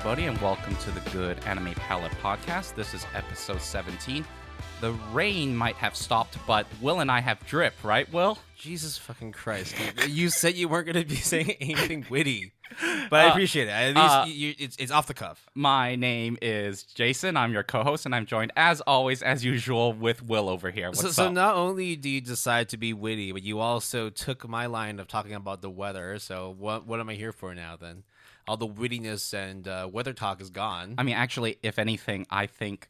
everybody, and welcome to the Good Anime Palette Podcast. This is episode 17. The rain might have stopped, but Will and I have drip, right, Will? Jesus fucking Christ. You said you weren't going to be saying anything witty, but I appreciate it. At least it's off the cuff. My name is Jason. I'm your co-host, and I'm joined, as always, as usual, with Will over here. What's up? So not only do you decide to be witty, but you also took my line of talking about the weather. So what am I here for now, then? All the wittiness and weather talk is gone. I mean, actually, if anything, I think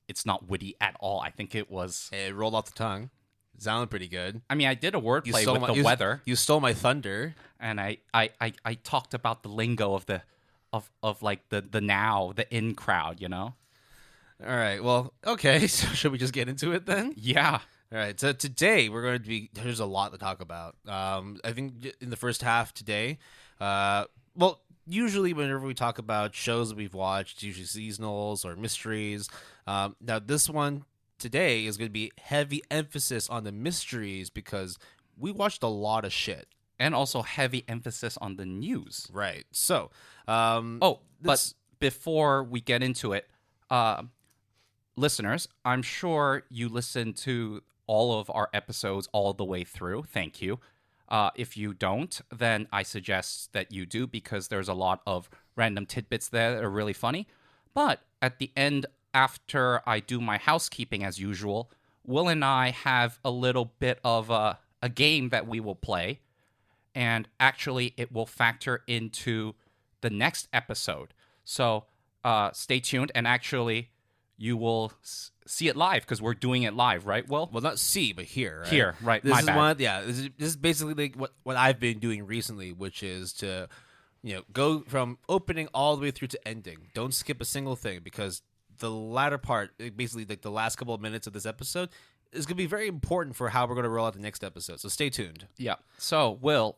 it's not witty at all. I think it was... It rolled off the tongue. It sounded pretty good. I mean, I did a wordplay with the weather. You stole my thunder. And I talked about the lingo of the now, the in crowd, you know? All right. Well, okay. So should we just get into it then? Yeah. All right. So today we're going to be... There's a lot to talk about. I think in the first half today... Usually whenever we talk about shows that we've watched, it's usually seasonals or mysteries. Now, this one today is going to be heavy emphasis on the mysteries because we watched a lot of shit. And also heavy emphasis on the news. Right. So, but before we get into it, listeners, I'm sure you listened to all of our episodes all the way through. Thank you. If you don't, then I suggest that you do because there's a lot of random tidbits there that are really funny. But at the end, after I do my housekeeping as usual, Will and I have a little bit of a game that we will play. And actually, it will factor into the next episode. So stay tuned. And actually, you will see it live because we're doing it live, right, Will? Well, not see, but hear. Right? Hear, right. This My is bad. This is basically like what I've been doing recently, which is to, go from opening all the way through to ending. Don't skip a single thing because the latter part, basically like the last couple of minutes of this episode, is going to be very important for how we're going to roll out the next episode. So stay tuned. Yeah. So, Will,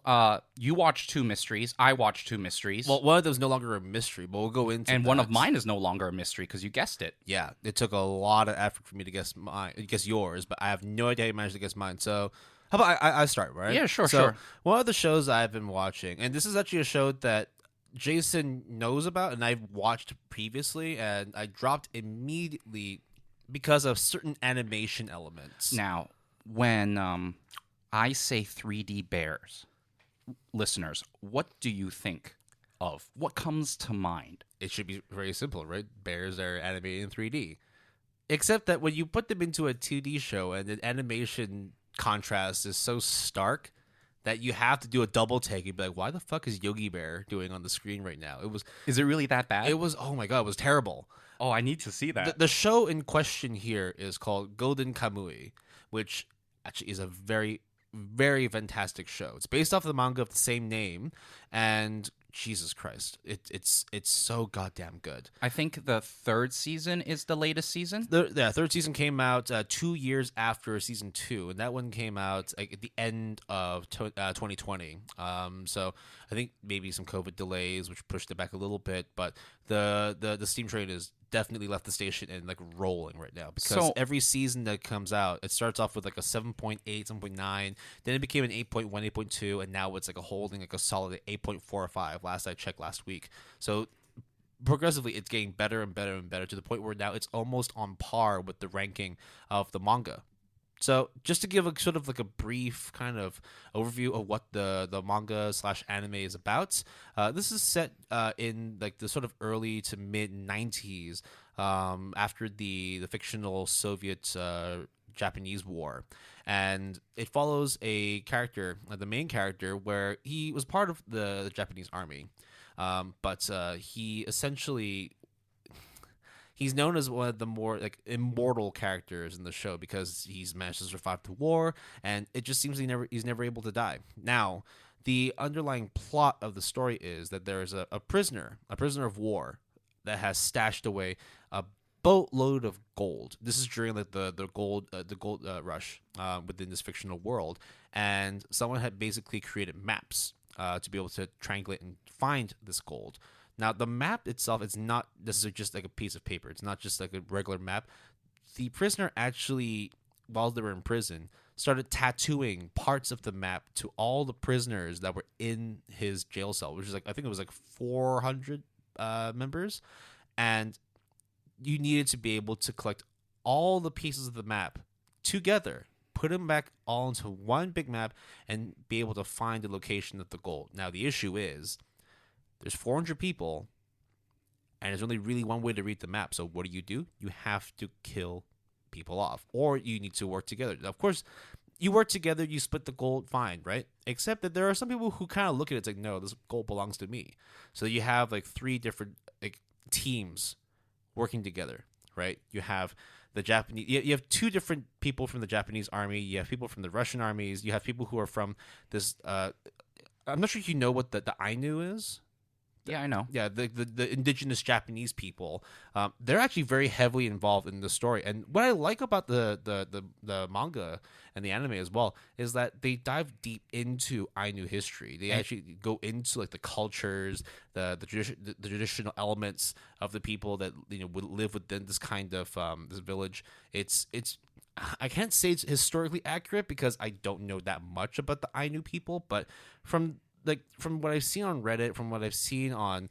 you watched 2 mysteries. I watched 2 mysteries. Well, one of them is no longer a mystery, but we'll go into and that. One of mine is no longer a mystery because you guessed it. Yeah. It took a lot of effort for me to guess yours, but I have no idea how you managed to guess mine. So how about I start, right? Yeah, sure. One of the shows I've been watching, and this is actually a show that Jason knows about and I've watched previously, and I dropped immediately because of certain animation elements. Now, when I say 3D bears, listeners, what do you think of? What comes to mind? It should be very simple, right? Bears are animated in 3D. Except that when you put them into a 2D show and the animation contrast is so stark that you have to do a double take. You'd be like, why the fuck is Yogi Bear doing on the screen right now? Is it really that bad? It was, oh my God, it was terrible. Oh, I need to see that. The show in question here is called Golden Kamui, which actually is a very, very fantastic show. It's based off of the manga of the same name, and Jesus Christ, it's so goddamn good. I think the 3rd season is the latest season. The 3rd season came out 2 years after season 2, and that one came out at the end of 2020. So I think maybe some COVID delays, which pushed it back a little bit, but the steam train is definitely left the station and like rolling right now because every season that comes out, it starts off with like a 7.8, 7.9, then it became an 8.1, 8.2, and now it's like a holding like a solid 8.4 or 5 last I checked last week. So progressively it's getting better and better and better to the point where now it's almost on par with the ranking of the manga. So just to give a sort of like a brief kind of overview of what the manga / anime is about, this is set in like the sort of early to mid 90s after the fictional Soviet Japanese war. And it follows a character, the main character, where he was part of the Japanese army. But he essentially... He's known as one of the more like immortal characters in the show because he's managed to survive the war, and it just seems he's never able to die. Now, the underlying plot of the story is that there is a prisoner of war that has stashed away a boatload of gold. This is during like the gold rush within this fictional world, and someone had basically created maps to be able to triangulate and find this gold. Now, the map itself is not necessarily just like a piece of paper. It's not just like a regular map. The prisoner actually, while they were in prison, started tattooing parts of the map to all the prisoners that were in his jail cell, which is like, I think it was like 400 members, and you needed to be able to collect all the pieces of the map together, put them back all into one big map, and be able to find the location of the gold. Now, the issue is there's 400 people, and there's only really one way to read the map. So what do? You have to kill people off, or you need to work together. Now, of course, you work together, you split the gold, fine, right? Except that there are some people who kind of look at it, it's like, no, this gold belongs to me. So you have like 3 different like teams working together, right? You have the Japanese, you have 2 different people from the Japanese army, you have people from the Russian armies, you have people who are from this, I'm not sure if you know what the Ainu is. Yeah, I know. Yeah, the indigenous Japanese people, they're actually very heavily involved in the story. And what I like about the manga and the anime as well is that they dive deep into Ainu history. They actually go into like the cultures, the traditional elements of the people that would live within this kind of this village. It's I can't say it's historically accurate because I don't know that much about the Ainu people, but from what I've seen on Reddit, from what I've seen on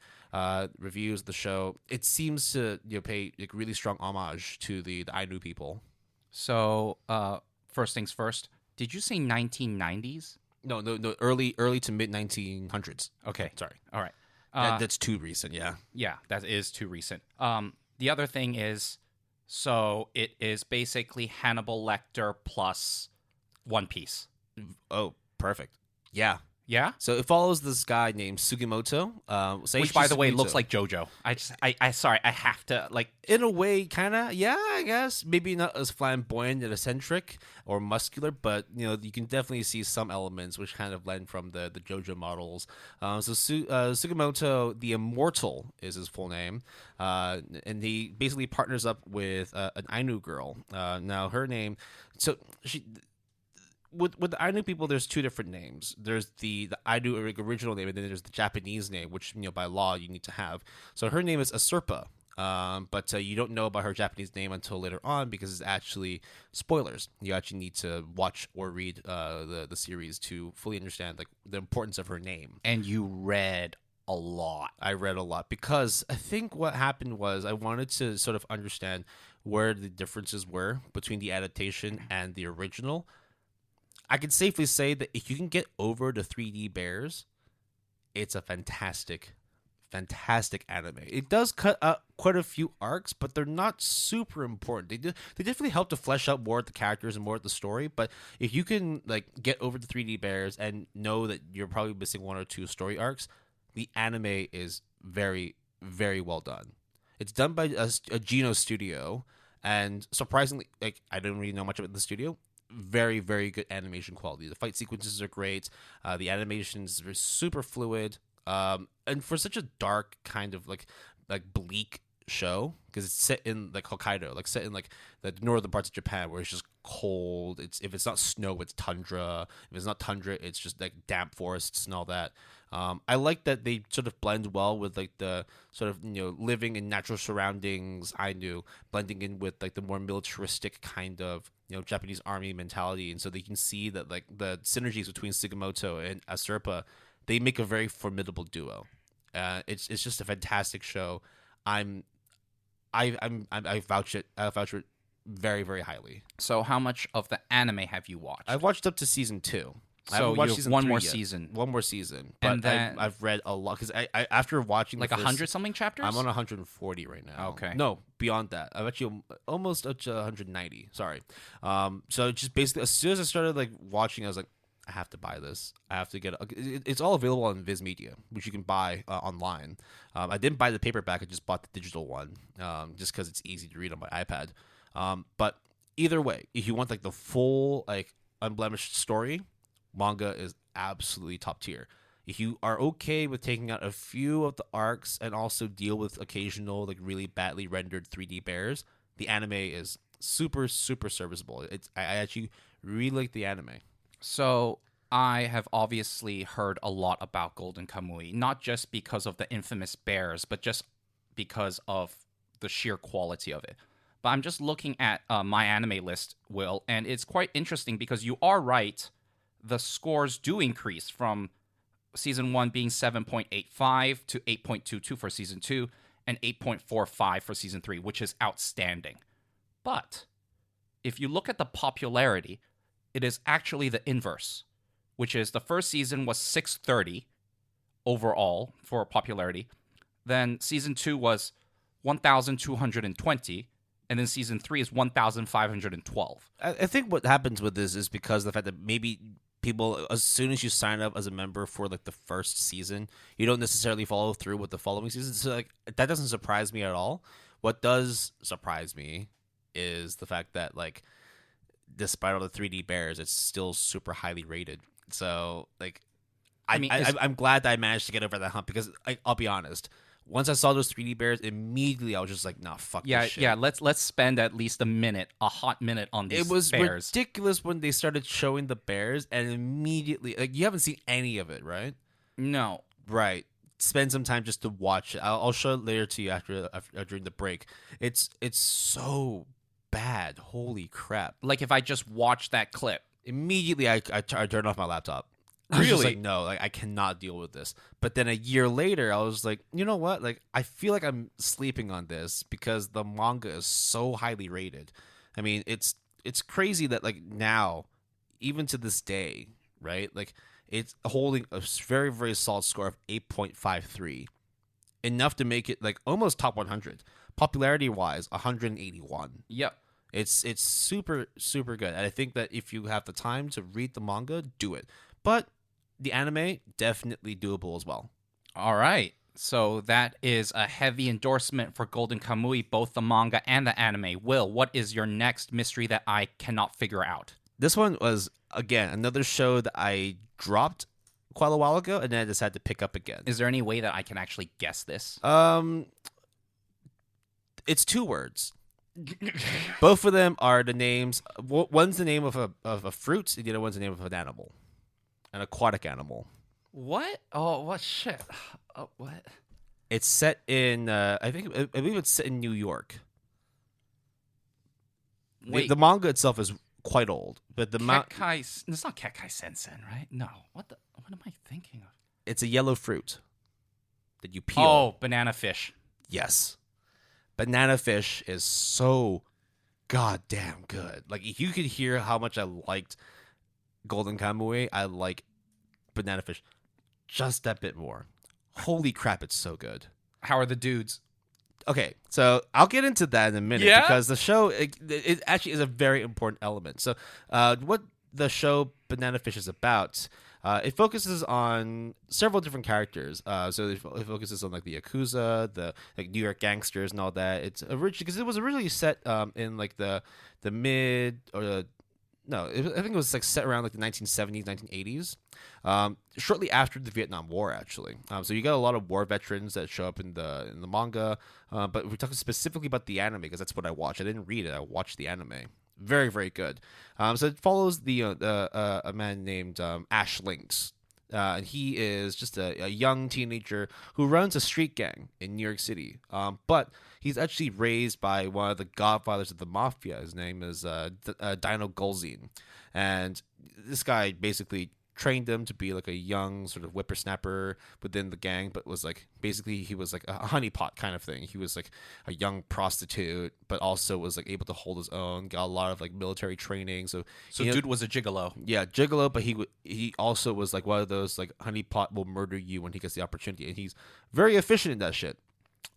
reviews of the show, it seems to pay like really strong homage to the Ainu people. So, first things first, did you say 1990s? No, early to mid 1900s. Okay. Sorry. All right. That's too recent, yeah. Yeah, that is too recent. The other thing is, so it is basically Hannibal Lecter plus One Piece. Oh, perfect. Yeah. Yeah? So it follows this guy named Sugimoto. Which, by the way, looks like JoJo. Sorry, I have to, like... In a way, kind of, yeah, I guess. Maybe not as flamboyant and eccentric or muscular, but, you can definitely see some elements which kind of blend from the JoJo models. Sugimoto, the Immortal is his full name, and he basically partners up with an Ainu girl. Now, her name... So, she... With the Ainu people, there's 2 different names. There's the Ainu original name, and then there's the Japanese name, which by law you need to have. So her name is Asurpa, but you don't know about her Japanese name until later on because it's actually spoilers. You actually need to watch or read the series to fully understand like the importance of her name. And you read a lot. I read a lot because I think what happened was I wanted to sort of understand where the differences were between the adaptation and the original. I can safely say that if you can get over the 3D bears, it's a fantastic anime. It does cut up quite a few arcs, but they're not super important. They definitely help to flesh out more of the characters and more of the story. But if you can like get over the 3D bears and know that you're probably missing 1 or 2 story arcs, the anime is very, very well done. It's done by a Geno studio, and surprisingly, like I don't really know much about the studio. Very, very good animation quality. The fight sequences are great. The animations are super fluid. And for such a dark kind of like bleak show, because it's set in like Hokkaido, like set in like the northern parts of Japan where it's just cold. If it's not snow, it's tundra. If it's not tundra, it's just like damp forests and all that. I like that they sort of blend well with like the sort of living in natural surroundings Ainu, blending in with like the more militaristic kind of Japanese army mentality, and so they can see that like the synergies between Sugimoto and Asurpa, they make a very formidable duo. It's just a fantastic show. I vouch for it very, very highly. So how much of the anime have you watched? I've watched up to season 2. So you have one more season. One more season. But and then I've read a lot because I after watching like 100-something chapters. I'm on 140 right now. Okay. No, beyond that. I'm actually almost up to 190. Sorry. So just basically as soon as I started like watching, I was like, I have to buy this. I have to get it. It's all available on Viz Media, which you can buy online. I didn't buy the paperback. I just bought the digital one just because it's easy to read on my iPad. But either way, if you want like the full like unblemished story, manga is absolutely top tier. If you are okay with taking out a few of the arcs and also deal with occasional like really badly rendered 3D bears, the anime is super, super serviceable. I actually really like the anime. So I have obviously heard a lot about Golden Kamuy, not just because of the infamous bears, but just because of the sheer quality of it. But I'm just looking at my anime list, Will, and it's quite interesting because you are right. The scores do increase from Season 1 being 7.85 to 8.22 for Season 2, and 8.45 for Season 3, which is outstanding. But if you look at the popularity, it is actually the inverse, which is the first season was 630 overall for popularity. Then Season 2 was 1,220, and then Season 3 is 1,512. I think what happens with this is because of the fact that maybe people, as soon as you sign up as a member for like the first season, you don't necessarily follow through with the following season. So like that doesn't surprise me at all. What does surprise me is the fact that like despite all the 3D bears, it's still super highly rated. So like I'm glad that I managed to get over that hump because I'll be honest. Once I saw those 3D bears, immediately I was just like, "Nah, fuck this shit." Yeah. Let's spend at least a hot minute on these. It was bears. ridiculous when they started showing the bears, and immediately, like, you haven't seen any of it, right? No. Right. Spend some time just to watch it. I'll show it later to you after during the break. It's so bad. Holy crap! Like if I just watch that clip, Immediately, I turned off my laptop. I was just Really? like, no, like I cannot deal with this. But then a year later, I was like, you know what? Like I feel like I'm sleeping on this because the manga is so highly rated. I mean, it's crazy that like now, even to this day, right? Like it's holding a very very solid score of 8.53, enough to make it like almost top 100. Popularity wise, 181. yep. It's super super good. And I think that if you have the time to read the manga, do it. But the anime, definitely doable as well. All right. So that is a heavy endorsement for Golden Kamui, both the manga and the anime. Will, what is your next mystery that I cannot figure out? This one was, again, another show that I dropped quite a while ago and then I decided to pick up again. Is there any way that I can actually guess this? It's 2 words. Both of them are the names. One's the name of a fruit, and the other one's the name of an animal. An aquatic animal. What? Oh, what shit? Oh, what? It's set in, I believe it's set in New York. Wait, The manga itself is quite old, but the it's not Kekkai Sensen, right? No. What am I thinking of? it's a yellow fruit that you peel. Oh, banana fish. Yes. Banana fish is so goddamn good. Like, if you could hear how much I liked Golden Kamui, I like banana fish just that bit more. Holy crap, it's so good. How are the dudes? Okay, so I'll get into that in a minute because the show it actually is a very important element. So, what the show Banana Fish is about, it focuses on several different characters. So it focuses on like the Yakuza, the like New York gangsters, and all that. It's originally because it was originally set in like the mid or the no, I think it was like set around like the 1970s, 1980s, shortly after the Vietnam War, actually. So you got a lot of war veterans that show up in the manga, but we're talking specifically about the anime because that's what I watched. I didn't read it; I watched the anime. Very, very good. So it follows a man named Ash Lynx. And he is just a young teenager who runs a street gang in New York City. But he's actually raised by one of the godfathers of the mafia. His name is Dino Golzine. And this guy basically trained him to be like a young sort of whippersnapper within the gang, but was like basically he was like a honeypot kind of thing. He was like a young prostitute, but also was like able to hold his own, got a lot of like military training. So dude was a gigolo. Yeah, gigolo, but he also was like one of those like honeypot will murder you when he gets the opportunity, and he's very efficient in that shit.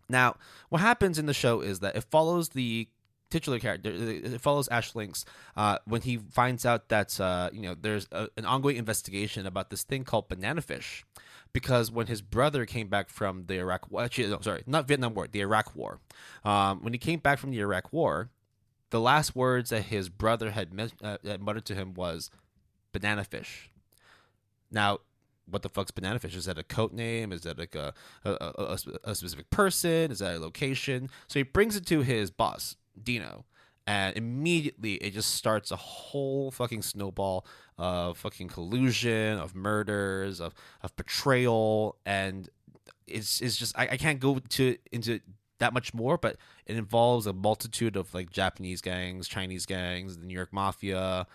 Now, what happens in the show is that it follows the titular character. It follows Ash Lynx when he finds out that there's an ongoing investigation about this thing called banana fish, because when his brother came back from the Iraq War, actually no, sorry, not Vietnam War, the Iraq War. When he came back from the Iraq War, the last words that his brother had muttered to him was banana fish. Now, what the fuck's banana fish? Is that a code name? Is that like a specific person? Is that a location? So he brings it to his boss, Dino, and immediately it just starts a whole fucking snowball of fucking collusion, of murders, of betrayal, and it's just I can't go into that much more, but it involves a multitude of like Japanese gangs, Chinese gangs, the New York Mafia,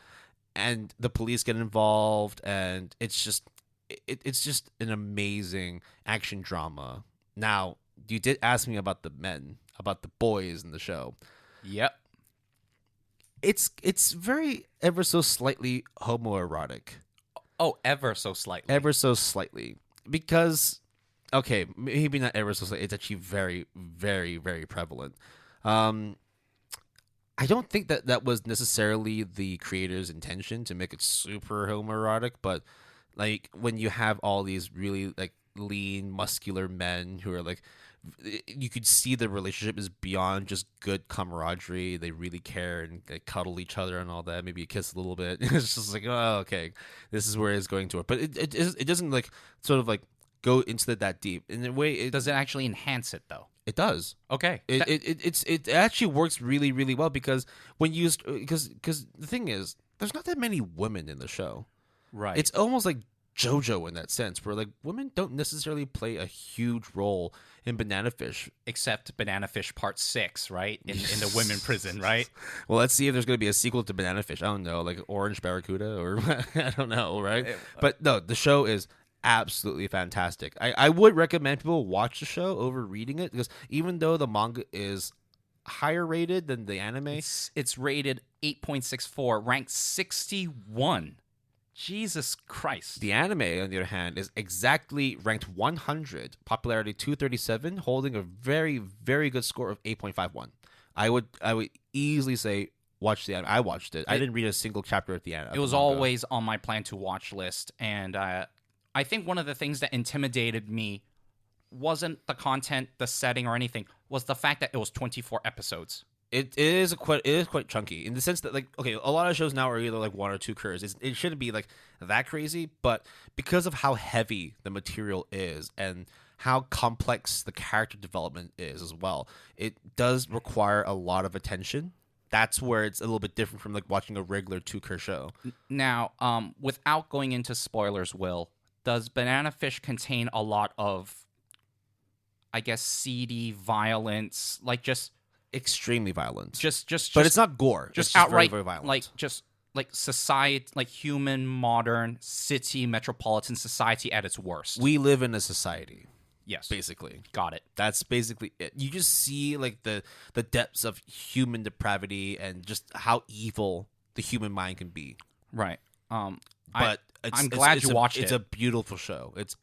and the police get involved, and it's just it's just an amazing action drama. Now, you did ask me about the men, about the boys in the show. Yep. It's very ever so slightly homoerotic. Oh, ever so slightly. Ever so slightly. Because, okay, maybe not ever so slightly. It's actually very, very, very prevalent. I don't think that was necessarily the creator's intention to make it super homoerotic, but like when you have all these really like lean, muscular men who are like, you could see the relationship is beyond just good camaraderie. They really care and they cuddle each other and all that. Maybe kiss a little bit. It's just like, oh, okay, this is where it's going to work. But it doesn't like sort of like go into that deep. In a way, Does it actually enhance it though? it does. Okay. It actually works really, really well because when used because the thing is there's not that many women in the show. Right. It's almost like JoJo in that sense, where like women don't necessarily play a huge role in Banana Fish. Except Banana Fish Part 6, right? In the women prison, right? Well, let's see if there's going to be a sequel to Banana Fish. I don't know, like Orange Barracuda or I don't know, right? But no, the show is absolutely fantastic. I would recommend people watch the show over reading it because even though the manga is higher rated than the anime, It's rated 8.64, ranked 61. Jesus Christ. the anime, on the other hand, is exactly ranked 100, popularity 237, holding a very, very good score of 8.51. I would easily say watch the anime. I watched it. I didn't read a single chapter of the anime. It was always on my plan to watch list, and I think one of the things that intimidated me wasn't the content, the setting, or anything, was the fact that it was 24 episodes. It is quite chunky in the sense that, like, okay, a lot of shows now are either like 1 or 2 cours. It shouldn't be like that crazy, but because of how heavy the material is and how complex the character development is as well, it does require a lot of attention. That's where it's a little bit different from like watching a regular 2 cour show. Now, without going into spoilers, Will, does Banana Fish contain a lot of, I guess, seedy violence, like just Extremely violent, but it's not gore. just It's outright very, very violent. like society, like human modern city metropolitan society at its worst. We live in a society, Yes, basically. got it. That's basically it. You just see like the depths of human depravity and just how evil the human mind can be. Right. But I'm glad you watched it. It's a beautiful show. It's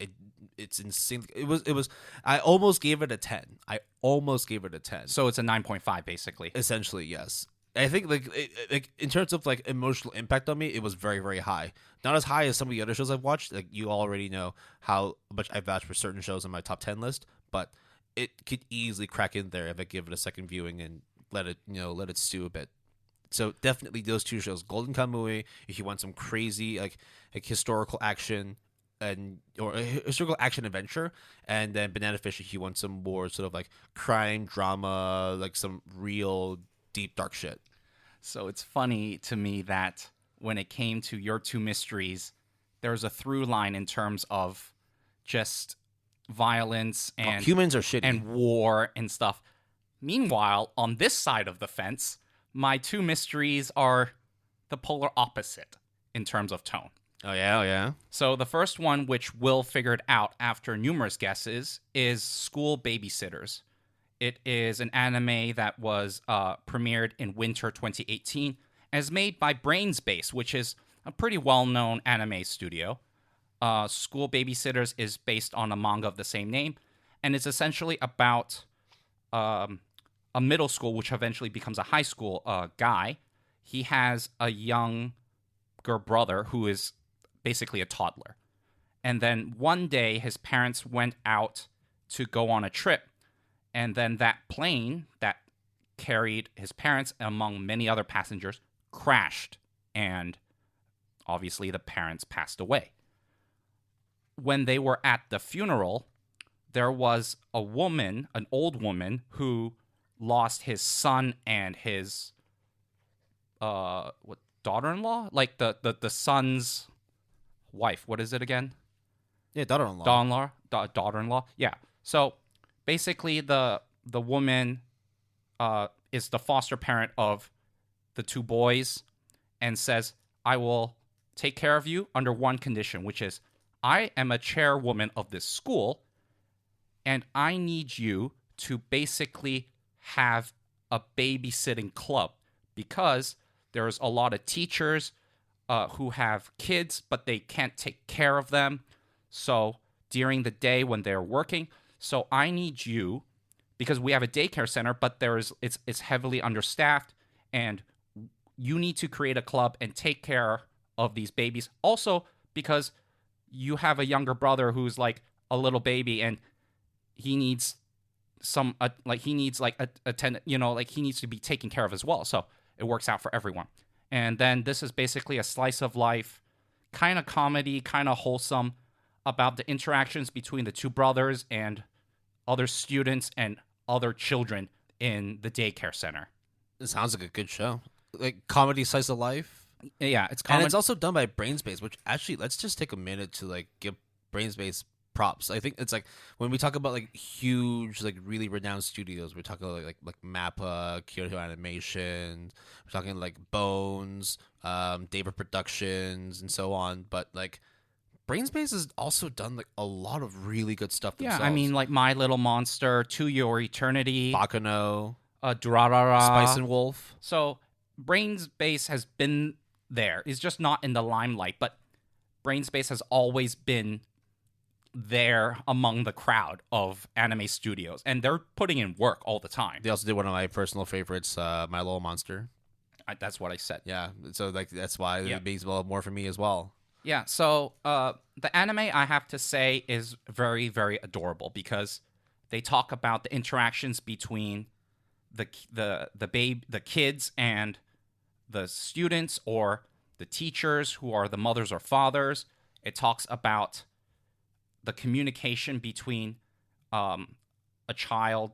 insane. It was. I almost gave it a 10. So it's a 9.5 basically. Essentially, yes. I think like in terms of like emotional impact on me, it was very, very high. Not as high as some of the other shows I've watched. Like you already know how much I vouch for certain shows on my top 10 list, but it could easily crack in there if I give it a second viewing and let it stew a bit. So definitely those 2 shows, Golden Kamui, if you want some crazy like historical action or a historical action adventure, and then Banana Fish if you want some more sort of like crime drama, like some real deep dark shit. So it's funny to me that when it came to your 2 mysteries, there was a through line in terms of just violence and humans are shitty and war and stuff. Meanwhile, on this side of the fence, my 2 mysteries are the polar opposite in terms of tone. Oh yeah. So the first one, which Will figured out after numerous guesses, is School Babysitters. It is an anime that was premiered in winter 2018 and is made by Brainsbase, which is a pretty well-known anime studio. School Babysitters is based on a manga of the same name, and it's essentially about a middle school, which eventually becomes a high school guy. He has a younger brother who is basically a toddler. And then one day his parents went out to go on a trip, and then that plane that carried his parents among many other passengers crashed, and obviously the parents passed away. When they were at the funeral, there was a woman, an old woman, who lost his son and his daughter-in-law? Like the son's wife. What is it again? Yeah, daughter-in-law. Daughter-in-law. Yeah. So basically the woman is the foster parent of the 2 boys and says, I will take care of you under one condition, which is I am a chairwoman of this school, and I need you to basically have a babysitting club because there's a lot of teachers who have kids, but they can't take care of them. So during the day when they're working, so I need you, because we have a daycare center, but it's heavily understaffed, and you need to create a club and take care of these babies. Also, because you have a younger brother who's like a little baby, and he needs he needs attend, he needs to be taken care of as well. So it works out for everyone. And then this is basically a slice of life, kind of comedy, kind of wholesome, about the interactions between the two brothers and other students and other children in the daycare center. It sounds like a good show. Like comedy slice of life. Yeah, it's And it's also done by Brainspace, which actually, let's just take a minute to like give Brainspace props. I think it's like when we talk about like huge, like really renowned studios, we're talking like Mappa, Kyoto Animation, we're talking like Bones, David Productions, and so on. But like Brainspace has also done like a lot of really good stuff themselves. Yeah, I mean like My Little Monster, To Your Eternity, Bakano, Durarara, Spice and Wolf. So Brainspace has been there. It's just not in the limelight, but Brainspace has always been there among the crowd of anime studios, and they're putting in work all the time. They also did one of my personal favorites, My Little Monster. That's what I said. Yeah, so like that's why Yeah. it means more for me as well. Yeah, so the anime, I have to say, is very, very adorable because they talk about the interactions between the kids and the students, or the teachers who are the mothers or fathers. It talks about the communication between a child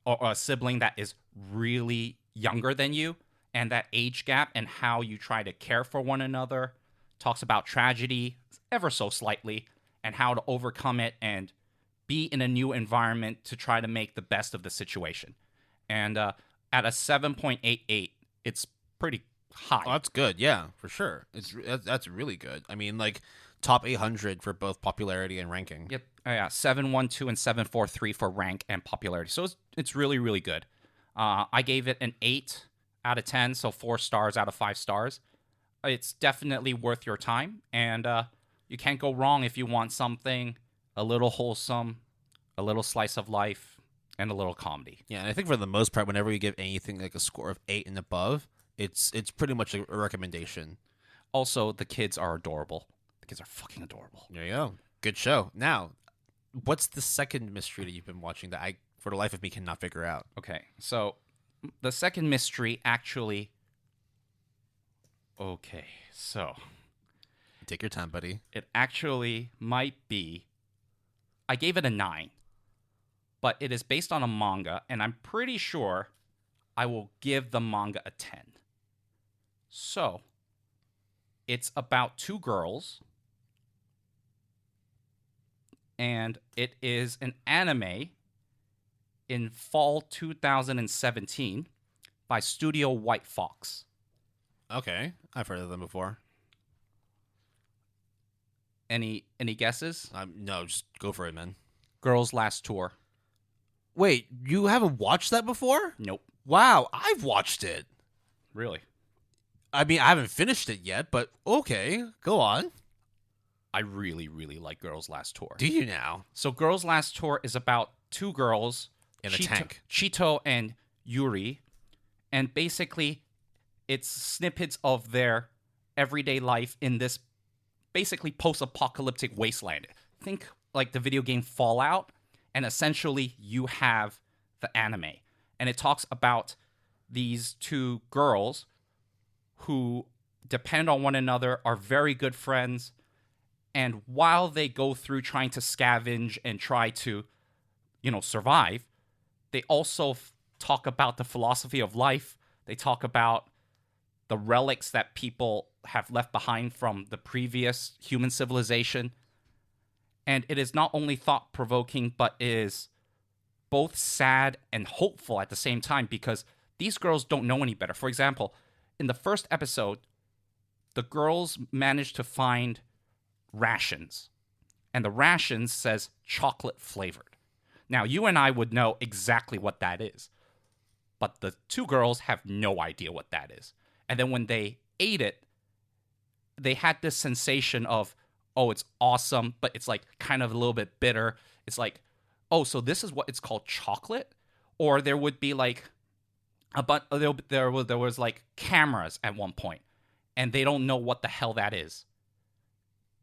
or a sibling that is really younger than you, and that age gap, and how you try to care for one another. Talks about tragedy ever so slightly, and how to overcome it and be in a new environment to try to make the best of the situation. And at a 7.88, it's pretty high. Oh, that's good. Yeah, for sure. That's really good. I mean, like top 800 for both popularity and ranking. Yep. Yeah, 712 and 743 for rank and popularity. So it's really, really good. I gave it an 8 out of 10, so 4 stars out of 5 stars. It's definitely worth your time, and you can't go wrong if you want something a little wholesome, a little slice of life, and a little comedy. Yeah, and I think for the most part, whenever you give anything like a score of 8 and above, it's pretty much a recommendation. Also, the kids are adorable. The kids are fucking adorable. There you go. Good show. Now, what's the second mystery that you've been watching that I, for the life of me, cannot figure out? Okay, so the second mystery actually... Okay, so... Take your time, buddy. It actually might be... I gave it a 9. But it is based on a manga, and I'm pretty sure I will give the manga a 10. So, it's about 2 girls, and it is an anime in fall 2017 by Studio White Fox. Okay, I've heard of them before. Any guesses? No, just go for it, man. Girls' Last Tour. Wait, you haven't watched that before? Nope. Wow, I've watched it. Really? I mean, I haven't finished it yet, but okay, go on. I really, really like Girls' Last Tour. Do you now? So Girls' Last Tour is about 2 girls, In a tank. Chito and Yuri, and basically it's snippets of their everyday life in this basically post-apocalyptic wasteland. Think like the video game Fallout, and essentially you have the anime. And it talks about these 2 girls who depend on one another, are very good friends, and while they go through trying to scavenge and try to, survive, they also talk about the philosophy of life. They talk about the relics that people have left behind from the previous human civilization. And it is not only thought-provoking, but is both sad and hopeful at the same time, because these girls don't know any better. For example, in the first episode, the girls managed to find rations. and the rations says chocolate flavored. Now, you and I would know exactly what that is, but the two girls have no idea what that is. And then when they ate it, they had this sensation of, oh, it's awesome, but it's like kind of a little bit bitter. It's like, oh, so this is what it's called, chocolate? Or there would be like there was like cameras at one point, and they don't know what the hell that is.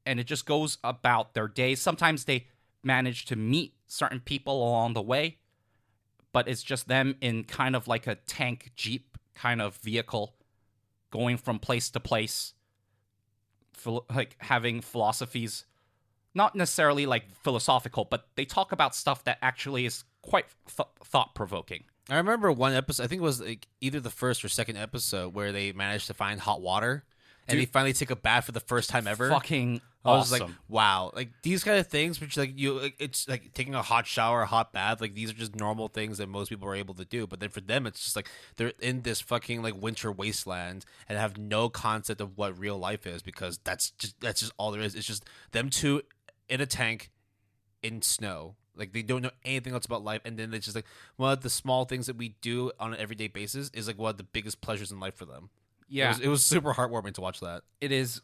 And it just goes about their days. Sometimes they manage to meet certain people along the way, but it's just them in kind of like a tank jeep kind of vehicle going from place to place, like having philosophies, not necessarily like philosophical, but they talk about stuff that actually is quite thought-provoking. I remember one episode, I think it was like either the first or second episode, where they managed to find hot water, and they finally take a bath for the first time ever. Fucking I was awesome. like, wow, like these kind of things, which like it's like taking a hot shower, a hot bath, like these are just normal things that most people are able to do. But then for them, it's just like they're in this fucking like winter wasteland and have no concept of what real life is, because that's just all there is. It's just them two in a tank in snow. Like they don't know anything else about life, and then it's just like one of the small things that we do on an everyday basis is like one of the biggest pleasures in life for them. Yeah, it was super heartwarming to watch that. It is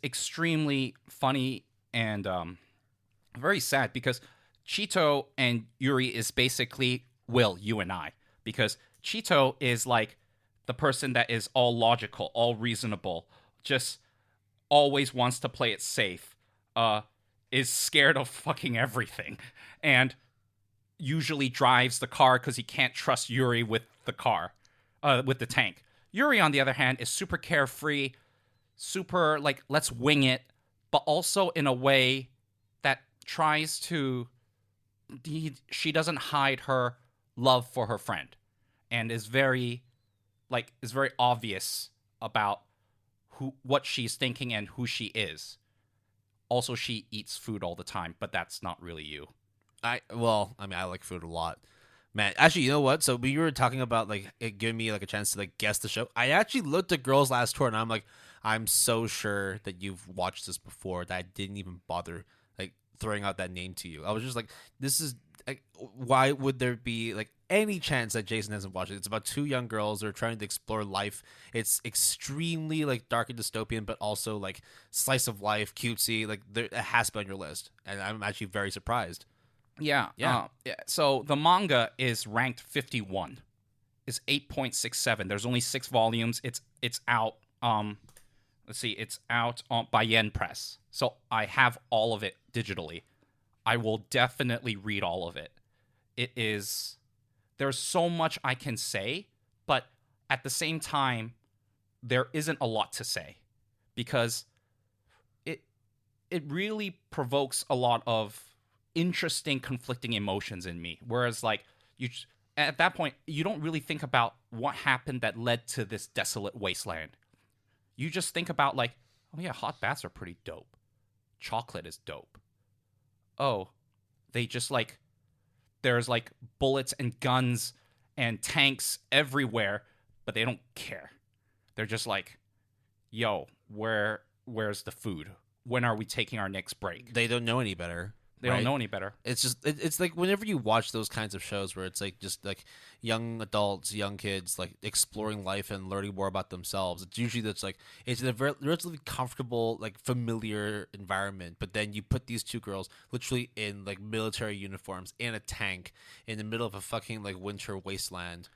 extremely funny and very sad, because Cheeto and Yuri is basically Will, you and I, because Cheeto is like the person that is all logical, all reasonable, just always wants to play it safe, is scared of fucking everything, and usually drives the car because he can't trust Yuri with the car, with the tank. Yuri, on the other hand, is super carefree, super, like, let's wing it, but also in a way that tries to... She doesn't hide her love for her friend, and is very obvious about what she's thinking and who she is. Also, she eats food all the time, but that's not really you. I like food a lot. Man, actually, you know what? So when you were talking about like it giving me like a chance to like guess the show, I actually looked at Girls Last Tour, and I'm like, I'm so sure that you've watched this before that I didn't even bother like throwing out that name to you. I was just like, this is like, why would there be like any chance that Jason hasn't watched it? It's about two young girls that are trying to explore life. It's extremely like dark and dystopian, but also like slice of life, cutesy. Like it has to be on your list, and I'm actually very surprised. Yeah. So the manga is ranked 51. Is 8.67. There's only 6 volumes. It's out. Let's see. It's out by Yen Press. So I have all of it digitally. I will definitely read all of it. There's so much I can say, but at the same time, there isn't a lot to say, because it really provokes a lot of interesting, conflicting emotions in me. Whereas, like, at that point, you don't really think about what happened that led to this desolate wasteland. You just think about, like, oh yeah, hot baths are pretty dope. Chocolate is dope. Oh, they just, like, there's, like, bullets and guns and tanks everywhere, but they don't care. They're just like, yo, where's the food? When are we taking our next break? They don't know any better. They don't know any better. It's just it's like whenever you watch those kinds of shows where it's like just like young adults, young kids like exploring life and learning more about themselves. It's usually that's like it's in a very relatively comfortable, like familiar environment. But then you put these two girls literally in like military uniforms in a tank in the middle of a fucking like winter wasteland.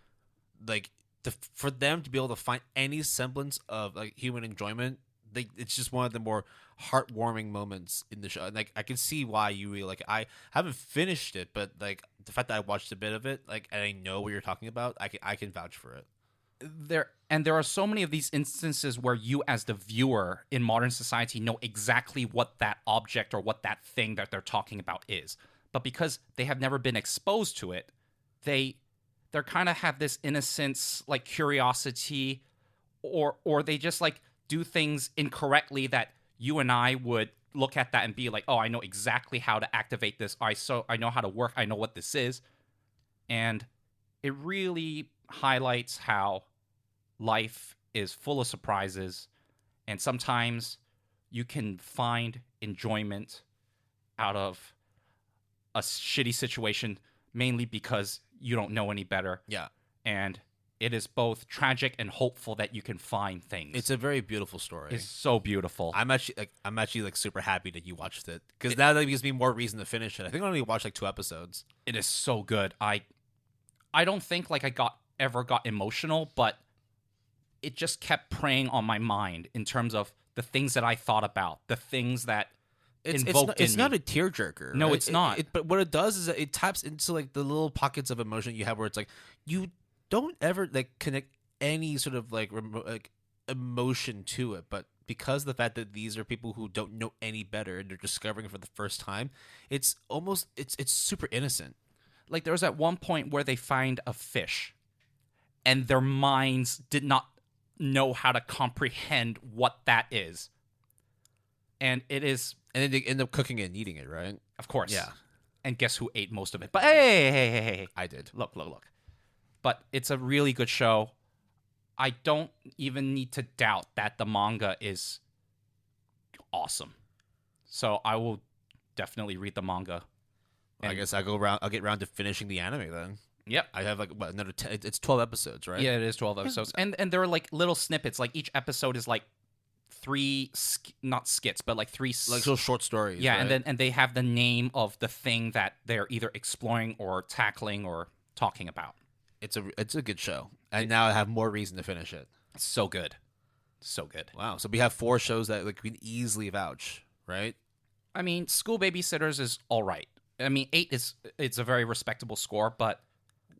Like for them to be able to find any semblance of like human enjoyment, it's just one of the more heartwarming moments in the show. And like I can see why you really like it. I haven't finished it, but like the fact that I watched a bit of it, like, and I know what you're talking about, I can vouch for it. There are so many of these instances where you as the viewer in modern society know exactly what that object or what that thing that they're talking about is. But because they have never been exposed to it, they're kind of have this innocence, like curiosity, or they just like do things incorrectly that you and I would look at that and be like, oh, I know exactly how to activate this. I know how to work. I know what this is. And it really highlights how life is full of surprises. And sometimes you can find enjoyment out of a shitty situation, mainly because you don't know any better. Yeah. And it is both tragic and hopeful that you can find things. It's a very beautiful story. It's so beautiful. I'm actually like super happy that you watched it, because now that gives me more reason to finish it. I think I only watched like 2 episodes. It is so good. I don't think like I ever got emotional, but it just kept preying on my mind in terms of the things that I thought about, the things that invoked it's in not me. a tearjerker. No, right? it's not. But what it does is that it taps into like the little pockets of emotion you have, where it's like you don't ever like connect any sort of like emotion to it, but because of the fact that these are people who don't know any better and they're discovering it for the first time, it's almost it's super innocent. Like there was at one point where they find a fish, and their minds did not know how to comprehend what that is. And it is, And then they end up cooking it and eating it, right? of course. Yeah. And guess who ate most of it? But hey. I did. Look. But it's a really good show. I don't even need to doubt that the manga is awesome. So I will definitely read the manga. I guess I'll get around to finishing the anime then. Yep. I have like another 10, it's 12 episodes, right? Yeah, it is 12 episodes. And there are like little snippets. Like each episode is like 3 not skits, but like 3 Like little short stories. yeah, right? and they have the name of the thing that they're either exploring or tackling or talking about. It's a good show. And now I have more reason to finish it. It's so good. So good. Wow. So we have 4 shows that like we can easily vouch, right? I mean, School Babysitters is all right. I mean, 8 it's a very respectable score, but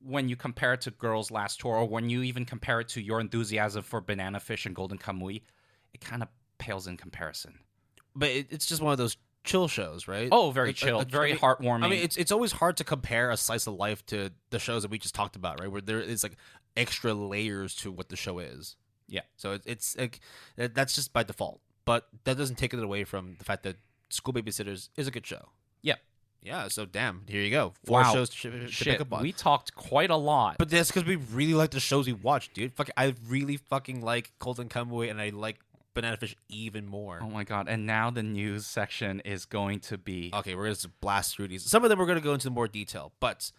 when you compare it to Girls Last Tour, or when you even compare it to your enthusiasm for Banana Fish and Golden Kamui, it kind of pales in comparison. But it's just one of those chill shows, right? Oh, very chill, very heartwarming. I mean, it's always hard to compare a slice of life to the shows that we just talked about, right? Where there is like extra layers to what the show is. Yeah. So it's like that's just by default, but that doesn't take it away from the fact that School Babysitters is a good show. Yeah. Yeah. So damn, here you go. 4 Wow. shows to pick up on. We talked quite a lot. But that's because we really like the shows we watched, dude. I really fucking like Golden Kamuy, and I like Banana Fish even more. Oh my god! And now the news section is going to be Okay, we're gonna just blast through these. Some of them we're gonna go into more detail, but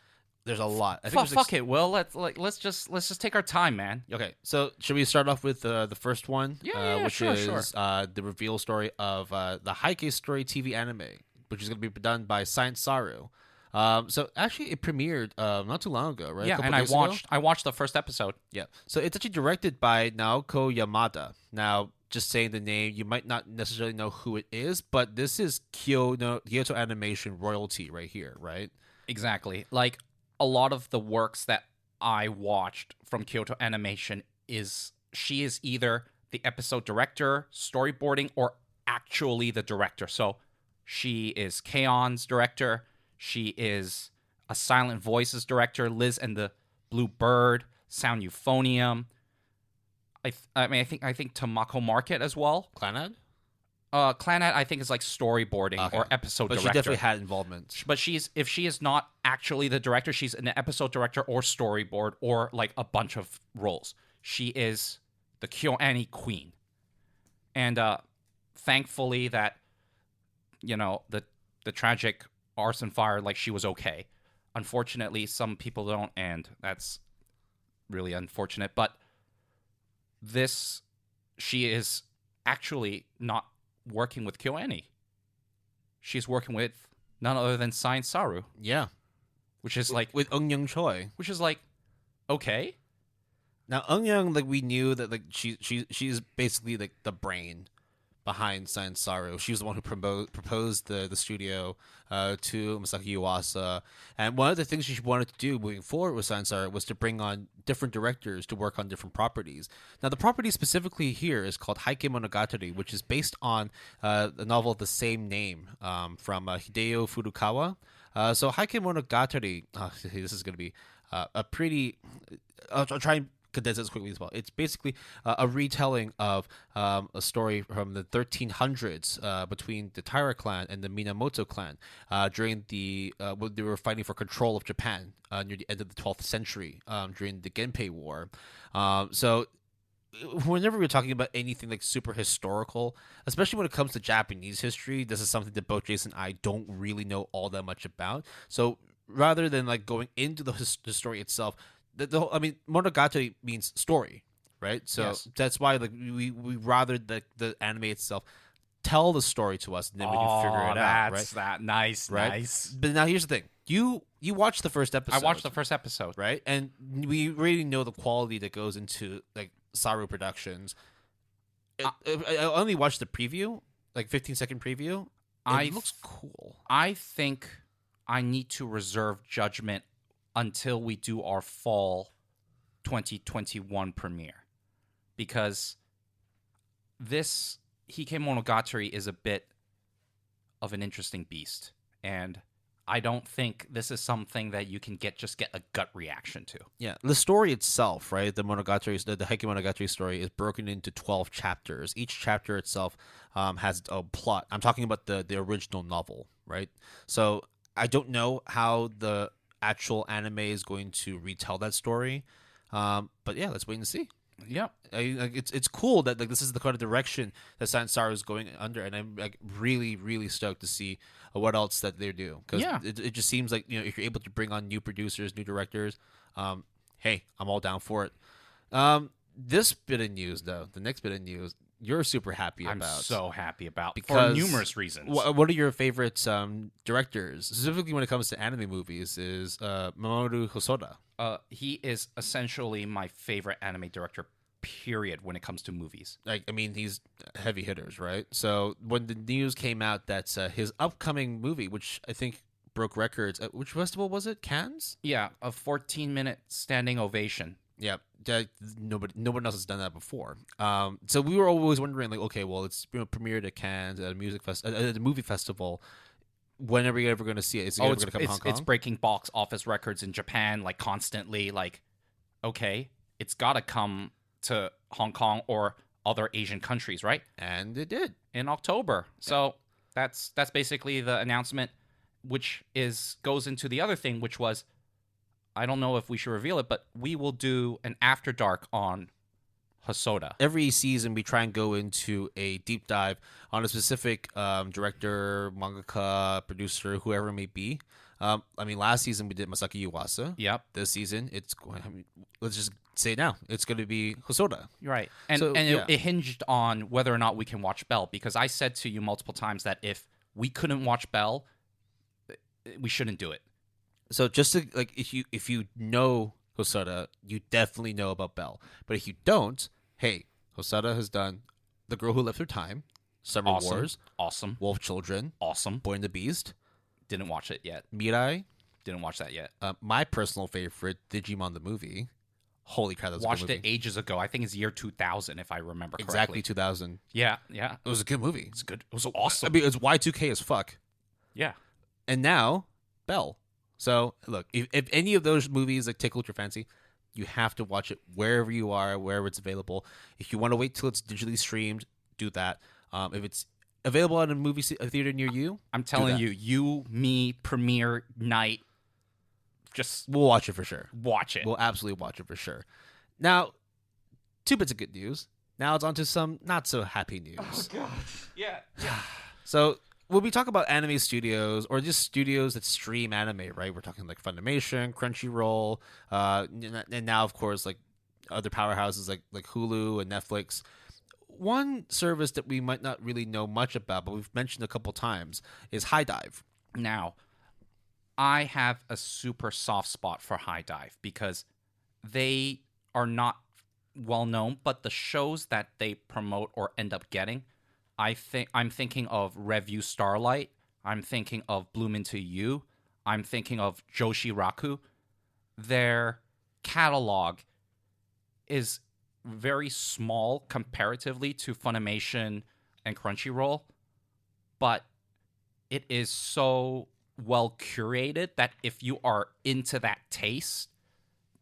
there's a lot. I think fuck it. Well, let's just take our time, man. Okay, so should we start off with the first one? Yeah, which sure. is the reveal story of the Heike Story TV anime, which is going to be done by Science Saru. So actually, it premiered not too long ago, right? Yeah, and I watched the first episode. Yeah, so it's actually directed by Naoko Yamada. Now, just saying the name, you might not necessarily know who it is, but this is Kyoto Animation royalty right here, right? Exactly. Like a lot of the works that I watched from Kyoto Animation she is either the episode director, storyboarding, or actually the director. So she is K-on's director. She is a Silent Voices director, Liz and the Blue Bird, Sound Euphonium. I think Tamako Market as well. Clanad? Clanad, I think, is like storyboarding or episode but director. She definitely had involvement. But if she is not actually the director, she's an episode director or storyboard or like a bunch of roles. She is the KyoAni queen. And thankfully that, the tragic arson fire, like she was okay. Unfortunately, some people don't, and that's really unfortunate. But she is actually not working with KyoAni. She's working with none other than Science Saru. Yeah. Which is like with Eun Young Choi. Which is like okay. Now Eun Young, like we knew that like she's basically like the brain behind Science Saru. She was the one who proposed the studio to Masaki Yuasa. And one of the things she wanted to do moving forward with Science Saru was to bring on different directors to work on different properties. Now, the property specifically here is called Heike Monogatari, which is based on the novel of the same name from Hideo Furukawa. So Heike Monogatari, this is going to be a pretty... I'll try and condense it as quickly as possible. It's basically a retelling of a story from the 1300s between the Taira clan and the Minamoto clan during when they were fighting for control of Japan near the end of the 12th century during the Genpei War. So whenever we're talking about anything like super historical, especially when it comes to Japanese history, this is something that both Jason and I don't really know all that much about. So rather than like going into the story itself, I mean, Monogatari means story, right? So Yes. that's why like we rather the anime itself tell the story to us, and then we can figure it out, right? That's that nice, Right. nice. But now here's the thing: you watched the first episode. I watched the first episode. right, and we really know the quality that goes into like Saru Productions. I only watched the preview, like 15-second preview. It looks cool. I think I need to reserve judgment until we do our fall 2021 premiere, because this Hike Monogatari is a bit of an interesting beast, and I don't think this is something that you can get a gut reaction to. Yeah, the story itself, right? The Monogatari, the Heike Monogatari story is broken into 12 chapters. Each chapter itself has a plot. I'm talking about the original novel, right? So I don't know how the actual anime is going to retell that story, but yeah, let's wait and see. Yeah. It's cool that like this is the kind of direction that Sansara is going under, and I'm like really stoked to see what else that they do, because it just seems like, you know, if you're able to bring on new producers, new directors, hey, I'm all down for it. This bit of news though, the next bit of news, you're super happy about. I'm so happy about, because for numerous reasons. What are your favorite directors, specifically when it comes to anime movies? Is Mamoru Hosoda? He is essentially my favorite anime director, period, when it comes to movies. Like, I mean, he's heavy hitters, right? So when the news came out that his upcoming movie, which I think broke records, at which festival was it? Cannes? Yeah, a 14-minute standing ovation. Yeah, nobody else has done that before. So we were always wondering, like, okay, well, it's, you know, premiered at Cannes at a movie festival. When are we ever going to see it? Is it ever going to come to Hong Kong? It's breaking box office records in Japan, like, constantly. Like, okay, it's got to come to Hong Kong or other Asian countries, right? And it did in October. So that's basically the announcement, which goes into the other thing, which was, I don't know if we should reveal it, but we will do an After Dark on Hosoda. Every season, we try and go into a deep dive on a specific director, mangaka, producer, whoever it may be. I mean, last season we did Masaki Yuasa. Yep. This season, it's going. I mean, let's just say it now. It's going to be Hosoda. Right. And So, yeah. it hinged on whether or not we can watch Belle, because I said to you multiple times that if we couldn't watch Belle, we shouldn't do it. So just to, like, if you know Hosoda, you definitely know about Belle. But if you don't, hey, Hosoda has done The Girl Who Lived Through Time, Summer Awesome. Wars, Awesome. Wolf Children, Awesome. Boy and the Beast, Didn't watch it yet. Mirai, Didn't watch that yet. my personal favorite, Digimon the movie. Holy crap, that's a Watched good movie. it ages ago. I think it's year 2000, if I remember correctly. Exactly 2000. Yeah. It was a good movie. It's good. It was awesome. I mean, it's Y2K as fuck. Yeah. And now, Belle. So, look, if any of those movies like tickled your fancy, you have to watch it wherever you are, wherever it's available. If you want to wait till it's digitally streamed, do that. If it's available at a theater near you, I'm telling you, me, premiere night, just we'll watch it for sure. watch it. We'll absolutely watch it for sure. Now, 2 bits of good news. Now it's on to some not so happy news. Oh, God. Yeah. So when we talk about anime studios or just studios that stream anime, right? We're talking like Funimation, Crunchyroll, and now of course like other powerhouses like Hulu and Netflix. One service that we might not really know much about, but we've mentioned a couple times, is High Dive. Now, I have a super soft spot for High Dive because they are not well known, but the shows that they promote or end up getting, I'm thinking of Revue Starlight, I'm thinking of Bloom Into You, I'm thinking of Joshi Raku. Their catalog is very small comparatively to Funimation and Crunchyroll, but it is so well curated that if you are into that taste,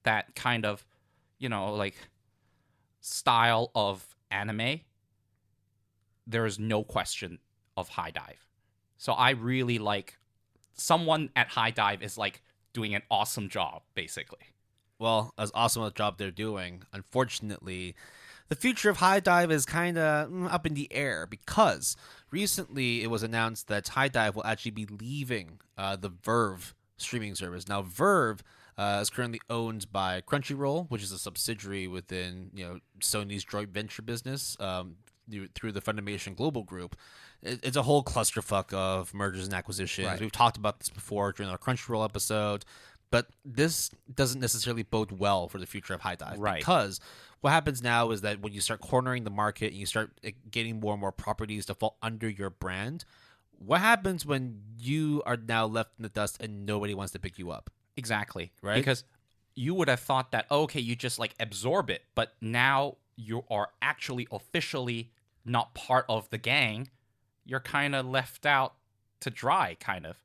that kind of, like style of anime, there is no question of High Dive. So I really like someone at High Dive is like doing an awesome job, basically. Well, as awesome a job they're doing, unfortunately, the future of High Dive is kind of up in the air because recently it was announced that High Dive will actually be leaving the Verve streaming service. Now, Verve is currently owned by Crunchyroll, which is a subsidiary within Sony's joint venture business through the Funimation Global Group. It's a whole clusterfuck of mergers and acquisitions. Right. We've talked about this before during our Crunchyroll episode. But this doesn't necessarily bode well for the future of High Dive. Right. Because what happens now is that when you start cornering the market and you start getting more and more properties to fall under your brand, what happens when you are now left in the dust and nobody wants to pick you up? Exactly. Right? Because you would have thought that, okay, you just like absorb it, but now you are actually officially not part of the gang. You're kind of left out to dry, kind of.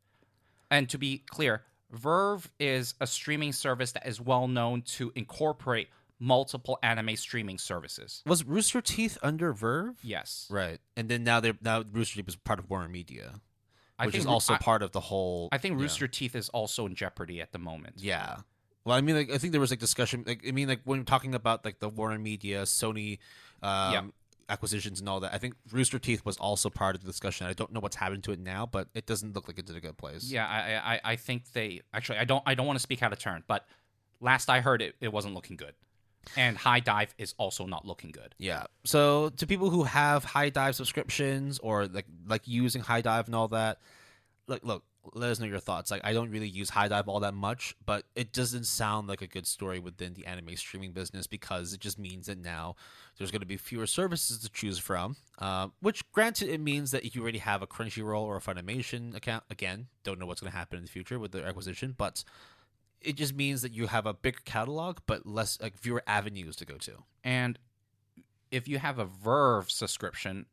And to be clear, Verve is a streaming service that is well known to incorporate multiple anime streaming services. Was Rooster Teeth under Verve? Yes. Right. And then now Rooster Teeth is part of Warner Media, which is think also part of the whole. I think Rooster Teeth is also in jeopardy at the moment. Yeah. Well, I mean, I think there was discussion. When we're talking about the Warner Media, Sony, acquisitions and all that, I think Rooster Teeth was also part of the discussion. I don't know what's happened to it now, but it doesn't look like it's in a good place. Yeah, I think they actually. I don't want to speak out of turn, but last I heard, it wasn't looking good, and High Dive is also not looking good. Yeah. So to people who have High Dive subscriptions or like using High Dive and all that, look, let us know your thoughts. I don't really use High Dive all that much, but it doesn't sound like a good story within the anime streaming business because it just means that now there's going to be fewer services to choose from. Which, granted, it means that if you already have a Crunchyroll or a Funimation account, again, don't know what's going to happen in the future with the acquisition, but it just means that you have a bigger catalog, but fewer avenues to go to. And if you have a Verve subscription,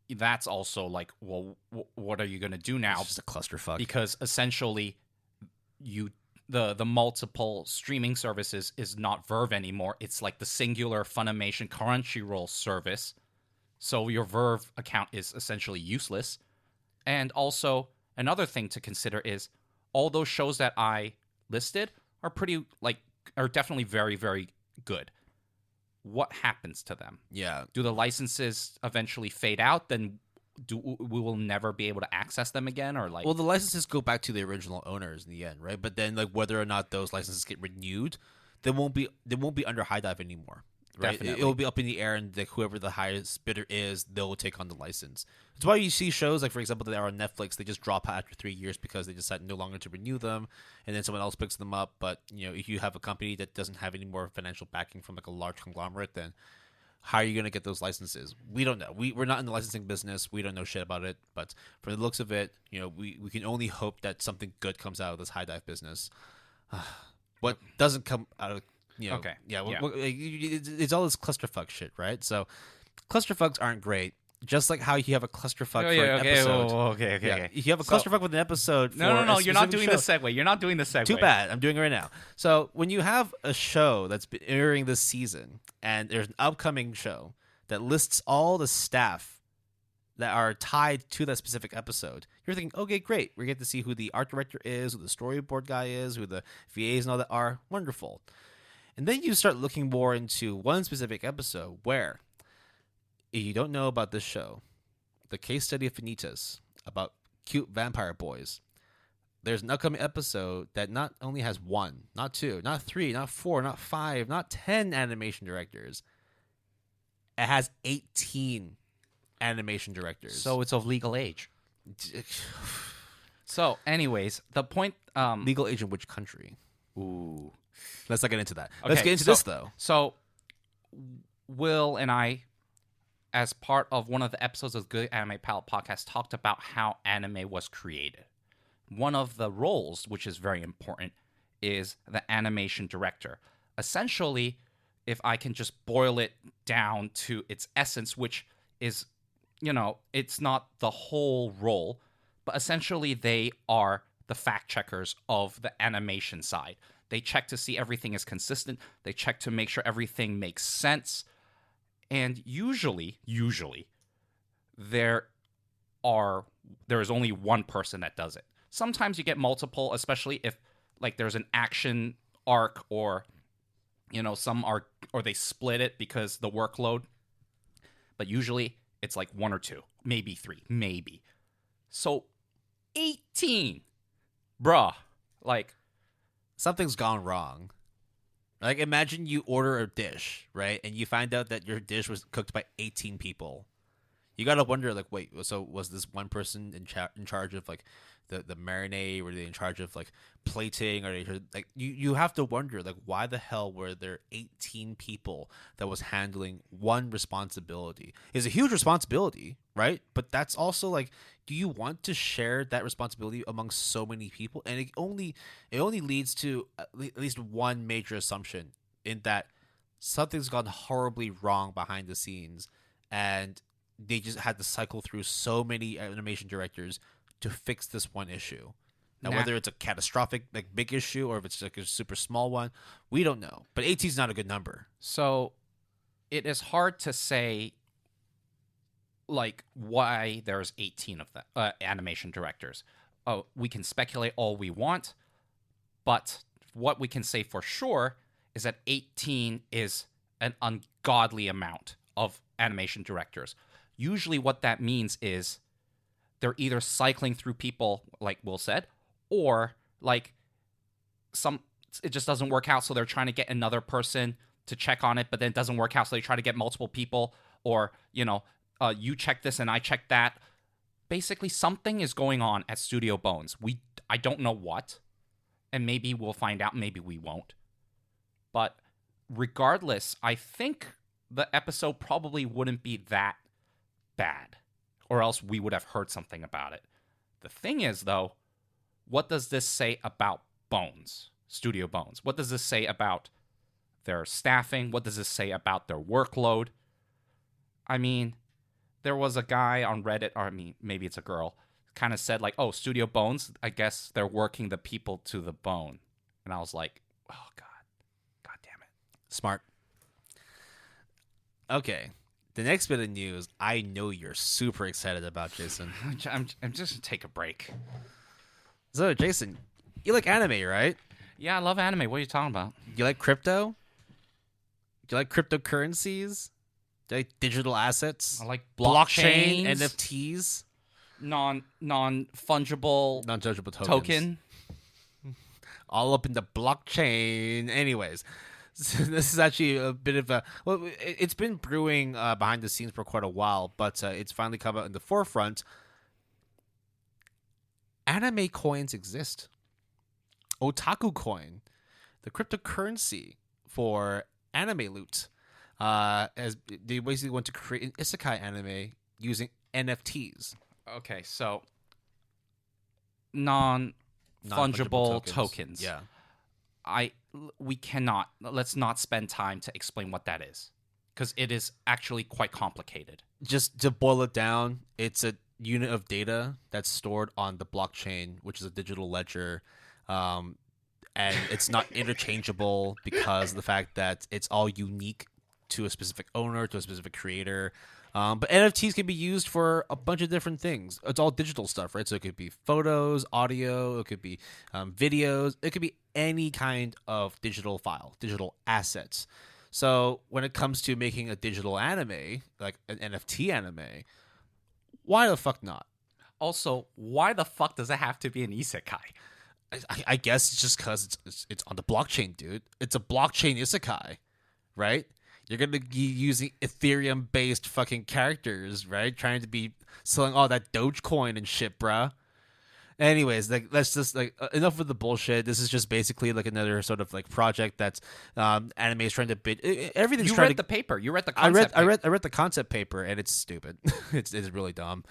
that's also like, well, what are you going to do now? It's just a clusterfuck. Because essentially, the multiple streaming services is not Verve anymore. It's like the singular Funimation Crunchyroll service. So your Verve account is essentially useless. And also, another thing to consider is all those shows that I listed are definitely very, very good. What happens to them? Yeah. Do the licenses eventually fade out? Then we will never be able to access them again, or like? Well, the licenses go back to the original owners in the end, right? But then whether or not those licenses get renewed, they won't be under High Dive anymore. Right? Definitely. It will be up in the air, and whoever the highest bidder is, they'll take on the license. That's why you see shows for example, that are on Netflix. They just drop out after 3 years because they decide no longer to renew them, and then someone else picks them up. But if you have a company that doesn't have any more financial backing from a large conglomerate, then how are you going to get those licenses? We don't know. We're not in the licensing business. We don't know shit about it. But from the looks of it, we can only hope that something good comes out of this High Dive business. What doesn't come out of Okay. it's all this clusterfuck shit, right? So clusterfucks aren't great. Just like how you have a clusterfuck for an episode. Okay. You have a clusterfuck with an episode. No. You're not doing show. the segue. You're not doing the segue. Too bad. I'm doing it right now. So when you have a show that's been airing this season, and there's an upcoming show that lists all the staff that are tied to that specific episode, you're thinking, okay, great. We get to see who the art director is, who the storyboard guy is, who the VAs and all that are. Wonderful. And then you start looking more into one specific episode where, if you don't know about this show, the case study of Vanitas, about cute vampire boys, there's an upcoming episode that not only has 1, not 2, not 3, not 4, not 5, not 10 animation directors. It has 18 animation directors. So it's of legal age. So, anyways, the point. Legal age in which country? Ooh. Let's not get into that. Okay, Let's get into this, though. So, Will and I, as part of one of the episodes of Good Anime Palette podcast, talked about how anime was created. One of the roles, which is very important, is the animation director. Essentially, if I can just boil it down to its essence, which is, it's not the whole role, but essentially they are the fact checkers of the animation side. They check to see everything is consistent. They check to make sure everything makes sense. And usually, there is only one person that does it. Sometimes you get multiple, especially if there's an action arc or Some are, or they split it because the workload, but usually it's like one or two, maybe three, maybe. So 18, bruh, like, Something's gone wrong. Like, imagine you order a dish, right? And you find out that your dish was cooked by 18 people. You got to wonder, like, wait, so was this one person in charge of, like, the marinade? Were they in charge of, like, plating? Or they, like, you have to wonder, like, why the hell were there 18 people that was handling one responsibility? It's a huge responsibility, right? But that's also, like, do you want to share that responsibility among so many people? And it only leads to at least one major assumption, in that something's gone horribly wrong behind the scenes, and they just had to cycle through so many animation directors to fix this one issue. Now, whether it's a catastrophic, like, big issue, or if it's like a super small one, we don't know. But 18 is not a good number. So it is hard to say, like, why there's 18 of them, animation directors. Oh, we can speculate all we want, but what we can say for sure is that 18 is an ungodly amount of animation directors. Usually what that means is they're either cycling through people, like Will said, or, like, it just doesn't work out, so they're trying to get another person to check on it, but then it doesn't work out, so they try to get multiple people, or, you check this and I check that. Basically, something is going on at Studio Bones. I don't know what, and maybe we'll find out, maybe we won't. But regardless, I think the episode probably wouldn't be that bad, or else we would have heard something about it. The thing is, though, what does this say about Bones, Studio Bones? What does this say about their staffing? What does this say about their workload? I mean, there was a guy on Reddit, or maybe it's a girl, kind of said, like, oh, Studio Bones, I guess they're working the people to the bone. And I was like, oh, God damn it. Smart. Okay. The next bit of news, I know you're super excited about, Jason. I'm just going to take a break. So, Jason, you like anime, right? Yeah, I love anime. What are you talking about? You like crypto? Do you like cryptocurrencies? Do you like digital assets? I like blockchain, blockchains, NFTs, non-fungible tokens. token. All up in the blockchain. Anyways, so this is actually a bit of a... Well, it's been brewing behind the scenes for quite a while, but it's finally come out in the forefront. Anime coins exist. Otaku coin, the cryptocurrency for anime loot. As they basically want to create an isekai anime using NFTs. Okay, so non-fungible tokens. Yeah. Let's not spend time to explain what that is, because it is actually quite complicated. Just to boil it down, it's a unit of data that's stored on the blockchain, which is a digital ledger. And it's not interchangeable because of the fact that it's all unique to a specific owner, to a specific creator. But NFTs can be used for a bunch of different things. It's all digital stuff, right? So it could be photos, audio, it could be videos, it could be any kind of digital file, digital assets. So when it comes to making a digital anime, like an NFT anime, why the fuck not? Also, why the fuck does it have to be an isekai? I guess it's just because it's on the blockchain, dude. It's a blockchain isekai, right? You're going to be using Ethereum-based fucking characters, right? Trying to be selling all that Dogecoin and shit, bruh. Anyways, like, let's just, like, enough with the bullshit. This is just basically, like, another sort of, like, project that's anime is trying to bid. Everything's You trying read to... the paper. You read the concept paper. I read the concept paper, and it's stupid. It's really dumb.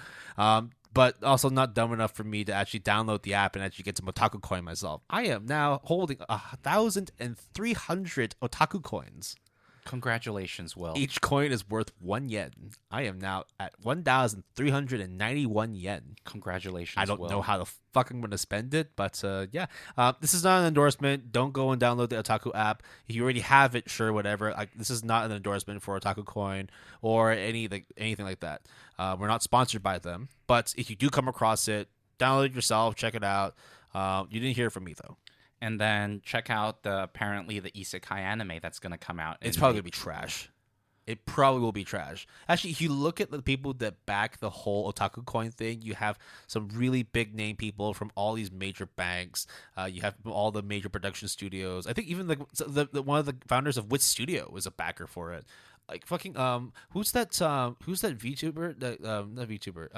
But also not dumb enough for me to actually download the app and actually get some otaku coin myself. I am now holding 1,300 otaku coins. Congratulations, Will. Each coin is worth 1 yen. I am now at 1,391 yen. Congratulations, I don't Will. know how the fuck I'm going to spend it, but yeah. This is not an endorsement. Don't go and download the Otaku app. If you already have it, sure, whatever. This is not an endorsement for Otaku Coin or anything like that. We're not sponsored by them. But if you do come across it, download it yourself, check it out. You didn't hear it from me, though. And then check out apparently the isekai anime that's going to come out. It's probably going to be trash. It probably will be trash. Actually, if you look at the people that back the whole otaku coin thing, you have some really big name people from all these major banks. You have all the major production studios. I think even the one of the founders of Wit Studio was a backer for it. Like fucking who's that VTuber? Not VTuber.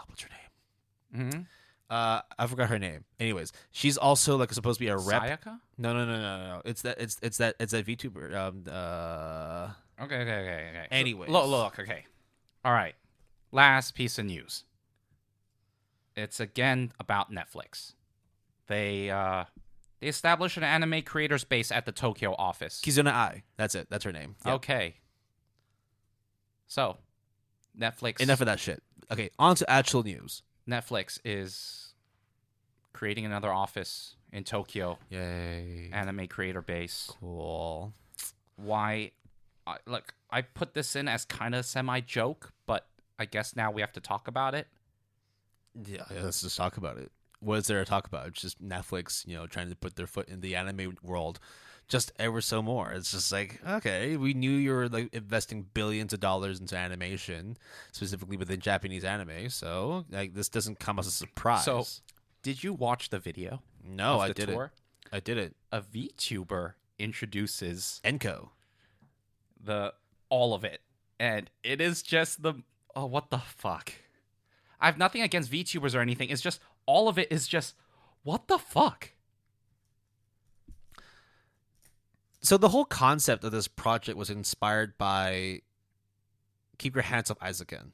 What's her name? Mm-hmm. I forgot her name. Anyways, she's also like supposed to be a rep. Sayaka? No. It's that VTuber. Okay. Anyways. Look, okay. All right. Last piece of news. It's again about Netflix. They established an anime creators base at the Tokyo office. Kizuna Ai. That's it. That's her name. Yep. Okay. So, Netflix. Enough of that shit. Okay, on to actual news. Netflix is creating another office in Tokyo. Yay. Anime creator base. Cool. Why? Look, I put this in as kind of semi-joke, but I guess now we have to talk about it. Yeah, let's just talk about it. What is there to talk about? It's just Netflix, trying to put their foot in the anime world just ever so more. It's just like, okay, we knew you were like investing billions of dollars into animation, specifically within Japanese anime, so like this doesn't come as a surprise. So, did you watch the video? No, I didn't. Tour? I didn't. A VTuber introduces Enko. all of it, and it is just what the fuck? I have nothing against VTubers or anything. It's just all of it is just what the fuck. So the whole concept of this project was inspired by Keep Your Hands Off Aizaken.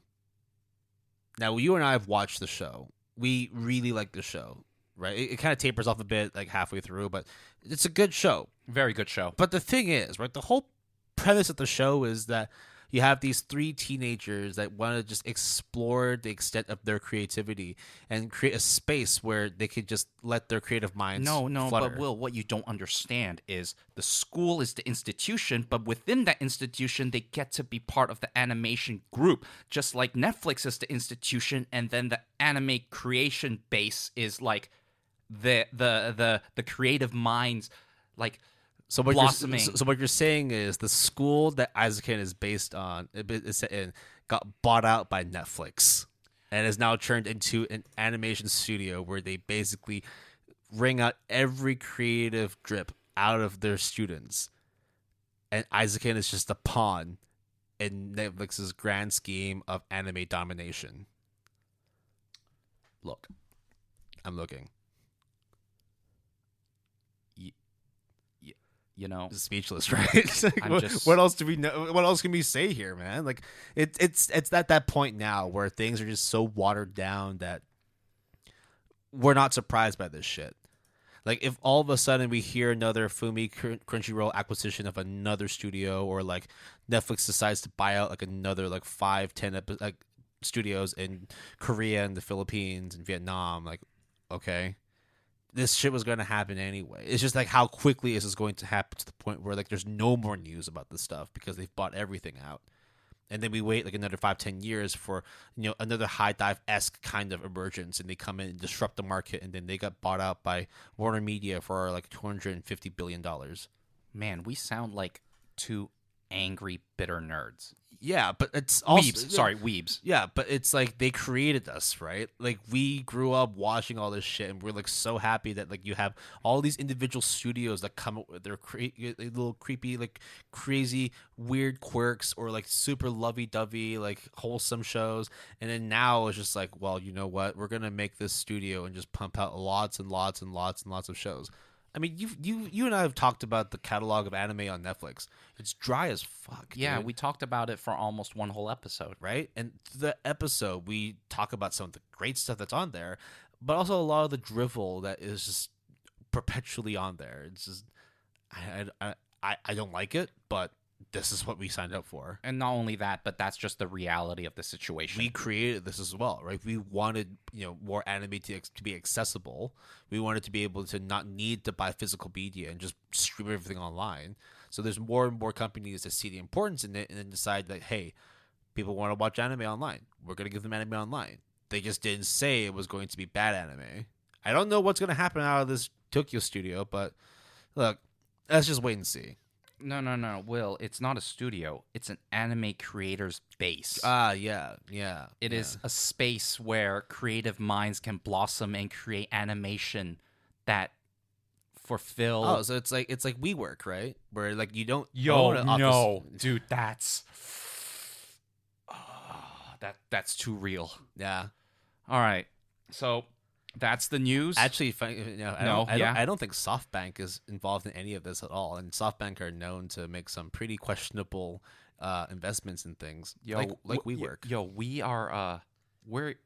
Now, you and I have watched the show. We really like the show, right? It kind of tapers off a bit like halfway through, but it's a good show. Very good show. But the thing is, right, the whole premise of the show is that you have these three teenagers that want to just explore the extent of their creativity and create a space where they could just let their creative minds flutter. But Will, what you don't understand is the school is the institution, but within that institution, they get to be part of the animation group, just like Netflix is the institution, and then the anime creation base is like the creative minds, like. So what blossoming. So what you're saying is the school that Aizaken is based on got bought out by Netflix and is now turned into an animation studio where they basically wring out every creative drip out of their students. And Aizaken is just a pawn in Netflix's grand scheme of anime domination. Look, I'm looking. Speechless, right? Like, what else do we know? What else can we say here, man? Like it's at that point now where things are just so watered down that we're not surprised by this shit. Like if all of a sudden we hear another Fumi Crunchyroll acquisition of another studio, or like Netflix decides to buy out like another like 5-10 like studios in Korea and the Philippines and Vietnam, like okay. This shit was going to happen anyway. It's just like how quickly is this going to happen to the point where like there's no more news about this stuff because they've bought everything out. And then we wait like another 5-10 years for another high dive-esque kind of emergence, and they come in and disrupt the market, and then they got bought out by Warner Media for like $250 billion. Man, we sound like two angry, bitter nerds. Yeah, but it's also weebs. Yeah, but it's like they created us, right? Like we grew up watching all this shit, and we're like so happy that like you have all these individual studios that come up with their little creepy, like crazy, weird quirks, or like super lovey-dovey, like wholesome shows. And then now it's just like, well, you know what? We're gonna make this studio and just pump out lots and lots and lots and lots of shows. I mean, you and I have talked about the catalog of anime on Netflix. It's dry as fuck. Yeah, dude. we talked about it for almost one whole episode. Right? And the episode, we talk about some of the great stuff that's on there, but also a lot of the drivel that is just perpetually on there. It's just, I don't like it, but this is what we signed up for. And not only that, but that's just the reality of the situation. We created this as well, right? We wanted, more anime to be accessible. We wanted to be able to not need to buy physical media and just stream everything online. So there's more and more companies that see the importance in it and then decide that, hey, people want to watch anime online. We're going to give them anime online. They just didn't say it was going to be bad anime. I don't know what's going to happen out of this Tokyo studio, but look, let's just wait and see. No, Will. It's not a studio. It's an anime creator's base. Yeah. It is a space where creative minds can blossom and create animation that fulfill. Oh, so it's like WeWork, right? Where like you don't Yo, own an office. no, dude, that's that's too real. Yeah. All right, so that's the news. Actually, I don't think SoftBank is involved in any of this at all, and SoftBank are known to make some pretty questionable investments in things, like WeWork. Yo, we are we're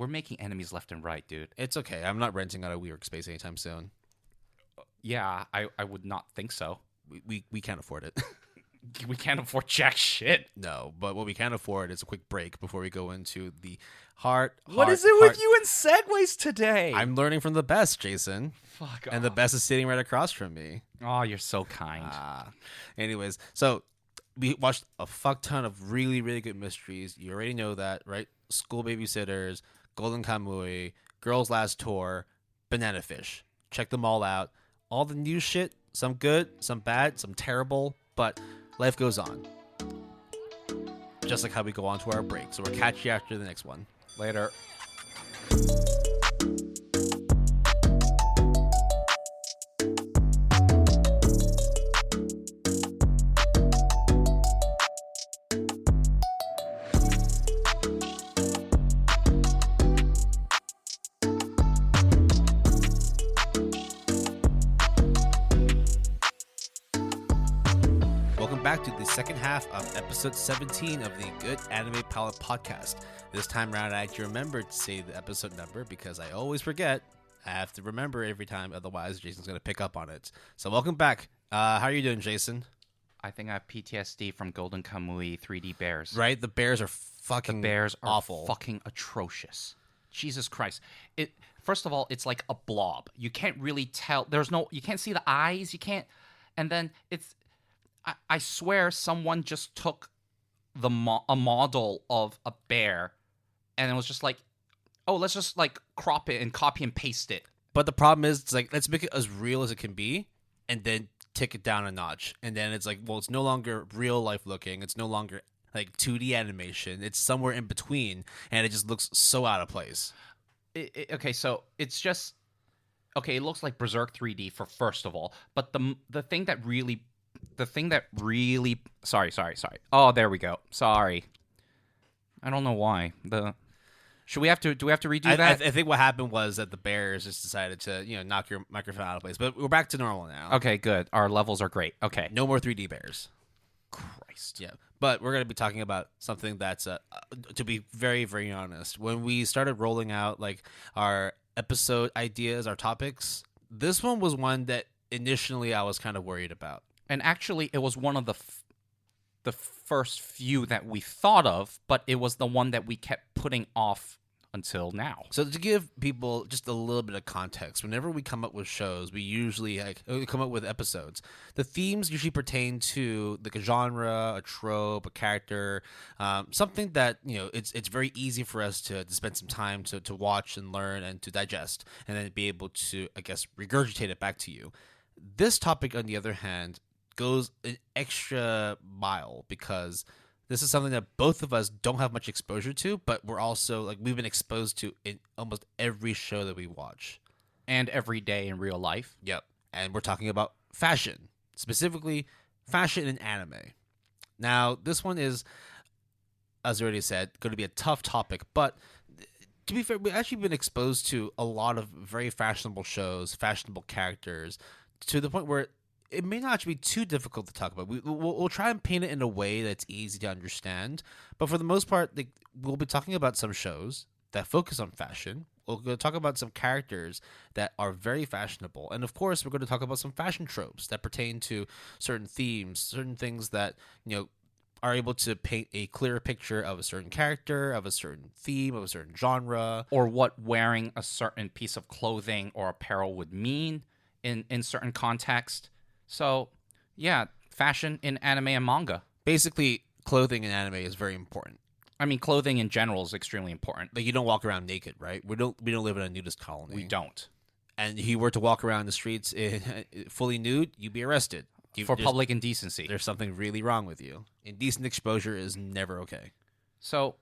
making enemies left and right, dude. It's okay. I'm not renting out a WeWork space anytime soon. Yeah, I would not think so. We can't afford it. We can't afford jack shit. No, but what we can afford is a quick break before we go into the heart. What is it with you and segues today? I'm learning from the best, Jason. Fuck and the best is sitting right across from me. Oh, you're so kind. Anyways, so we watched a fuck ton of really, really good mysteries. You already know that, right? School Babysitters, Golden Kamuy, Girls Last Tour, Banana Fish. Check them all out. All the new shit, some good, some bad, some terrible, but life goes on. Just like how we go on to our break. So we'll catch you after the next one. Later. Back to the second half of episode 17 of the Good Anime Palette podcast. This time around, I had to remember to say the episode number because I always forget. I have to remember every time, otherwise Jason's going to pick up on it. So welcome back. How are you doing, Jason? I think I have PTSD from Golden Kamuy 3D bears. Right? The bears are fucking awful. Fucking atrocious. Jesus Christ. First of all, it's like a blob. You can't really tell. You can't see the eyes. You can't. And then I swear someone just took a model of a bear and it was just like, oh, let's just like crop it and copy and paste it. But the problem is, it's like, let's make it as real as it can be and then take it down a notch. And then it's like, well, it's no longer real life looking. It's no longer like 2D animation. It's somewhere in between and it just looks so out of place. Okay, so it's just, okay, it looks like Berserk 3D for first of all. But the thing that really sorry. Oh, there we go. Sorry. I don't know why. Do we have to redo that? I think what happened was that the bears just decided to, knock your microphone out of place. But we're back to normal now. Okay, good. Our levels are great. Okay. No more 3D bears. Christ. Yeah. But we're going to be talking about something that's, to be very, very honest, when we started rolling out like our episode ideas, our topics, this one was one that initially I was kind of worried about. And actually, it was one of the first few that we thought of, but it was the one that we kept putting off until now. So to give people just a little bit of context, whenever we come up with shows, we usually come up with episodes. The themes usually pertain to like a genre, a trope, a character, something that it's very easy for us to spend some time to watch and learn and to digest, and then be able to, I guess, regurgitate it back to you. This topic, on the other hand, goes an extra mile because this is something that both of us don't have much exposure to, but we're also like we've been exposed to in almost every show that we watch and every day in real life. Yep. And we're talking about fashion, specifically fashion in anime. Now, this one is, as I already said, going to be a tough topic, but to be fair, we've actually been exposed to a lot of very fashionable shows, fashionable characters, to the point where it may not actually be too difficult to talk about. We'll try and paint it in a way that's easy to understand. But for the most part, we'll be talking about some shows that focus on fashion. We're going to talk about some characters that are very fashionable. And of course, we're going to talk about some fashion tropes that pertain to certain themes, certain things that, are able to paint a clearer picture of a certain character, of a certain theme, of a certain genre. Or what wearing a certain piece of clothing or apparel would mean in certain context. So, yeah, fashion in anime and manga. Basically, clothing in anime is very important. I mean, clothing in general is extremely important. Like, you don't walk around naked, right? We don't live in a nudist colony. We don't. And if you were to walk around the streets fully nude, you'd be arrested. For public indecency. There's something really wrong with you. Indecent exposure is never okay. So,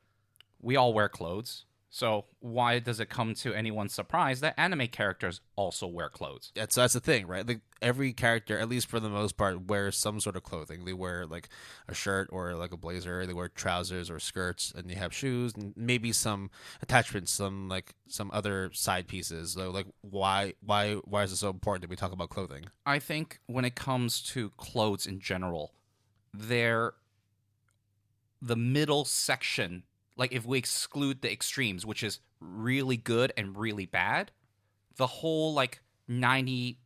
we all wear clothes. So, why does it come to anyone's surprise that anime characters also wear clothes? That's the thing, right? Like, every character, at least for the most part, wears some sort of clothing. They wear like a shirt or like a blazer. They wear trousers or skirts, and they have shoes and maybe some attachments, some other side pieces. So, like, why is it so important that we talk about clothing? I think when it comes to clothes in general, they're the middle section. Like, if we exclude the extremes, which is really good and really bad, the whole, like, 95%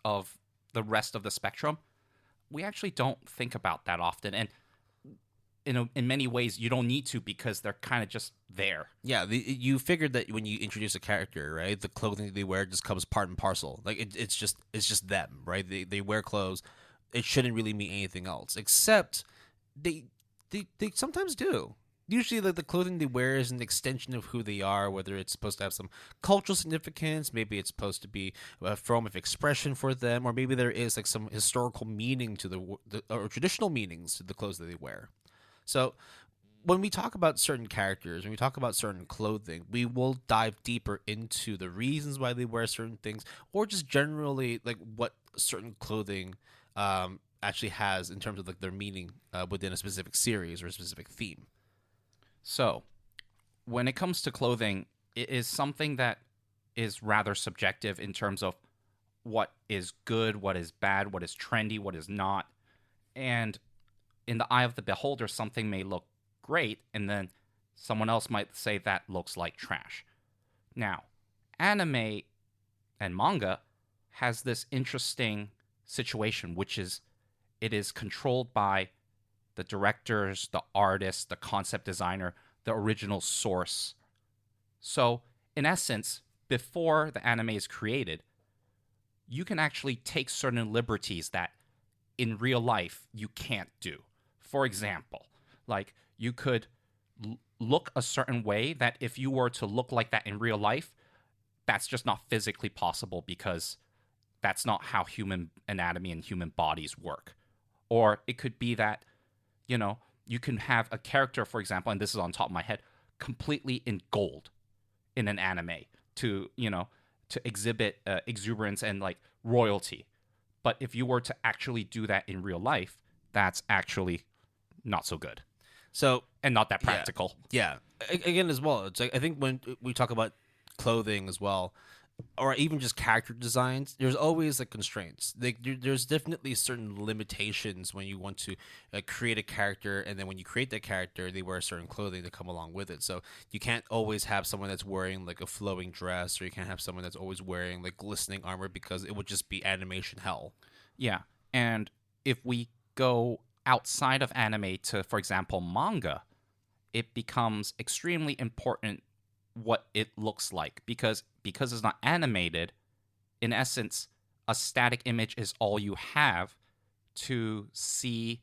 of the rest of the spectrum, we actually don't think about that often. And in many ways, you don't need to, because they're kind of just there. Yeah, you figured that when you introduce a character, right, the clothing they wear just comes part and parcel. Like, it's just them, right? They wear clothes. It shouldn't really mean anything else, except they sometimes do. Usually, the clothing they wear is an extension of who they are, whether it's supposed to have some cultural significance, maybe it's supposed to be a form of expression for them, or maybe there is like some historical meaning to or traditional meanings to the clothes that they wear. So, when we talk about certain characters, when we talk about certain clothing, we will dive deeper into the reasons why they wear certain things, or just generally like what certain clothing actually has in terms of like their meaning within a specific series or a specific theme. So, when it comes to clothing, it is something that is rather subjective in terms of what is good, what is bad, what is trendy, what is not. And in the eye of the beholder, something may look great, and then someone else might say that looks like trash. Now, anime and manga has this interesting situation, which is it is controlled by the directors, the artists, the concept designer, the original source. So, in essence, before the anime is created, you can actually take certain liberties that in real life you can't do. For example, like you could look a certain way that if you were to look like that in real life, that's just not physically possible, because that's not how human anatomy and human bodies work. Or it could be that you can have a character, for example, and this is on top of my head, completely in gold in an anime to exhibit exuberance and like royalty. But if you were to actually do that in real life, that's actually not so good. So, and not that practical. Yeah. Again, as well, it's like, I think when we talk about clothing as well, or even just character designs, there's always like constraints. Like there's definitely certain limitations when you want to create a character, and then when you create that character, they wear certain clothing to come along with it. So you can't always have someone that's wearing like a flowing dress, or you can't have someone that's always wearing like glistening armor, because it would just be animation hell. Yeah, and if we go outside of anime to, for example, manga, it becomes extremely important what it looks like, because it's not animated. In essence, a static image is all you have to see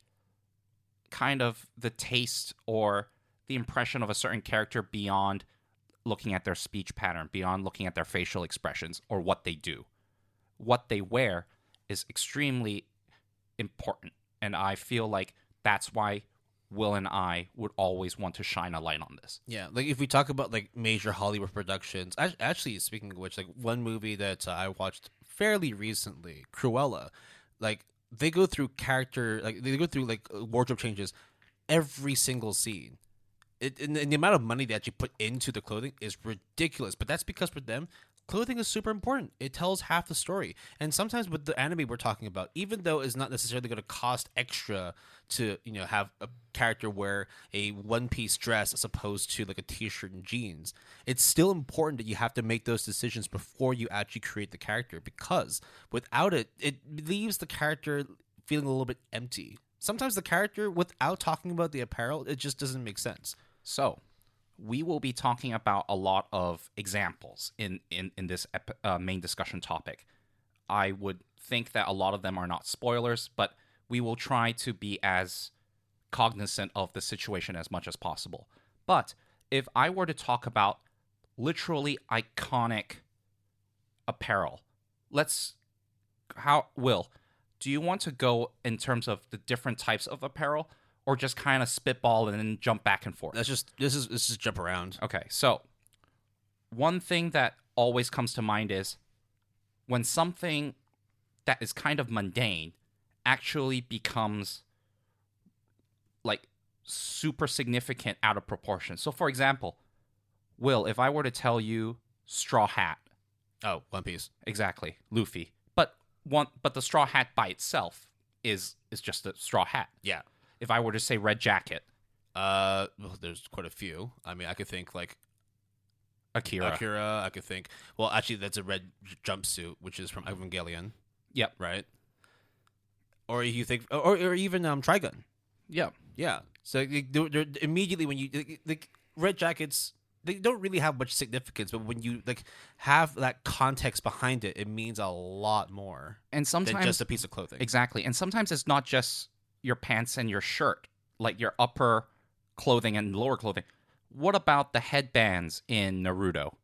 kind of the taste or the impression of a certain character beyond looking at their speech pattern, beyond looking at their facial expressions or what they do. What they wear is extremely important, and I feel like that's why Will and I would always want to shine a light on this. Yeah, like if we talk about like major Hollywood productions, actually, speaking of which, like one movie that I watched fairly recently, Cruella, like they go through wardrobe changes every single scene. And the amount of money they actually put into the clothing is ridiculous, but that's because for them, clothing is super important. It tells half the story. And sometimes with the anime we're talking about, even though it's not necessarily going to cost extra to, have a character wear a one-piece dress as opposed to like a t-shirt and jeans, it's still important that you have to make those decisions before you actually create the character, because without it, it leaves the character feeling a little bit empty. Sometimes the character, without talking about the apparel, it just doesn't make sense. So, we will be talking about a lot of examples in this main discussion topic. I would think that a lot of them are not spoilers, but we will try to be as cognizant of the situation as much as possible. But if I were to talk about literally iconic apparel, Will, do you want to go in terms of the different types of apparel, or just kind of spitball and then jump back and forth? This is jump around. Okay, so one thing that always comes to mind is when something that is kind of mundane actually becomes like super significant out of proportion. So for example, Will, if I were to tell you straw hat. Oh, One Piece. Exactly, Luffy. But the straw hat by itself is just a straw hat. Yeah. If I were to say red jacket. Well, there's quite a few. I mean, I could think like Akira. I could think. Well, actually, that's a red jumpsuit, which is from Evangelion. Yep. Right. Or you think, or even Trigun. Yep. Yeah. So they're immediately when you like red jackets, they don't really have much significance, but when you like have that context behind it, it means a lot more. And sometimes than just a piece of clothing. Exactly. And sometimes it's not just your pants and your shirt, like your upper clothing and lower clothing. What about the headbands in Naruto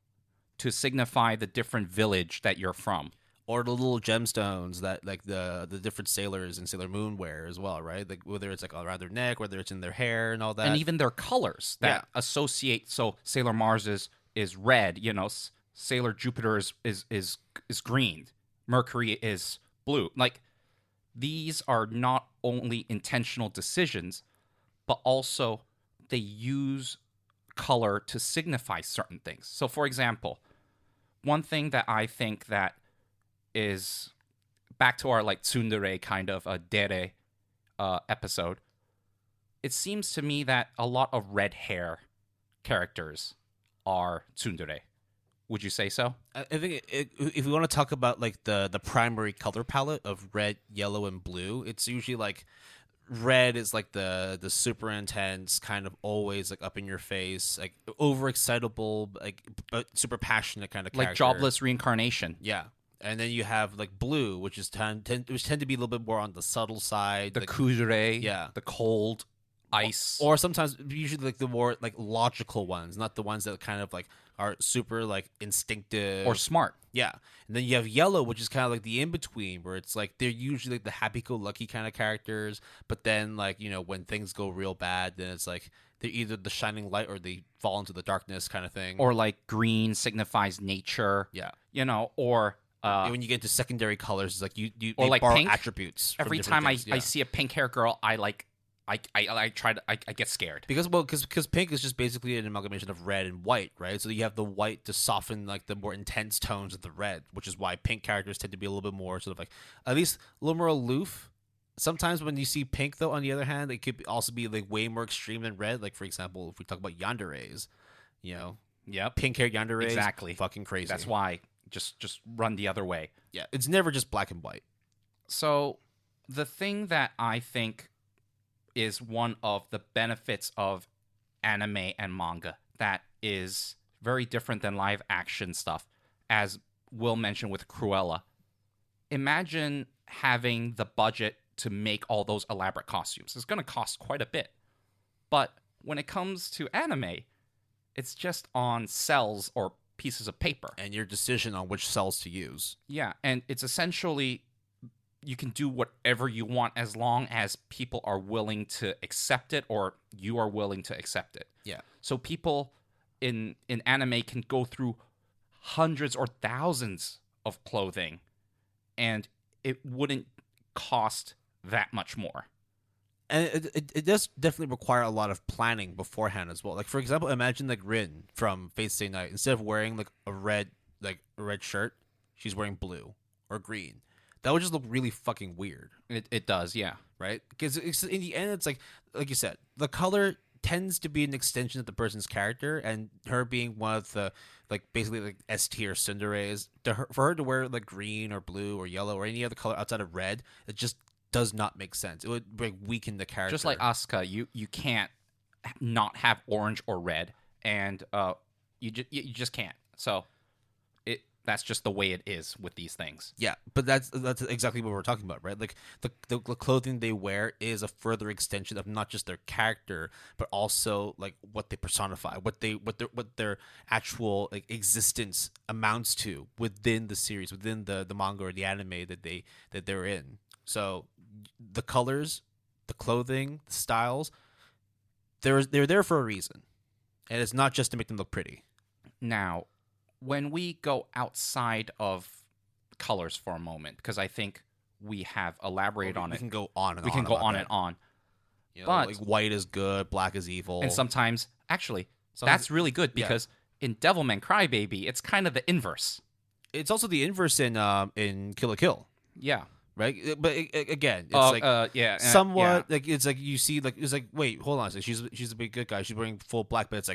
to signify the different village that you're from? Or the little gemstones that like the different sailors and Sailor Moon wear as well, right? Like whether it's like around their neck, whether it's in their hair and all that. And even their colors that associate. So Sailor Mars is red, Sailor Jupiter is green. Mercury is blue. Like these are not only intentional decisions, but also they use color to signify certain things. So for example, one thing that I think that is back to our like tsundere kind of a dere episode. It seems to me that a lot of red hair characters are tsundere. Would you say so? I think if we want to talk about like the primary color palette of red, yellow, and blue, it's usually like red is like the super intense kind of always like up in your face, like overexcitable, like but super passionate kind of character. Like jobless reincarnation. Yeah. And then you have like blue, which tend to be a little bit more on the subtle side. The like, kuzure, yeah, the cold ice, or sometimes usually like the more like logical ones, not the ones that kind of like are super like instinctive or smart. Yeah, and then you have yellow, which is kind of like the in between, where it's like they're usually like the happy-go-lucky kind of characters, but then like when things go real bad, then it's like they're either the shining light or they fall into the darkness kind of thing. Or like green signifies nature. Yeah, or. When you get into secondary colors, it's like you or they like borrow pink. attributes. Every time I see a pink hair girl, I get scared because pink is just basically an amalgamation of red and white, right? So you have the white to soften like the more intense tones of the red, which is why pink characters tend to be a little bit more sort of like at least a little more aloof. Sometimes when you see pink, though, on the other hand, it could also be like way more extreme than red. Like for example, if we talk about yanderes, pink hair yanderes, exactly, fucking crazy. That's why. Just run the other way. Yeah, it's never just black and white. So the thing that I think is one of the benefits of anime and manga that is very different than live action stuff, as Will mentioned with Cruella. Imagine having the budget to make all those elaborate costumes. It's going to cost quite a bit. But when it comes to anime, it's just on cells or pieces of paper. And your decision on which cells to use. Yeah, and it's essentially you can do whatever you want as long as people are willing to accept it or you are willing to accept it. Yeah. So people in anime can go through hundreds or thousands of clothing and it wouldn't cost that much more. And it does definitely require a lot of planning beforehand as well. Like for example, imagine like Rin from Fate Stay Night. Instead of wearing like a red shirt, she's wearing blue or green. That would just look really fucking weird. It does, yeah. Right? Because in the end, it's like you said, the color tends to be an extension of the person's character, and her being one of the like basically like S tier tsunderes, for her to wear like green or blue or yellow or any other color outside of red, it just does not make sense. It would like weaken the character. Just like Asuka, you can't not have orange or red, and you just can't. So That's just the way it is with these things. Yeah, but that's exactly what we're talking about, right? Like the clothing they wear is a further extension of not just their character, but also like what they personify, what their actual like existence amounts to within the series, within the manga or the anime that they're in. So the colors, the clothing, the styles, they're there for a reason, and it's not just to make them look pretty. Now, when we go outside of colors for a moment, because I think we have elaborated on it. We can go on and on. We can go on that. and on. You know, But like white is good, black is evil. and sometimes, actually, that's really good because in Devilman Crybaby, it's kind of the inverse. It's also the inverse in Kill la Kill. Yeah. Right, but again, it's somewhat like it's like you see like it's like wait, hold on a second. She's a big good guy. She's wearing full black, but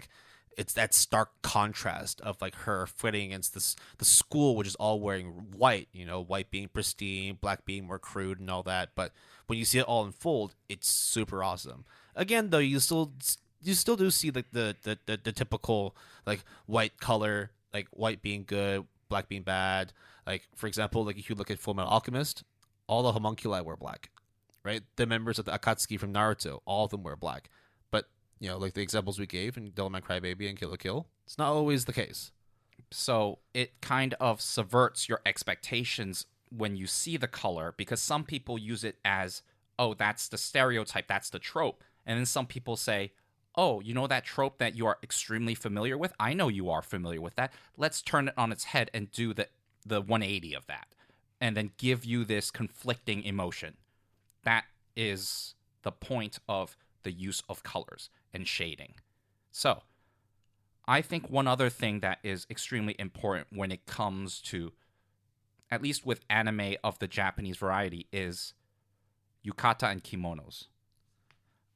it's that stark contrast of like her fighting against the school, which is all wearing white. You know, white being pristine, black being more crude and all that. But when you see it all unfold, it's super awesome. Again, though, you still do see like the typical like white color, like white being good, black being bad. Like for example, like if you look at Fullmetal Alchemist. All the homunculi wear black, right? The members of the Akatsuki from Naruto, all of them wear black. But, you know, like the examples we gave in Devilman Crybaby and Kill la Kill, it's not always the case. So it kind of subverts your expectations when you see the color, because some people use it as, oh, that's the stereotype, that's the trope. And then some people say, oh, you know that trope that you are extremely familiar with? I know you are familiar with that. Let's turn it on its head and do the 180 of that. And then give you this conflicting emotion. That is the point of the use of colors and shading. So, I think one other thing that is extremely important when it comes to, at least with anime of the Japanese variety, is yukata and kimonos.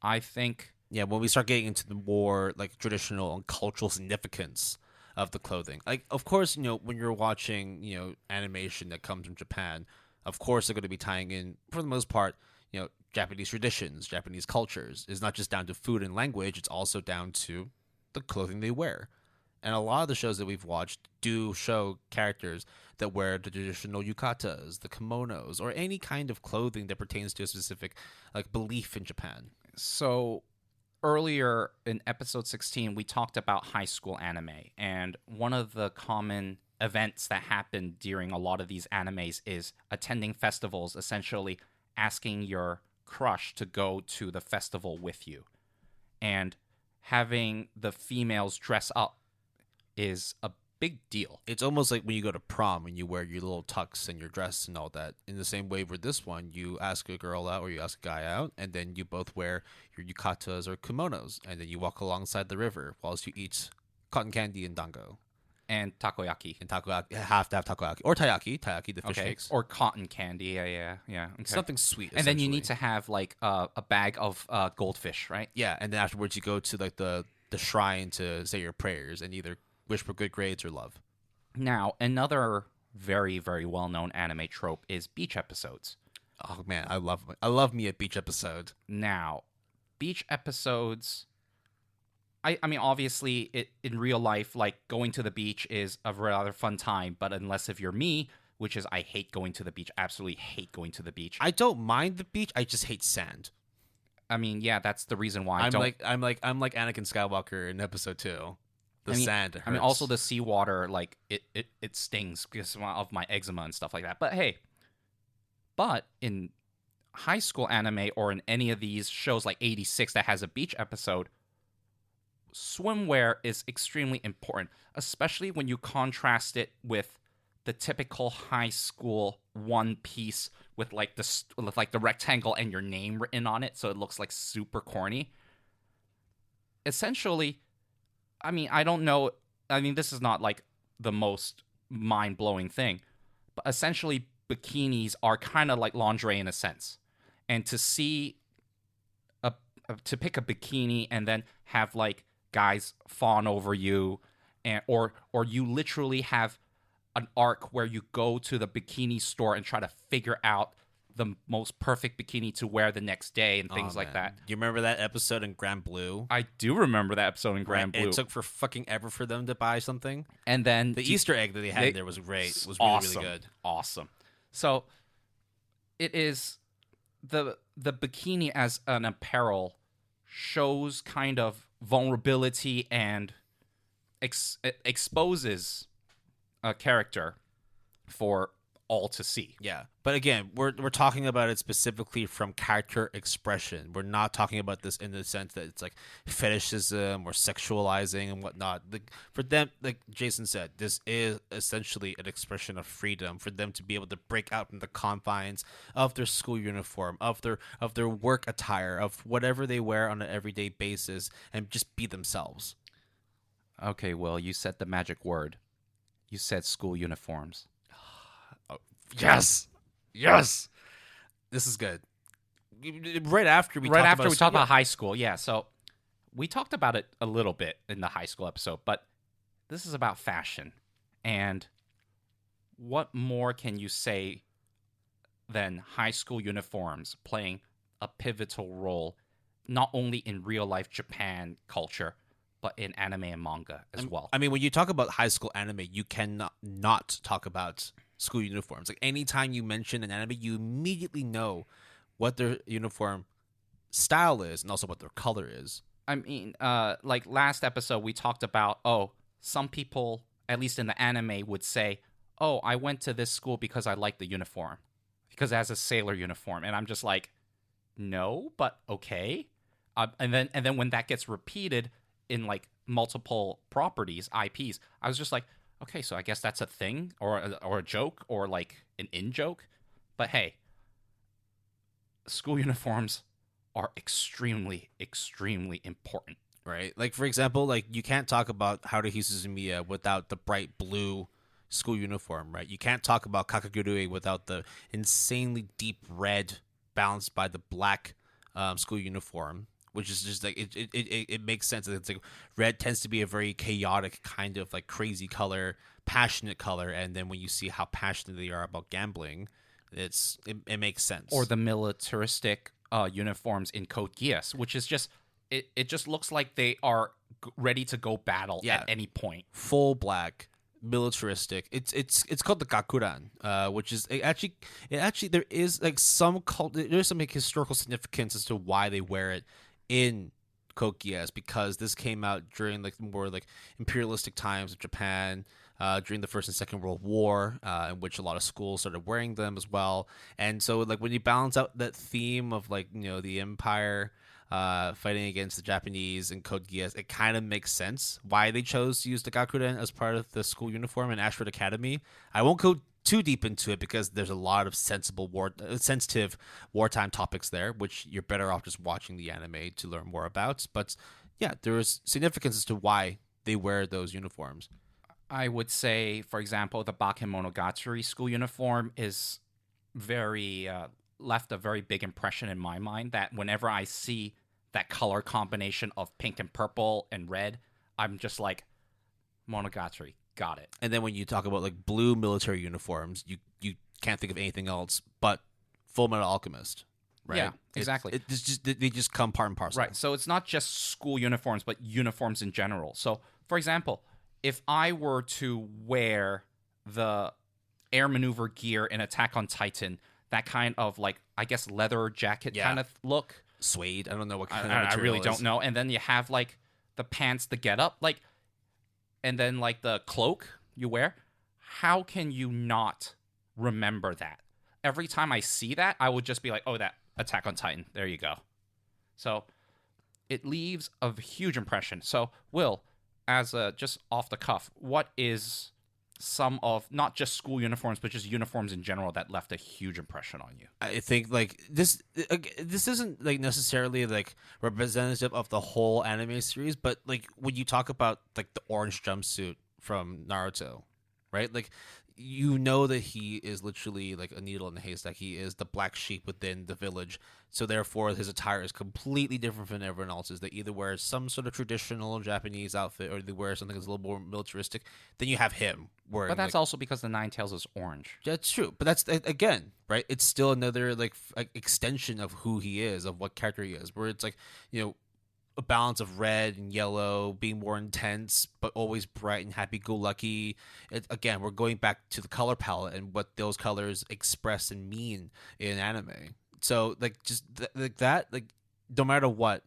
I think... Yeah, when we start getting into the more like traditional and cultural significance of the clothing. Like, of course, you know, when you're watching, you know, animation that comes from Japan, of course they're going to be tying in, for the most part, you know, Japanese traditions, Japanese cultures. It's not just down to food and language, it's also down to the clothing they wear. And a lot of the shows that we've watched do show characters that wear the traditional yukatas, the kimonos, or any kind of clothing that pertains to a specific, like, belief in Japan. So... earlier in episode 16, we talked about high school anime, and one of the common events that happen during a lot of these animes is attending festivals, essentially asking your crush to go to the festival with you. And having the females dress up is a big deal. It's almost like when you go to prom and you wear your little tux and your dress and all that. In the same way with this one, you ask a girl out or you ask a guy out, and then you both wear your yukatas or kimonos, and then you walk alongside the river whilst you eat cotton candy and dango. And takoyaki. And takoyaki, have to have takoyaki. Or taiyaki, the fish cakes. Or cotton candy, yeah. Okay. Something sweet, and then you need to have, like, a bag of goldfish, right? Yeah, and then afterwards you go to, like, the shrine to say your prayers and either wish for good grades or love. Now, another very, very well-known anime trope is beach episodes. Oh, man, I love me a beach episode. Now, beach episodes... I mean, obviously, in real life, like, going to the beach is a rather fun time, but unless if you're me, which is I hate going to the beach, absolutely hate going to the beach. I don't mind the beach, I just hate sand. I mean, yeah, that's the reason why I'm like Anakin Skywalker in episode 2. Sand hurts. I mean, also the seawater, like, it stings because of my eczema and stuff like that. But hey, in high school anime or in any of these shows like 86 that has a beach episode, swimwear is extremely important, especially when you contrast it with the typical high school one piece with like the rectangle and your name written on it, so it looks like super corny. Essentially, I mean, I don't know. I mean, this is not like the most mind-blowing thing, but essentially bikinis are kind of like lingerie in a sense. And to see to pick a bikini and then have like guys fawn over you, and or you literally have an arc where you go to the bikini store and try to figure out the most perfect bikini to wear the next day and things like that. You remember that episode in Grand Blue? I do remember that episode in Grand Blue. It took for fucking ever for them to buy something. And then the Easter egg that they had in there was great. It was awesome, really good. Awesome. So it is the bikini as an apparel shows kind of vulnerability and exposes a character for all to see. Yeah, but again, we're talking about it specifically from character expression. We're not talking about this in the sense that it's like fetishism or sexualizing and whatnot. For them, like Jason said, this is essentially an expression of freedom for them to be able to break out from the confines of their school uniform, of their work attire, of whatever they wear on an everyday basis, and just be themselves. Okay, well, you said the magic word. You said school uniforms. Yes. This is good. Right after we talked about high school, yeah. So we talked about it a little bit in the high school episode, but this is about fashion. And what more can you say than high school uniforms playing a pivotal role, not only in real life Japan culture, but in anime and manga as well? I mean, when you talk about high school anime, you cannot not talk about school uniforms. Like anytime you mention an anime, you immediately know what their uniform style is and also what their color is. I mean, like last episode we talked about, some people, at least in the anime, would say, I went to this school because I like the uniform, because it has a sailor uniform. And I'm just like, no, but okay. And then when that gets repeated in like multiple properties, IPs, I was just like, okay, so I guess that's a thing or a joke or like an in-joke. But hey, school uniforms are extremely, extremely important. Right? Like, for example, like you can't talk about Haruhi Suzumiya without the bright blue school uniform, right? You can't talk about Kakagurui without the insanely deep red balanced by the black school uniform, which is just like it makes sense. It's like red tends to be a very chaotic kind of like crazy color, passionate color, and then when you see how passionate they are about gambling, it makes sense. Or the militaristic uniforms in Code Geass, which is just it just looks like they are ready to go battle at any point. Full black, militaristic. It's called the Gakuran, which is it actually there is like there's some like historical significance as to why they wear it in Code Geass, because this came out during like more like imperialistic times of Japan, during the First and Second World War, in which a lot of schools started wearing them as well. And so like when you balance out that theme of like, you know, the empire fighting against the Japanese in Code Geass, it kind of makes sense why they chose to use the Gakuren as part of the school uniform in Ashford Academy. I won't go too deep into it because there's a lot of sensitive wartime topics there, which you're better off just watching the anime to learn more about. But yeah, there is significance as to why they wear those uniforms. I would say, for example, the Bakemonogatari school uniform is very left a very big impression in my mind, that whenever I see that color combination of pink and purple and red, I'm just like, Monogatari, got it. And then when you talk about like blue military uniforms, you can't think of anything else but Full Metal Alchemist, right? Yeah, exactly. They just come part and parcel. Right, so it's not just school uniforms, but uniforms in general. So, for example, if I were to wear the air maneuver gear in Attack on Titan, that kind of like, I guess, leather jacket kind of look. Suede. I don't know what kind of I material really it don't is. know. And then you have like the pants, the getup, like, and then like the cloak you wear. How can you not remember that? Every time I see that, I would just be like, oh, that Attack on Titan. There you go. So it leaves a huge impression. So, Will, as a just off the cuff, what is some of not just school uniforms but just uniforms in general that left a huge impression on you? I think like this isn't like necessarily like representative of the whole anime series, but like when you talk about like the orange jumpsuit from Naruto, right? Like you know that he is literally like a needle in a haystack. He is the black sheep within the village. So therefore, his attire is completely different from everyone else's. They either wear some sort of traditional Japanese outfit, or they wear something that's a little more militaristic. Then you have him wearing. But that's also because the Nine Tails is orange. That's true. But that's again, right? It's still another like extension of who he is, of what character he is. Where it's like, a balance of red and yellow, being more intense, but always bright and happy-go-lucky. Again, we're going back to the color palette and what those colors express and mean in anime. So, like, just like that, like, no matter what,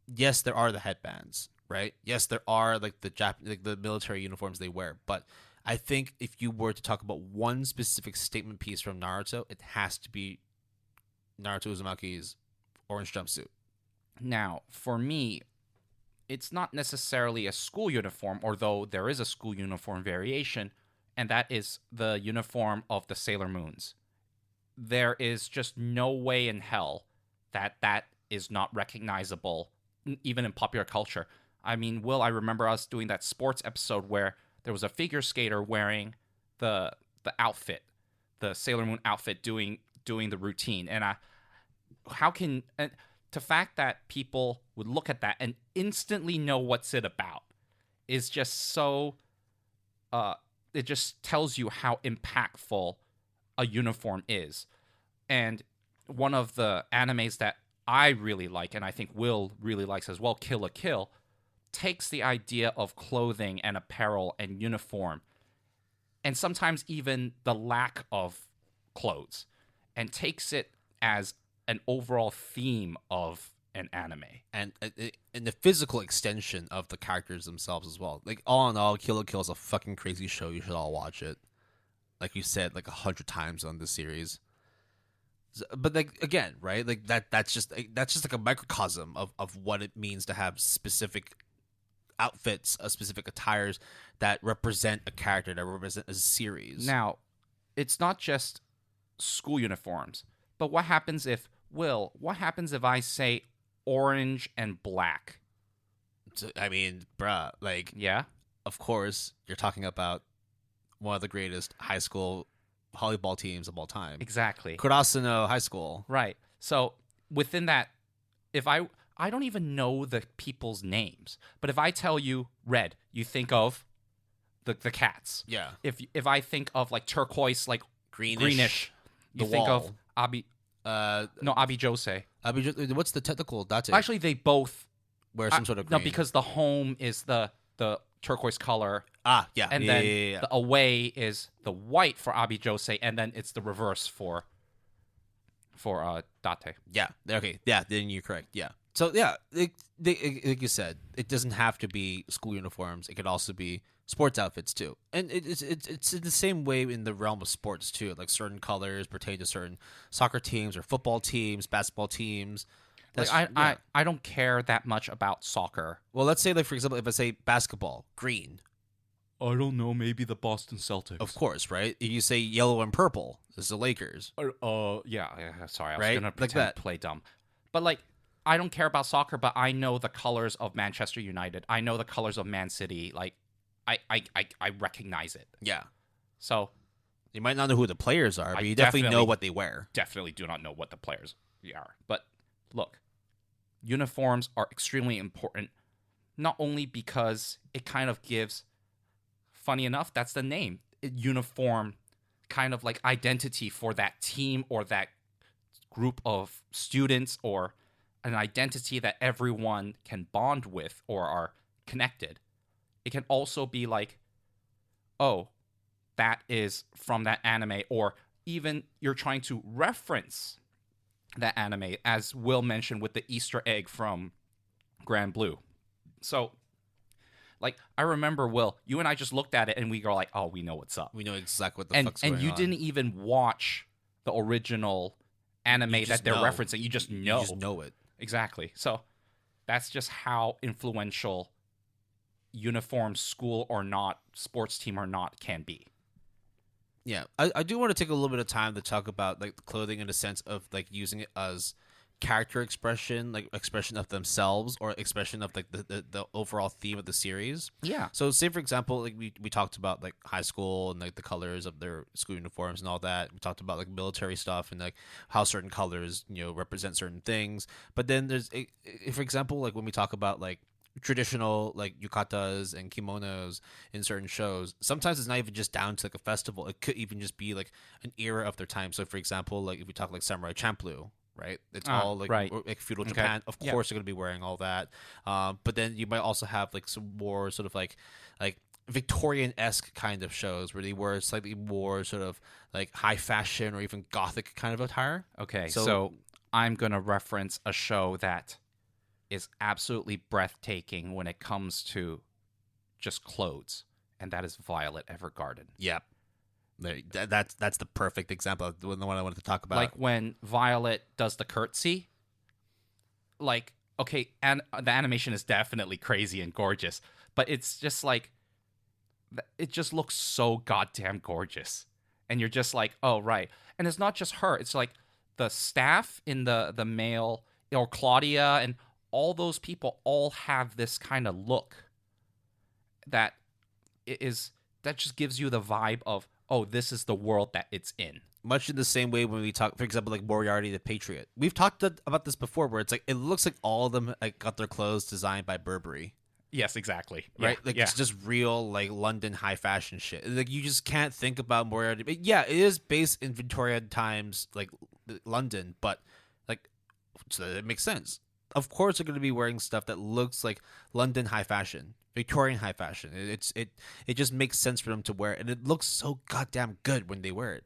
yes, there are the headbands, right? Yes, there are like the military uniforms they wear. But I think if you were to talk about one specific statement piece from Naruto, it has to be Naruto Uzumaki's orange jumpsuit. Now, for me, it's not necessarily a school uniform, although there is a school uniform variation, and that is the uniform of the Sailor Moons. There is just no way in hell that that is not recognizable, even in popular culture. I mean, I remember us doing that sports episode where there was a figure skater wearing the outfit, the Sailor Moon outfit, doing the routine, and the fact that people would look at that and instantly know what's it about is just so. It just tells you how impactful a uniform is. And one of the animes that I really like, and I think Will really likes as well, Kill la Kill, takes the idea of clothing and apparel and uniform, and sometimes even the lack of clothes, and takes it as an overall theme of an anime, and the physical extension of the characters themselves as well. Like, all in all, Kill la Kill is a fucking crazy show. You should all watch it, like you said, like 100 times on this series. But like, again, right? Like that's just like a microcosm of what it means to have specific outfits, specific attires that represent a character, that represent a series. Now, it's not just school uniforms, but what happens if I say orange and black? I mean, bruh, like, yeah, of course, you're talking about one of the greatest high school volleyball teams of all time. Exactly. Kurasuno High School. Right. So within that, if I don't even know the people's names, but if I tell you red, you think of the cats. Yeah. If I think of like turquoise, like greenish, you the think wall. of Abijose. What's the technical date? Actually, they both wear some sort of green. No, because the home is the turquoise color. Ah, yeah. And then the away is the white for Abijose, and then it's the reverse for Date. Yeah. Okay. Yeah. Then you're correct. Yeah. So yeah, like you said, it doesn't have to be school uniforms. It could also be sports outfits too, and it's in the same way in the realm of sports too. Like, certain colors pertain to certain soccer teams or football teams, basketball teams. I don't care that much about soccer. Well, let's say, like, for example, if I say basketball, green. I don't know, maybe the Boston Celtics. Of course, right? If you say yellow and purple, it's the Lakers. Yeah. Sorry, I was right? gonna pretend to play dumb, but like, I don't care about soccer, but I know the colors of Manchester United. I know the colors of Man City. Like, I recognize it. Yeah. So you might not know who the players are, but you definitely know what they wear. Definitely do not know what the players are. But look, uniforms are extremely important, not only because it kind of gives, funny enough, that's the name, uniform, kind of like identity for that team or that group of students, or an identity that everyone can bond with or are connected. It can also be like, oh, that is from that anime, or even you're trying to reference that anime, as Will mentioned with the Easter egg from Grand Blue. So, like, I remember, Will, you and I just looked at it and we go like, oh, we know what's up. We know exactly what the fuck's going on. And you didn't even watch the original anime that they're referencing. You just know. You just know it. Exactly. So that's just how influential uniform, school or not, sports team or not, can be. Yeah, I do want to take a little bit of time to talk about, like, the clothing in the sense of, like, using it as character expression, like expression of themselves or expression of like the overall theme of the series. Yeah. So say for example, like we talked about like high school and like the colors of their school uniforms and all that. We talked about like military stuff and like how certain colors, represent certain things. But then there's for example, like when we talk about like traditional like yukatas and kimonos in certain shows, sometimes it's not even just down to like a festival. It could even just be like an era of their time. So for example, like if we talk like Samurai Champloo, right, it's all like, right. like feudal Japan, of course they're going to be wearing all that, but then you might also have like some more sort of like Victorian-esque kind of shows where they wear slightly more sort of like high fashion or even gothic kind of attire. Okay, so I'm going to reference a show that is absolutely breathtaking when it comes to just clothes, and that is Violet Evergarden. Yep. That's the perfect example of the one I wanted to talk about. Like when Violet does the curtsy, like, okay, and the animation is definitely crazy and gorgeous, but it's just like, it just looks so goddamn gorgeous. And you're just like, oh, right. And it's not just her. It's like the staff in the male, or Claudia, and all those people all have this kind of look that just gives you the vibe of, oh, this is the world that it's in. Much in the same way when we talk, for example, like Moriarty the Patriot. We've talked about this before, where it's like it looks like all of them like got their clothes designed by Burberry. Yes, exactly. Right? Like it's just real like London high fashion shit. Like you just can't think about Moriarty. But yeah, it is based in Victorian times, like London, but like so it makes sense. Of course, they're going to be wearing stuff that looks like London high fashion, Victorian high fashion. It just makes sense for them to wear it, and it looks so goddamn good when they wear it.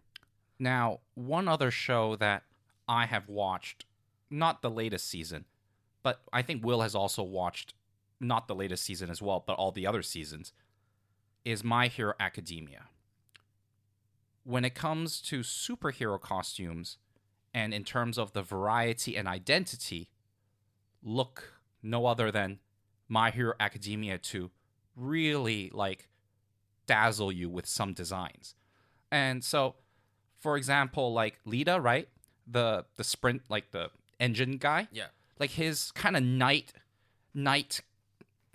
Now, one other show that I have watched, not the latest season, but I think Will has also watched not the latest season as well, but all the other seasons, is My Hero Academia. When it comes to superhero costumes, and in terms of the variety and identity, look no other than My Hero Academia to really like dazzle you with some designs. And so, for example, like Lita, right? The sprint, like the engine guy. Yeah. Like his kind of knight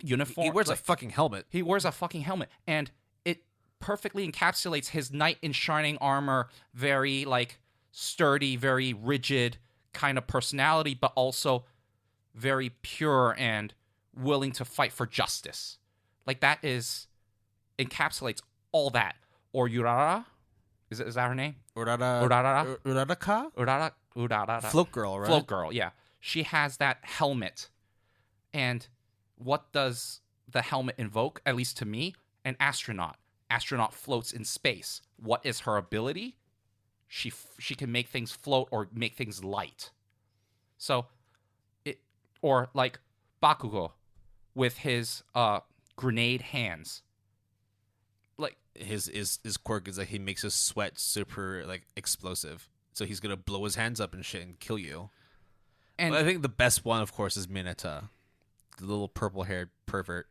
uniform. He wears a fucking helmet. He wears a fucking helmet, and it perfectly encapsulates his knight in shining armor, very like sturdy, very rigid kind of personality, but also very pure and willing to fight for justice. Like that encapsulates all that. Or Urara, is that her name? Uraraka? Urara. Float girl, right? Float girl, yeah. She has that helmet, and what does the helmet invoke? At least to me, an astronaut. Astronaut floats in space. What is her ability? She can make things float or make things light. So. Or like Bakugo with his grenade hands. Like his quirk is that he makes his sweat super like explosive. So he's gonna blow his hands up and shit and kill you. And but I think the best one, of course, is Mineta, the little purple-haired pervert.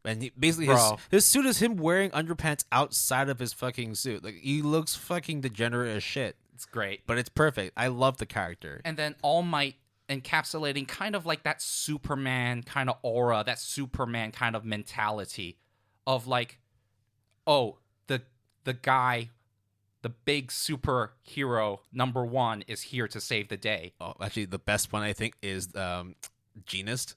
And he, basically his suit is him wearing underpants outside of his fucking suit. Like he looks fucking degenerate as shit. It's great, but it's perfect. I love the character. And then All Might, encapsulating kind of like that Superman kind of aura, that Superman kind of mentality of like, oh, the guy, the big superhero number one is here to save the day. Oh, actually, the best one I think is Genist.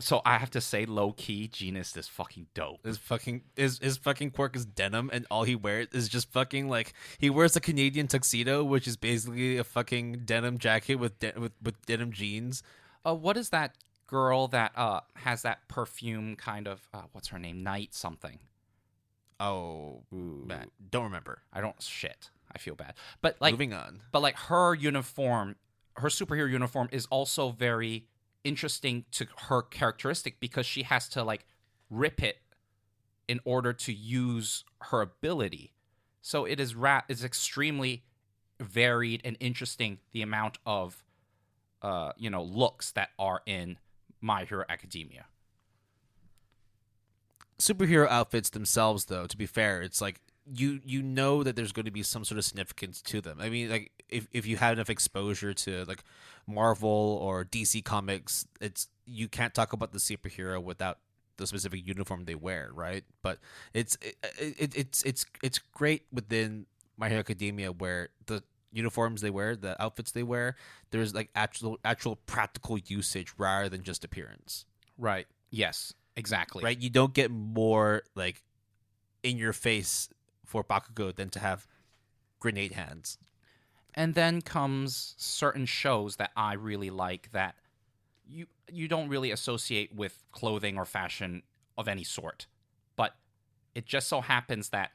So I have to say, low key, Genist is fucking dope. His fucking quirk is denim, and all he wears is just fucking like he wears a Canadian tuxedo, which is basically a fucking denim jacket with denim jeans. What is that girl that has that perfume kind of? What's her name? Night something. Oh, bad. Don't remember. I don't shit. I feel bad. But like moving on. But like her uniform, her superhero uniform is also very interesting to her characteristic because she has to like rip it in order to use her ability. So it is extremely varied and interesting, the amount of looks that are in My Hero Academia. Superhero outfits themselves, though, to be fair, it's like you know that there's going to be some sort of significance to them. I mean, like if you have enough exposure to like Marvel or DC comics, you can't talk about the superhero without the specific uniform they wear, right? But it's great within My Hero Academia where the uniforms they wear, the outfits they wear, there's like actual practical usage rather than just appearance. Right. Yes. Exactly. Right. You don't get more like in your face for Bakugo than to have grenade hands. And then comes certain shows that I really like that you don't really associate with clothing or fashion of any sort. But it just so happens that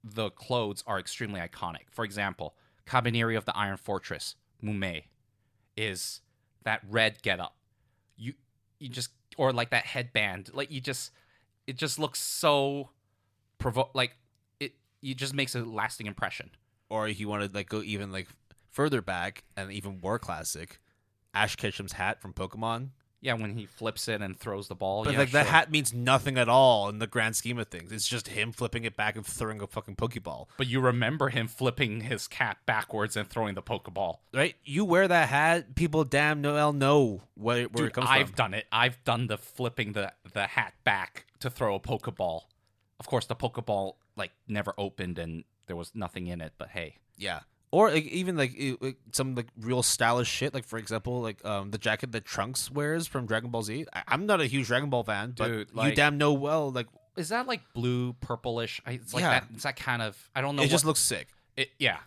the clothes are extremely iconic. For example, Kabaneri of the Iron Fortress, Mume, is that red getup. You just, or like that headband, like it just looks so it just makes a lasting impression. Or if you want to like go even like further back and even more classic, Ash Ketchum's hat from Pokemon. Yeah, when he flips it and throws the ball. But yeah, like sure. that hat means nothing at all in the grand scheme of things. It's just him flipping it back and throwing a fucking Pokeball. But you remember him flipping his cap backwards and throwing the Pokeball. Right? You wear that hat, people damn well know where it comes from. I've done it. I've done the flipping the hat back to throw a Pokeball. Of course, the Pokeball like never opened and there was nothing in it, but hey. Yeah. Or like, even like some like real stylish shit. Like for example, like the jacket that Trunks wears from Dragon Ball Z. I'm not a huge Dragon Ball fan, but dude, you damn know well. Like, is that like blue, purplish? It's like yeah. that. It's that kind of. I don't know. It just looks sick. Yeah.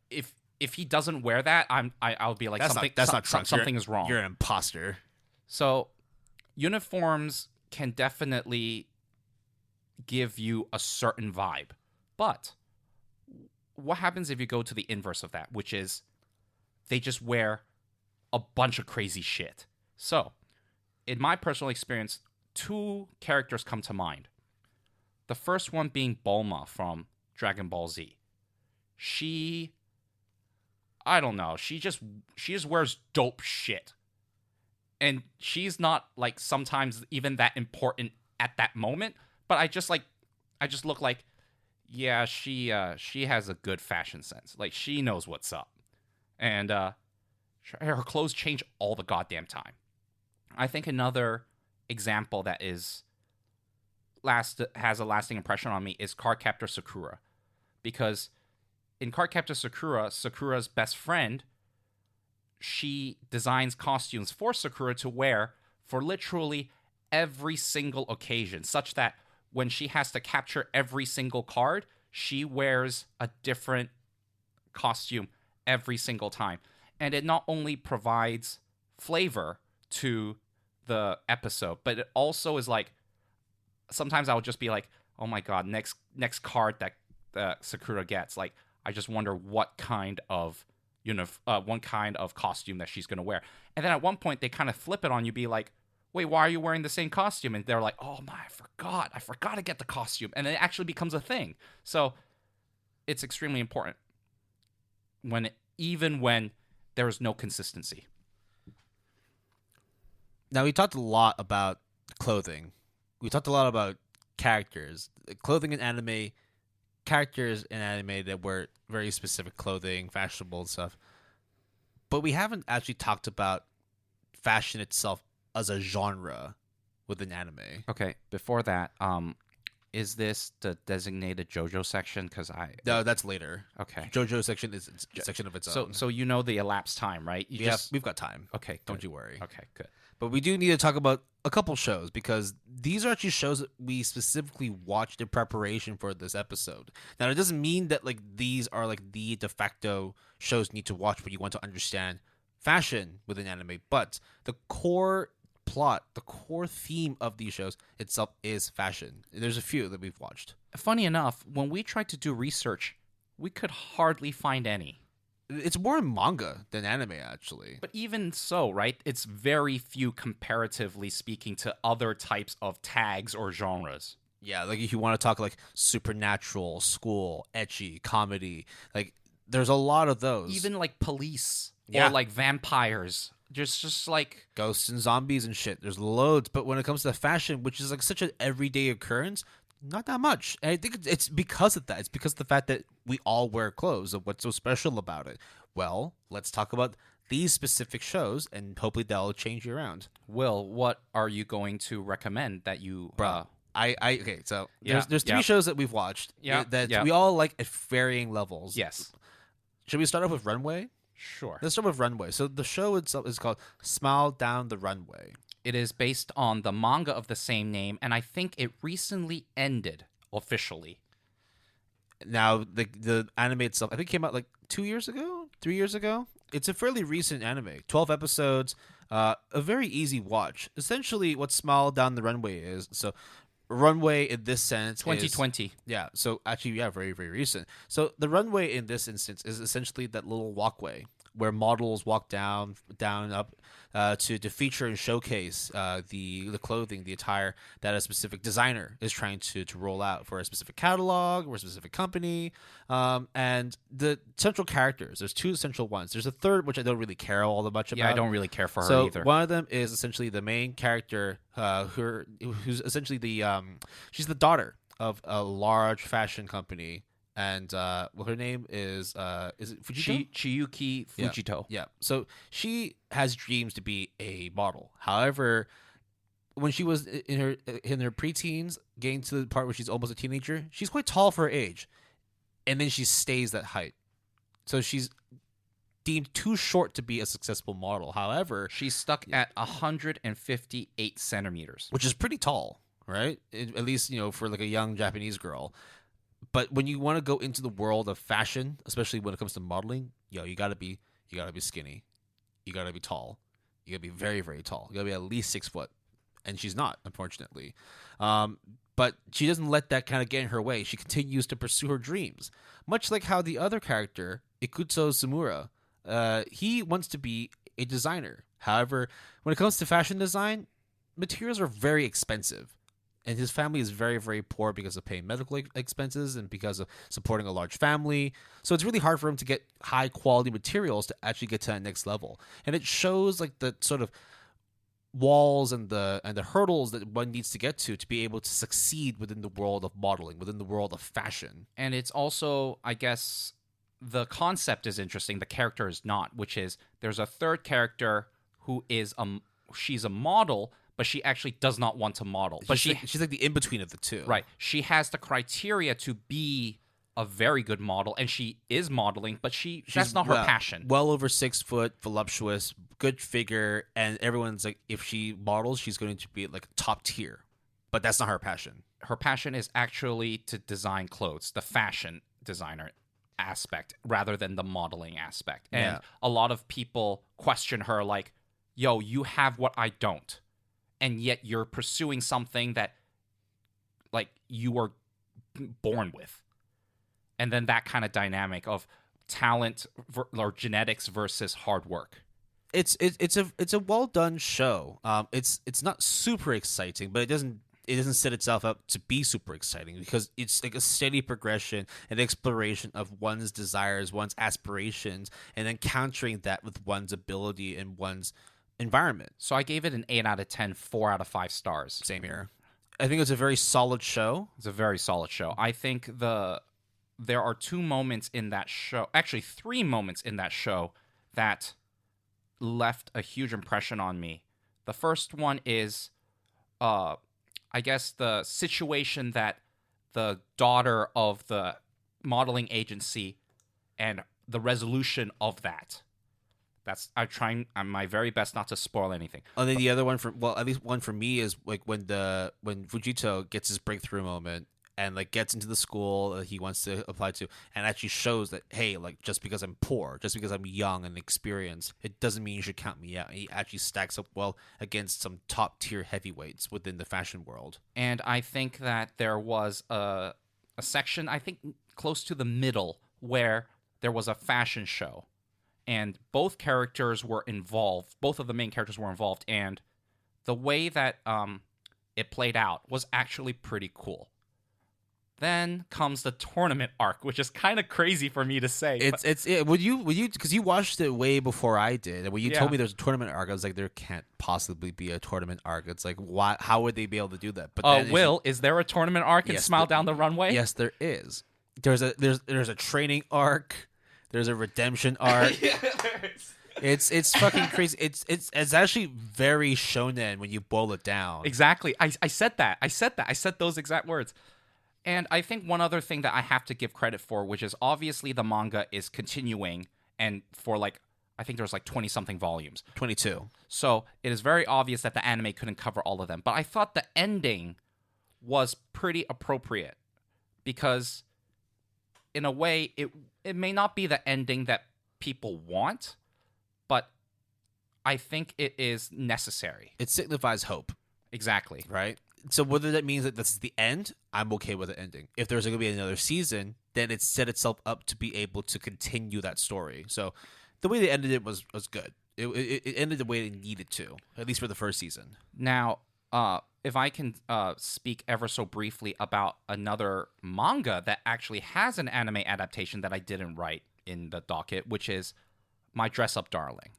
If he doesn't wear that, I'll be like that's not Trunks. Something is wrong. You're an imposter. So, uniforms can definitely give you a certain vibe, but what happens if you go to the inverse of that, which is they just wear a bunch of crazy shit? So, in my personal experience, two characters come to mind. The first one being Bulma from Dragon Ball Z. I don't know, she just wears dope shit. And she's not like sometimes even that important at that moment, but I just look like, yeah, she has a good fashion sense. Like, she knows what's up. And her clothes change all the goddamn time. I think another example that has a lasting impression on me is Cardcaptor Sakura. Because in Cardcaptor Sakura, Sakura's best friend, she designs costumes for Sakura to wear for literally every single occasion, such that when she has to capture every single card, she wears a different costume every single time. And it not only provides flavor to the episode, but it also is like, sometimes I would just be like, oh my god, next card that Sakura gets, like, I just wonder what kind of costume that she's going to wear. And then at one point, they kind of flip it on you, be like, wait, why are you wearing the same costume? And they're like, oh my, I forgot to get the costume. And it actually becomes a thing. So it's extremely important even when there is no consistency. Now, we talked a lot about clothing. We talked a lot about characters. Clothing in anime, characters in anime that wear very specific clothing, fashionable and stuff. But we haven't actually talked about fashion itself as a genre within anime. Okay, before that, is this the designated JoJo section? No, that's later. Okay, JoJo section is a section of its own. So you know the elapsed time, right? We've got time. Okay, good. Don't you worry. Okay, good. But we do need to talk about a couple shows, because these are actually shows that we specifically watched in preparation for this episode. Now, it doesn't mean that like these are like the de facto shows you need to watch when you want to understand fashion within anime, but the core plot, the core theme of these shows itself is fashion. There's a few that we've watched. Funny enough, when we tried to do research, we could hardly find any. It's more in manga than anime, actually. But even so, right, it's very few comparatively speaking to other types of tags or genres. Yeah, like if you want to talk like supernatural, school, ecchi, comedy, like there's a lot of those. Even like police or like vampires. Just like ghosts and zombies and shit. There's loads. But when it comes to fashion, which is like such an everyday occurrence, Not that much. And I think it's because of that. It's because of the fact that we all wear clothes. Of what's so special about it? Well, let's talk about these specific shows, and hopefully that'll change you around. Will, what are you going to recommend that you? Bro, okay. So Yeah, there's three yeah. shows that we've watched that Yeah. we all like at varying levels. Yes, Should we start off with Runway? sure. Let's start with Runway. So the show itself is called Smile Down the Runway. It is based on the manga of the same name, and I think it recently ended officially. Now the anime itself, I think, came out like 2 years ago, 3 years ago. It's a fairly recent anime, 12 episodes, a very easy watch. Essentially, what Smile Down the Runway is. So, Runway in this sense, 2020. yeah. So actually, yeah, very very recent. So the runway in this instance is essentially that little walkway where models walk down up to feature and showcase the clothing, the attire that a specific designer is trying to roll out for a specific catalog or a specific company. And the central characters, there's two central ones. There's a third, which I don't really care all that much about. Yeah, I don't really care for her So either. one of them is essentially the main character, who's essentially she's the daughter of a large fashion company. And well, her name is it Fujito? Chiyuki Fujito. Yeah. So she has dreams to be a model. However, when she was in her preteens, getting to the part where she's almost a teenager, she's quite tall for her age, and then she stays that height. So she's deemed too short to be a successful model. However, She's stuck at 158 centimeters. which is pretty tall, right? At least for like a young Japanese girl. But when you want to go into the world of fashion, especially when it comes to modeling, you gotta be skinny, you gotta be tall, you gotta be very very tall, you gotta be at least 6 foot, and she's not, unfortunately. But she doesn't let that kind of get in her way. She continues to pursue her dreams, much like how the other character Ikuto Sumura, he wants to be a designer. However, when it comes to fashion design, materials are very expensive. And his family is very, very poor because of paying medical expenses and because of supporting a large family. So it's really hard for him to get high quality materials to actually get to that next level. And it shows like the sort of walls and the hurdles that one needs to get to be able to succeed within the world of modeling, within the world of fashion. And it's also, I guess, the concept is interesting. The character is not, which is there's a third character who is she's a model, but she actually does not want to model. But She's like the in-between of the two. Right. She has the criteria to be a very good model, and she is modeling, but that's not her passion. Well over 6 foot, voluptuous, good figure, and everyone's like, if she models, she's going to be like top tier. But that's not her passion. Her passion is actually to design clothes, the fashion designer aspect, rather than the modeling aspect. And a lot of people question her like, yo, you have what I don't. And yet you're pursuing something that, like, you were born with. And then that kind of dynamic of talent or genetics versus hard work. It's a well done show. It's not super exciting, but it doesn't set itself up to be super exciting because it's like a steady progression and exploration of one's desires, one's aspirations, and then countering that with one's ability and one's environment. So I gave it an 8 out of 10, 4 out of 5 stars. Same here. I think it's a very solid show. It's a very solid show. I think there are 2 moments in that show, actually 3 moments in that show that left a huge impression on me. The first one is, I guess, the situation that the daughter of the modeling agency and the resolution of that. I'm trying my very best not to spoil anything. And then the other one at least one for me is like when Fujito gets his breakthrough moment and like gets into the school that he wants to apply to and actually shows that, hey, like just because I'm poor, just because I'm young and experienced, it doesn't mean you should count me out. He actually stacks up well against some top tier heavyweights within the fashion world. And I think that there was a section, I think close to the middle, where there was a fashion show. And both characters were involved. Both of the main characters were involved. And the way that it played out was actually pretty cool. Then comes the tournament arc, which is kind of crazy for me to say. Would you because you watched it way before I did, and when you told Yeah. me there's a tournament arc, I was like, there can't possibly be a tournament arc. It's like, why? How would they be able to do that? But then Will, is there a tournament arc in Yes, Smile Down the Runway? yes, there is. There's a training arc. There's a redemption arc. It's fucking crazy. It's actually very shonen when you boil it down. Exactly. I said that. I said those exact words. And I think one other thing that I have to give credit for, which is obviously the manga is continuing, and for I think there's 20 something volumes. 22. So it is very obvious that the anime couldn't cover all of them. But I thought the ending was pretty appropriate because, in a way, it may not be the ending that people want, but I think it is necessary. It signifies hope, Exactly. right? So whether that means that this is the end, I'm okay with the ending. If there's going to be another season, then it set itself up to be able to continue that story. So the way they ended it was good. It ended the way they needed to, at least for the first season. Now, if I can speak ever so briefly about another manga that actually has an anime adaptation that I didn't write in the docket, which is My Dress Up Darling.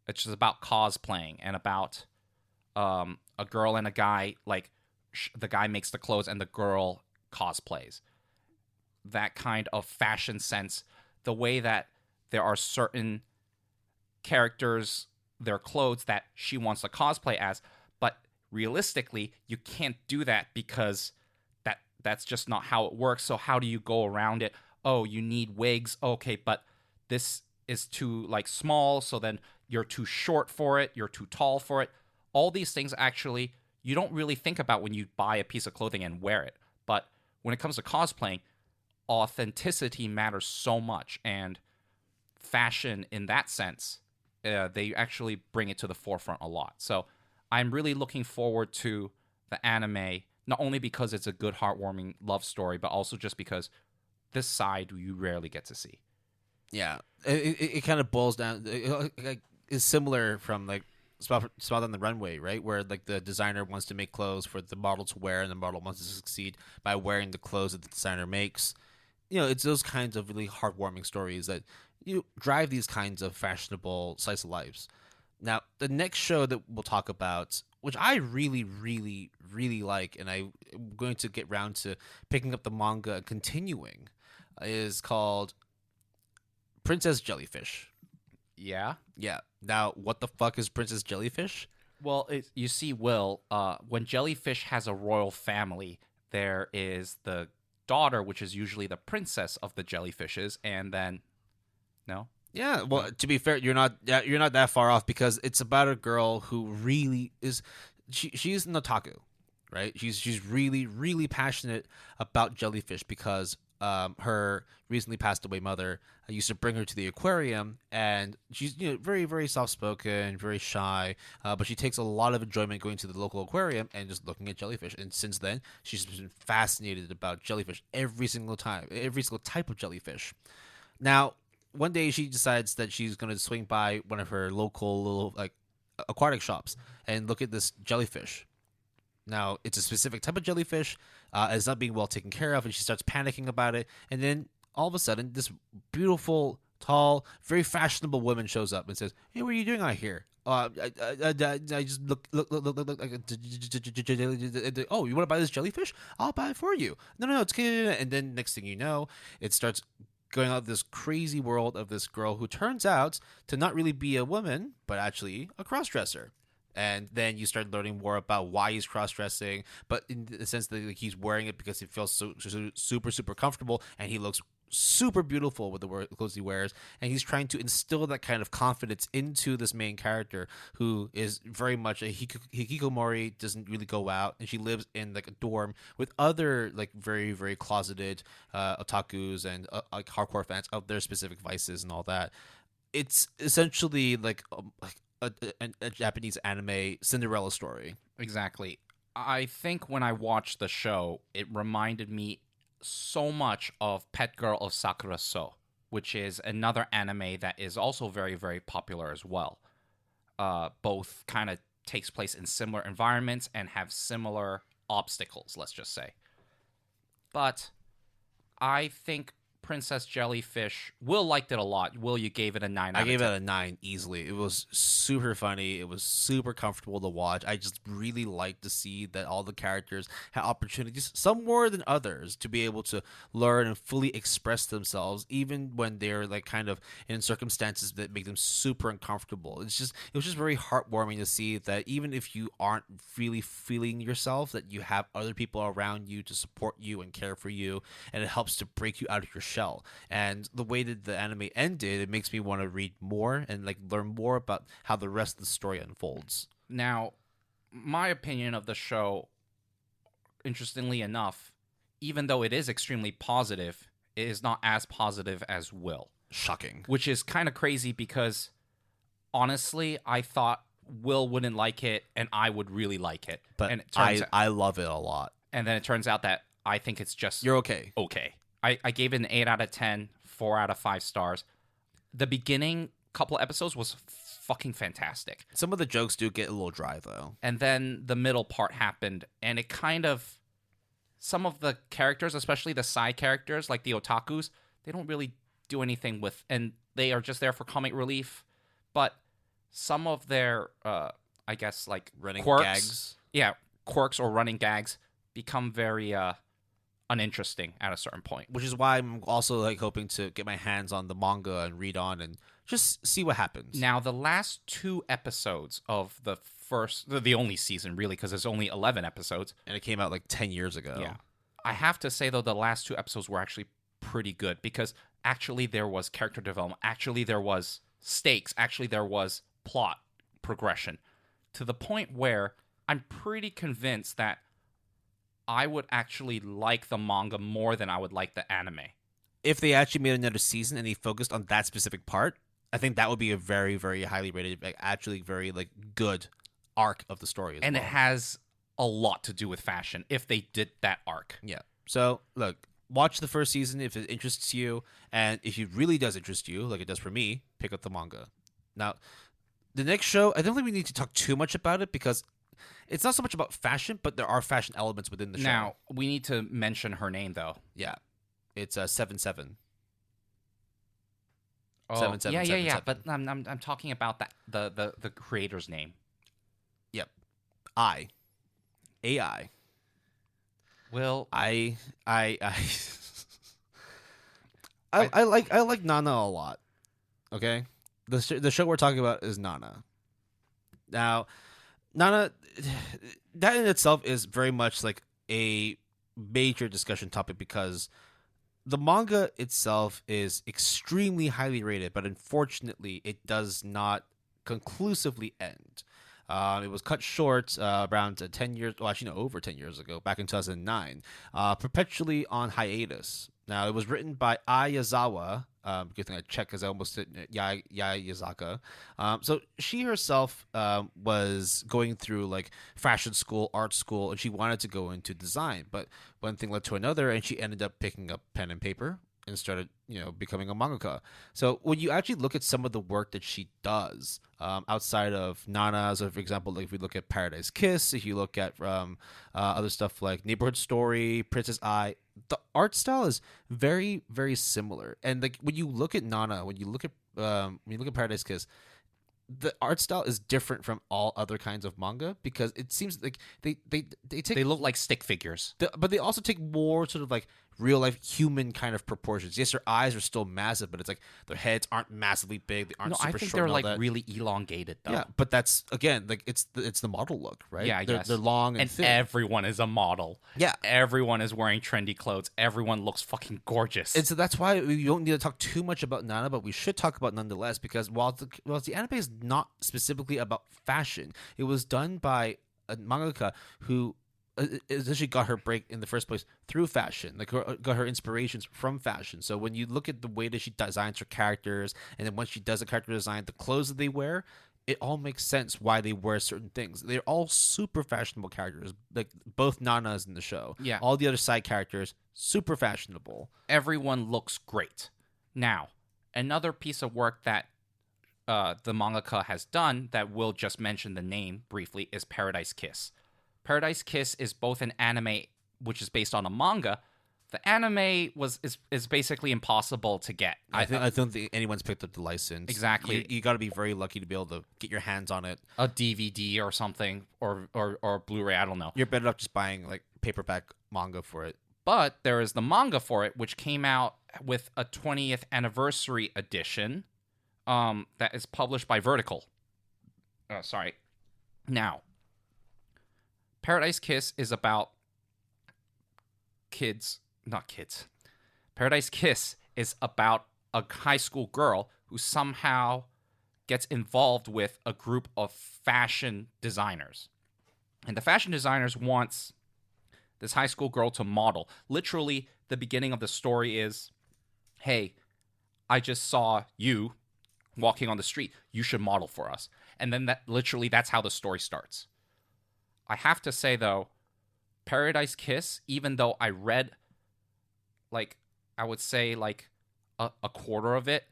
It's just about cosplaying and about a girl and a guy, the guy makes the clothes and the girl cosplays. That kind of fashion sense, the way that there are certain characters, their clothes that she wants to cosplay as, but realistically, you can't do that because that's just not how it works. So how do you go around it? Oh, you need wigs. Okay, but this is too small, so then you're too short for it, you're too tall for it. All these things actually you don't really think about when you buy a piece of clothing and wear it. But when it comes to cosplaying, authenticity matters so much, and fashion in that sense, they actually bring it to the forefront a lot. So I'm really looking forward to the anime, not only because it's a good, heartwarming love story, but also just because this side you rarely get to see. Yeah, it kind of boils down. It's similar from Spot on the Runway, right? Where the designer wants to make clothes for the model to wear, and the model wants to succeed by wearing the clothes that the designer makes. It's those kinds of really heartwarming stories that drive these kinds of fashionable slice of lives. Now, the next show that we'll talk about, which I really, really, really like, and I'm going to get round to picking up the manga and continuing, is called Princess Jellyfish. Yeah. Yeah. Now, what the fuck is Princess Jellyfish? Well, you see, Will, when Jellyfish has a royal family, there is the daughter, which is usually the princess of the jellyfishes, and then no. Yeah, well, to be fair, you're not that far off, because it's about a girl who really is she's an otaku, right? She's really, really passionate about jellyfish because her recently passed away mother used to bring her to the aquarium, and she's very, very soft spoken, very shy, but she takes a lot of enjoyment going to the local aquarium and just looking at jellyfish. And since then, she's been fascinated about jellyfish every single type of jellyfish. Now, one day she decides that she's going to swing by one of her local little aquatic shops and look at this jellyfish. Now, it's a specific type of jellyfish. It's not being well taken care of, and she starts panicking about it. And then, all of a sudden, this beautiful, tall, very fashionable woman shows up and says, "Hey, what are you doing out here?" I just look. Oh, you want to buy this jellyfish? I'll buy it for you. No, it's good. And then, next thing you know, it starts going out this crazy world of this girl who turns out to not really be a woman, but actually a crossdresser. And then you start learning more about why he's cross-dressing, but in the sense that he's wearing it because he feels so super, super comfortable, and he looks super beautiful with the clothes he wears. And he's trying to instill that kind of confidence into this main character, who is very much a hikikomori, doesn't really go out, and she lives in a dorm with other very, very closeted otakus and hardcore fans of their specific vices and all that. It's essentially a Japanese anime Cinderella story. Exactly. I think when I watched the show, it reminded me so much of Pet Girl of Sakura So, which is another anime that is also very, very popular as well. Both kind of takes place in similar environments and have similar obstacles, let's just say. But I think Princess Jellyfish, Will liked it a lot. Will, you gave it a 9 out I of gave 10. it a 9 easily. It was super funny. It was super comfortable to watch. I just really liked to see that all the characters had opportunities, some more than others, to be able to learn and fully express themselves, even when they're like kind of in circumstances that make them super uncomfortable. It was just very heartwarming to see that even if you aren't really feeling yourself, that you have other people around you to support you and care for you, and it helps to break you out of your shell. And the way that the anime ended, it makes me want to read more and like learn more about how the rest of the story unfolds. Now, my opinion of the show, interestingly enough, even though it is extremely positive, it is not as positive as Will. Shocking. Which is kind of crazy because, honestly, I thought Will wouldn't like it and I would really like it. But and it turns I love it a lot. And then it turns out that I think it's just... You're okay. Okay. I gave it an 8 out of 10, 4 out of 5 stars. The beginning couple episodes was fucking fantastic. Some of the jokes do get a little dry, though. And then the middle part happened, and it kind of... Some of the characters, especially the side characters, like the otakus, they don't really do anything with... And they are just there for comic relief. But some of their, I guess, like... Running quirks, gags? Yeah, quirks or running gags become very... uninteresting at a certain point. Which is why I'm also like hoping to get my hands on the manga and read on and just see what happens. Now, the last 2 episodes of the only season, really, because there's only 11 episodes. And it came out like 10 years ago. Yeah. I have to say, though, the last 2 episodes were actually pretty good because actually there was character development. Actually, there was stakes. Actually, there was plot progression to the point where I'm pretty convinced that I would actually like the manga more than I would like the anime. If they actually made another season and they focused on that specific part, I think that would be a very, very highly rated, like actually very like good arc of the story. And it has a lot to do with fashion if they did that arc. Yeah. So look, watch the first season if it interests you, and if it really does interest you, like it does for me, pick up the manga. Now, the next show, I don't think we need to talk too much about it because it's not so much about fashion, but there are fashion elements within the show. Now, we need to mention her name, though. Yeah. It's 7-7. Oh, 7-7. Yeah. But I'm talking about that the creator's name. Yep. AI. Will I like Nana a lot. Okay? The show we're talking about is Nana. Now, Nana, that in itself is very much like a major discussion topic because the manga itself is extremely highly rated, but unfortunately, it does not conclusively end. It was cut short around 10 years, well, actually, no, over 10 years ago, back in 2009, perpetually on hiatus. Now, it was written by Ai Yazawa. Good thing I checked because I almost said Yazaka. So she herself was going through like fashion school, art school, and she wanted to go into design. But one thing led to another, and she ended up picking up pen and paper and started, becoming a mangaka. So when you actually look at some of the work that she does outside of Nana, so for example, like if we look at Paradise Kiss, if you look at other stuff like Neighborhood Story, Princess Eye, the art style is very, very similar. And like when you look at Nana, when you look at Paradise Kiss, the art style is different from all other kinds of manga because it seems like they look like stick figures, but they also take more sort of like real life human kind of proportions. Yes, their eyes are still massive, but it's like their heads aren't massively big. They aren't super short. I think they're like really elongated though. Yeah, but that's again like it's the model look, right? Yeah, they're long and thin. Everyone is a model. Yeah, everyone is wearing trendy clothes. Everyone looks fucking gorgeous. And so that's why we don't need to talk too much about Nana, but we should talk about nonetheless because while the anime is not specifically about fashion, it was done by a mangaka who essentially got her break in the first place through fashion, like got her inspirations from fashion. So when you look at the way that she designs her characters, and then once she does a character design, the clothes that they wear, it all makes sense why they wear certain things. They're all super fashionable characters, like both Nanas in the show. Yeah. All the other side characters, super fashionable. Everyone looks great. Now, another piece of work that the mangaka has done that we'll just mention the name briefly is Paradise Kiss. Paradise Kiss is both an anime, which is based on a manga, The anime is basically impossible to get. I don't think anyone's picked up the license. Exactly. You got to be very lucky to be able to get your hands on it. A DVD or something, or Blu-ray, I don't know. You're better off just buying like paperback manga for it. But there is the manga for it, which came out with a 20th anniversary edition that is published by Vertical. Sorry. Now, Paradise Kiss is about not kids. Paradise Kiss is about a high school girl who somehow gets involved with a group of fashion designers. And the fashion designers wants this high school girl to model. Literally, the beginning of the story is, hey, I just saw you walking on the street. You should model for us. And then that's how the story starts. I have to say, though, Paradise Kiss, even though I read, I would say, a quarter of it,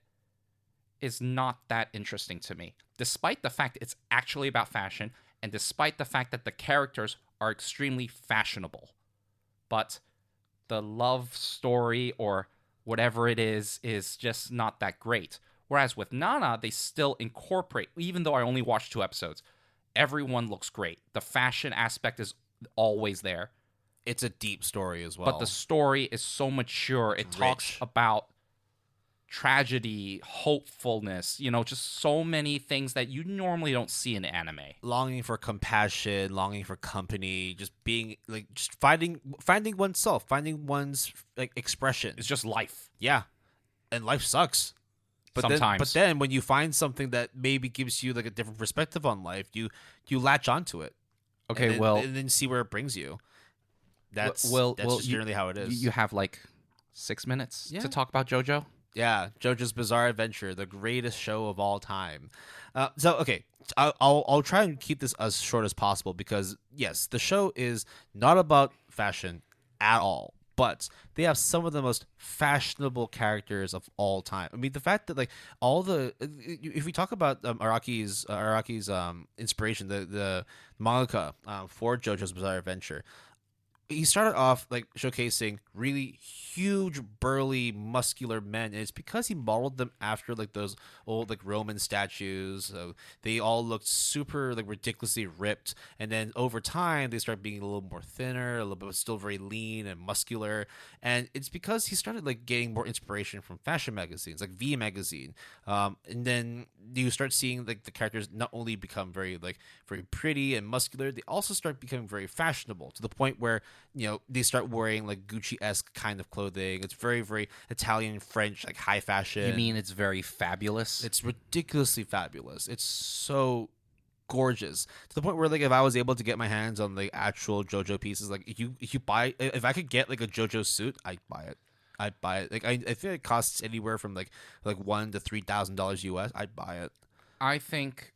is not that interesting to me. Despite the fact it's actually about fashion, and despite the fact that the characters are extremely fashionable. But the love story, or whatever it is just not that great. Whereas with Nana, they still incorporate, even though I only watched 2 episodes, everyone looks great. The fashion aspect is always there. It's a deep story as well. But the story is so mature. It talks about tragedy, hopefulness, just so many things that you normally don't see in anime. Longing for compassion, longing for company, just being just finding oneself, finding one's expression. It's just life. Yeah. And life sucks. But sometimes. But then when you find something that maybe gives you a different perspective on life, you latch onto it. Okay, and then see where it brings you. That's just generally how it is. You have 6 minutes to talk about JoJo? Yeah, JoJo's Bizarre Adventure, the greatest show of all time. I'll try and keep this as short as possible because, yes, the show is not about fashion at all, but they have some of the most fashionable characters of all time. I mean, the fact that if we talk about Araki's inspiration, the mangaka for JoJo's Bizarre Adventure, he started off showcasing really huge, burly, muscular men, and it's because he modeled them after those old Roman statues. So they all looked super ridiculously ripped, and then over time they started being a little more thinner, a little bit still very lean and muscular. And it's because he started getting more inspiration from fashion magazines like V Magazine, and then you start seeing the characters not only become very very pretty and muscular, they also start becoming very fashionable to the point where they start wearing Gucci-esque kind of clothing. It's very, very Italian, French, high fashion. You mean it's very fabulous? It's ridiculously fabulous. It's so gorgeous to the point where if I was able to get my hands on actual JoJo pieces, if I could get a JoJo suit, I'd buy it. I think it costs anywhere from $1,000 to $3,000 US. I'd buy it. I think,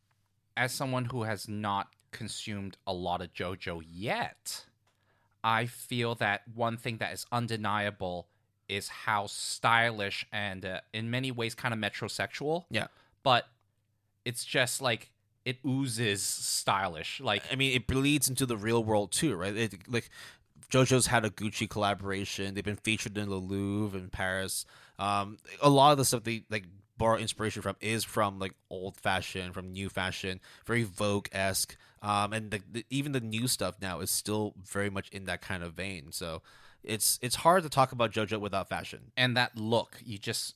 as someone who has not consumed a lot of JoJo yet, I feel that one thing that is undeniable is how stylish and in many ways kind of metrosexual. Yeah. But it's just it oozes stylish. I mean, it bleeds into the real world too, right? JoJo's had a Gucci collaboration. They've been featured in the Louvre in Paris. A lot of the stuff they borrow inspiration from is from old fashion, from new fashion, very Vogue-esque. And even the new stuff now is still very much in that kind of vein. So it's hard to talk about JoJo without fashion. And that look, you just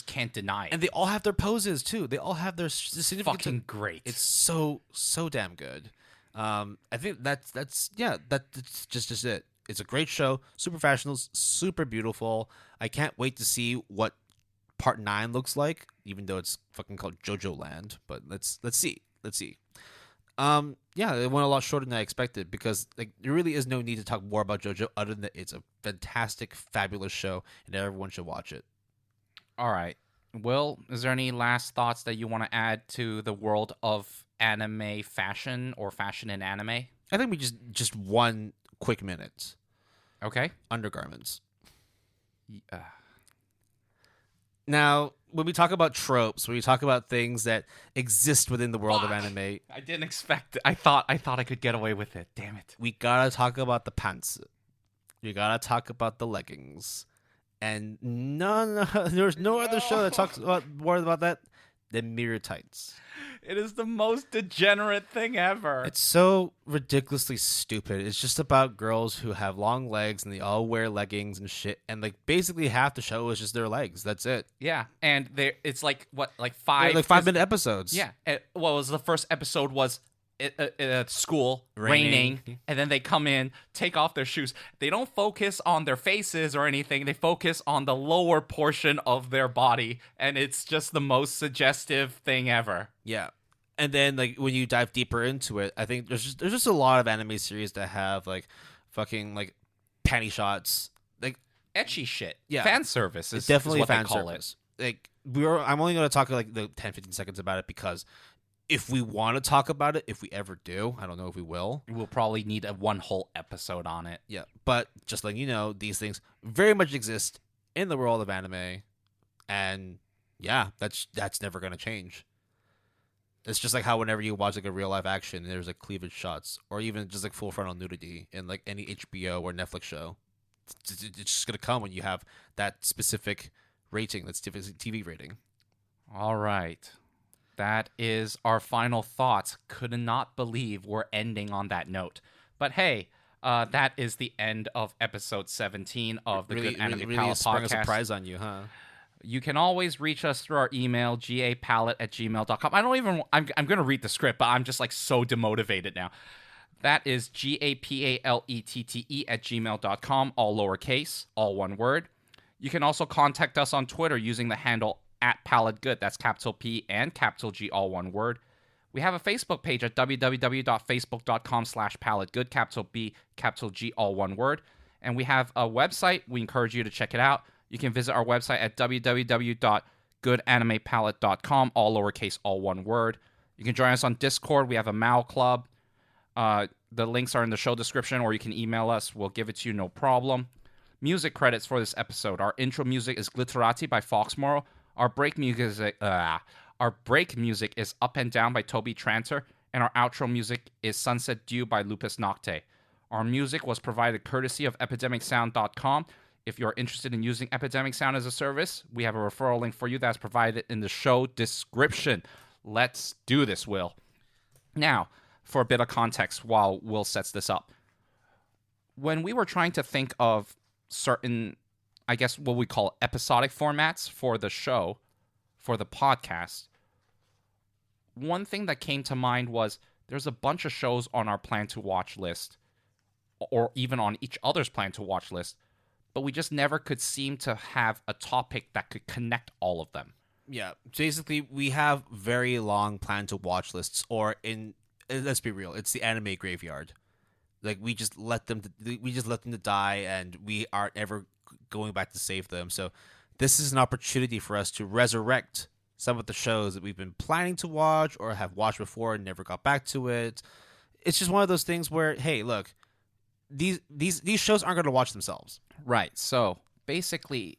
can't deny it. And they all have their poses too. They all have their significant. Fucking great. It's so damn good. I think that's just it. It's a great show. Super fashionable, super beautiful. I can't wait to see what Part 9 looks like, even though it's fucking called JoJo Land. But let's see. Yeah, it went a lot shorter than I expected because there really is no need to talk more about JoJo other than that it's a fantastic, fabulous show and everyone should watch it. All right. Will, is there any last thoughts that you want to add to the world of anime fashion or fashion in anime? I think we just 1 quick minute. Okay. Undergarments. Now, when we talk about tropes, when we talk about things that exist within the world of anime, I didn't expect it. I thought I could get away with it. Damn it. We gotta talk about the pants. you gotta talk about the leggings. And there's no other show that talks more about that than mirror tights. It is the most degenerate thing ever. It's so ridiculously stupid. It's just about girls who have long legs and they all wear leggings and shit. And like basically half the show is just their legs. That's it. Yeah, and it's like what, like 5 like 5-minute episodes. Yeah. What was the first episode was at school, raining, and then they come in, take off their shoes. They don't focus on their faces or anything. They focus on the lower portion of their body, and it's just the most suggestive thing ever. Yeah. And then like when you dive deeper into it, I think there's just a lot of anime series that have like fucking like panty shots, like Etchy shit. Yeah. Fan service is definitely is what fan they call service. Like I'm only going to talk like the 10-15 seconds about it because if we want to talk about it, if we ever do, I don't know if we will. We'll probably need one whole episode on it. Yeah, but just letting you know, these things very much exist in the world of anime, and yeah, that's never going to change. It's just like how whenever you watch like a real live action, there's like cleavage shots, or even just like full frontal nudity in like any HBO or Netflix show. It's just going to come when you have that specific rating, that's TV rating. All right. That is our final thoughts. Could not believe we're ending on that note. But hey, that is the end of episode 17 of the Good Anime Palette sprung podcast. A surprise on you, huh? You can always reach us through our email, gapalette@gmail.com. I'm going to read the script, but I'm just like so demotivated now. That is gapalette@gmail.com, all lowercase, all one word. You can also contact us on Twitter using the handle @PaletteGood. That's capital P and capital G, all one word. We have a Facebook page at www.facebook.com/palettegood, capital B, capital G, all one word. And we have a website. We encourage you to check it out. You can visit our website at www.goodanimepalette.com, all lowercase, all one word. You can join us on Discord. We have a Mal Club. The links are in the show description, or you can email us. We'll give it to you, no problem. Music credits for this episode. Our intro music is Glitterati by Fox Morrow. Our break music is Up and Down by Toby Tranter, and our outro music is Sunset Dew by Lupus Nocte. Our music was provided courtesy of EpidemicSound.com. If you're interested in using Epidemic Sound as a service, we have a referral link for you that's provided in the show description. Let's do this, Will. Now, for a bit of context while Will sets this up. When we were trying to think of certain, I guess what we call episodic formats for the show, for the podcast, one thing that came to mind was there's a bunch of shows on our plan to watch list, or even on each other's plan to watch list, but we just never could seem to have a topic that could connect all of them. Yeah, basically we have very long plan to watch lists, or let's be real, it's the anime graveyard. Like we just let them to die, and we aren't ever going back to save them. So this is an opportunity for us to resurrect some of the shows that we've been planning to watch or have watched before and never got back to it. It's just one of those things where, hey, look, these shows aren't going to watch themselves. Right. So basically,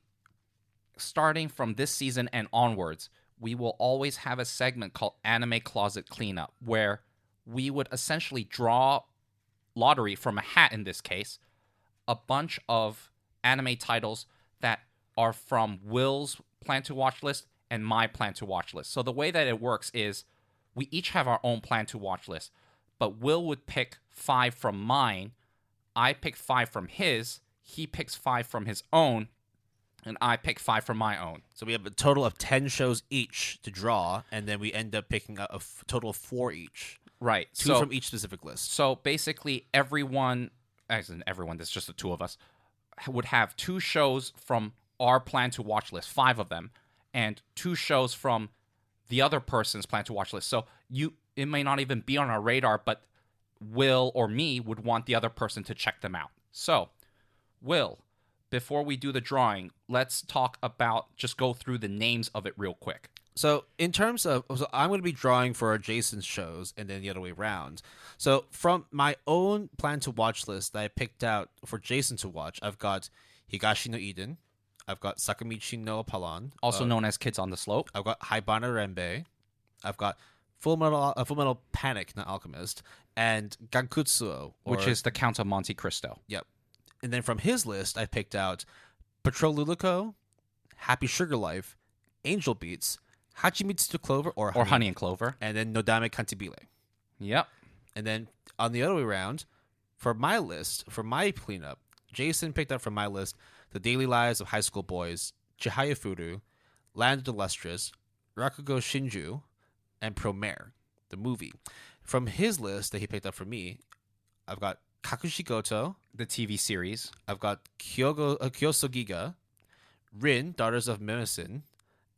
starting from this season and onwards, we will always have a segment called Anime Closet Cleanup, where we would essentially draw lottery from a hat, in this case, a bunch of anime titles that are from Will's plan to watch list and my plan to watch list. So the way that it works is we each have our own plan to watch list, but Will would pick 5 from mine, I pick 5 from his, he picks 5 from his own, and I pick 5 from my own. So we have a total of 10 shows each to draw, and then we end up picking a total of 4 each. Right. 2 from each specific list. So basically everyone, there's just the 2 of us, would have 2 shows from our plan to watch list, 5 of them, and 2 shows from the other person's plan to watch list. So it may not even be on our radar, but Will or me would want the other person to check them out. So, Will, before we do the drawing, let's just go through the names of it real quick. So in terms of, I'm going to be drawing for Jason's shows and then the other way around. So from my own plan to watch list that I picked out for Jason to watch, I've got Higashi no Eden. I've got Sakamichi no Palan, also known as Kids on the Slope. I've got Haibana Renbei. I've got Full Metal Panic, not Alchemist, and Gankutsuo, which is the Count of Monte Cristo. Yep. And then from his list, I picked out Patrol Luluko, Happy Sugar Life, Angel Beats, Hachimitsu Clover, or Honey and Clover. and then Nodame Cantabile. Yep. And then on the other way around, for my list, for my cleanup, Jason picked up from my list The Daily Lives of High School Boys, Chihaya Furu, Land of the Lustrous, Rakugo Shinju, and Promare, the movie. From his list that he picked up for me, I've got Kakushigoto, The TV series. I've got Kyosogiga, Rin, Daughters of Mimicin,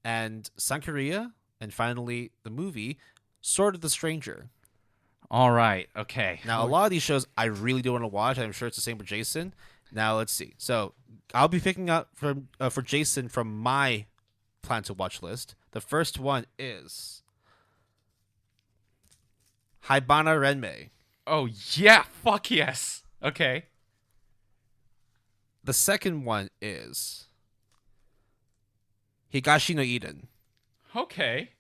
and Sankaria, and finally the movie Sword of the Stranger. All right. Okay. Now, a lot of these shows I really do want to watch. I'm sure it's the same for Jason. Now, let's see. So, I'll be picking up for Jason from my plan to watch list. The first one is Haibana Renmei. Oh, yeah. Fuck yes. Okay. The second one is Higashi no Eden. Okay.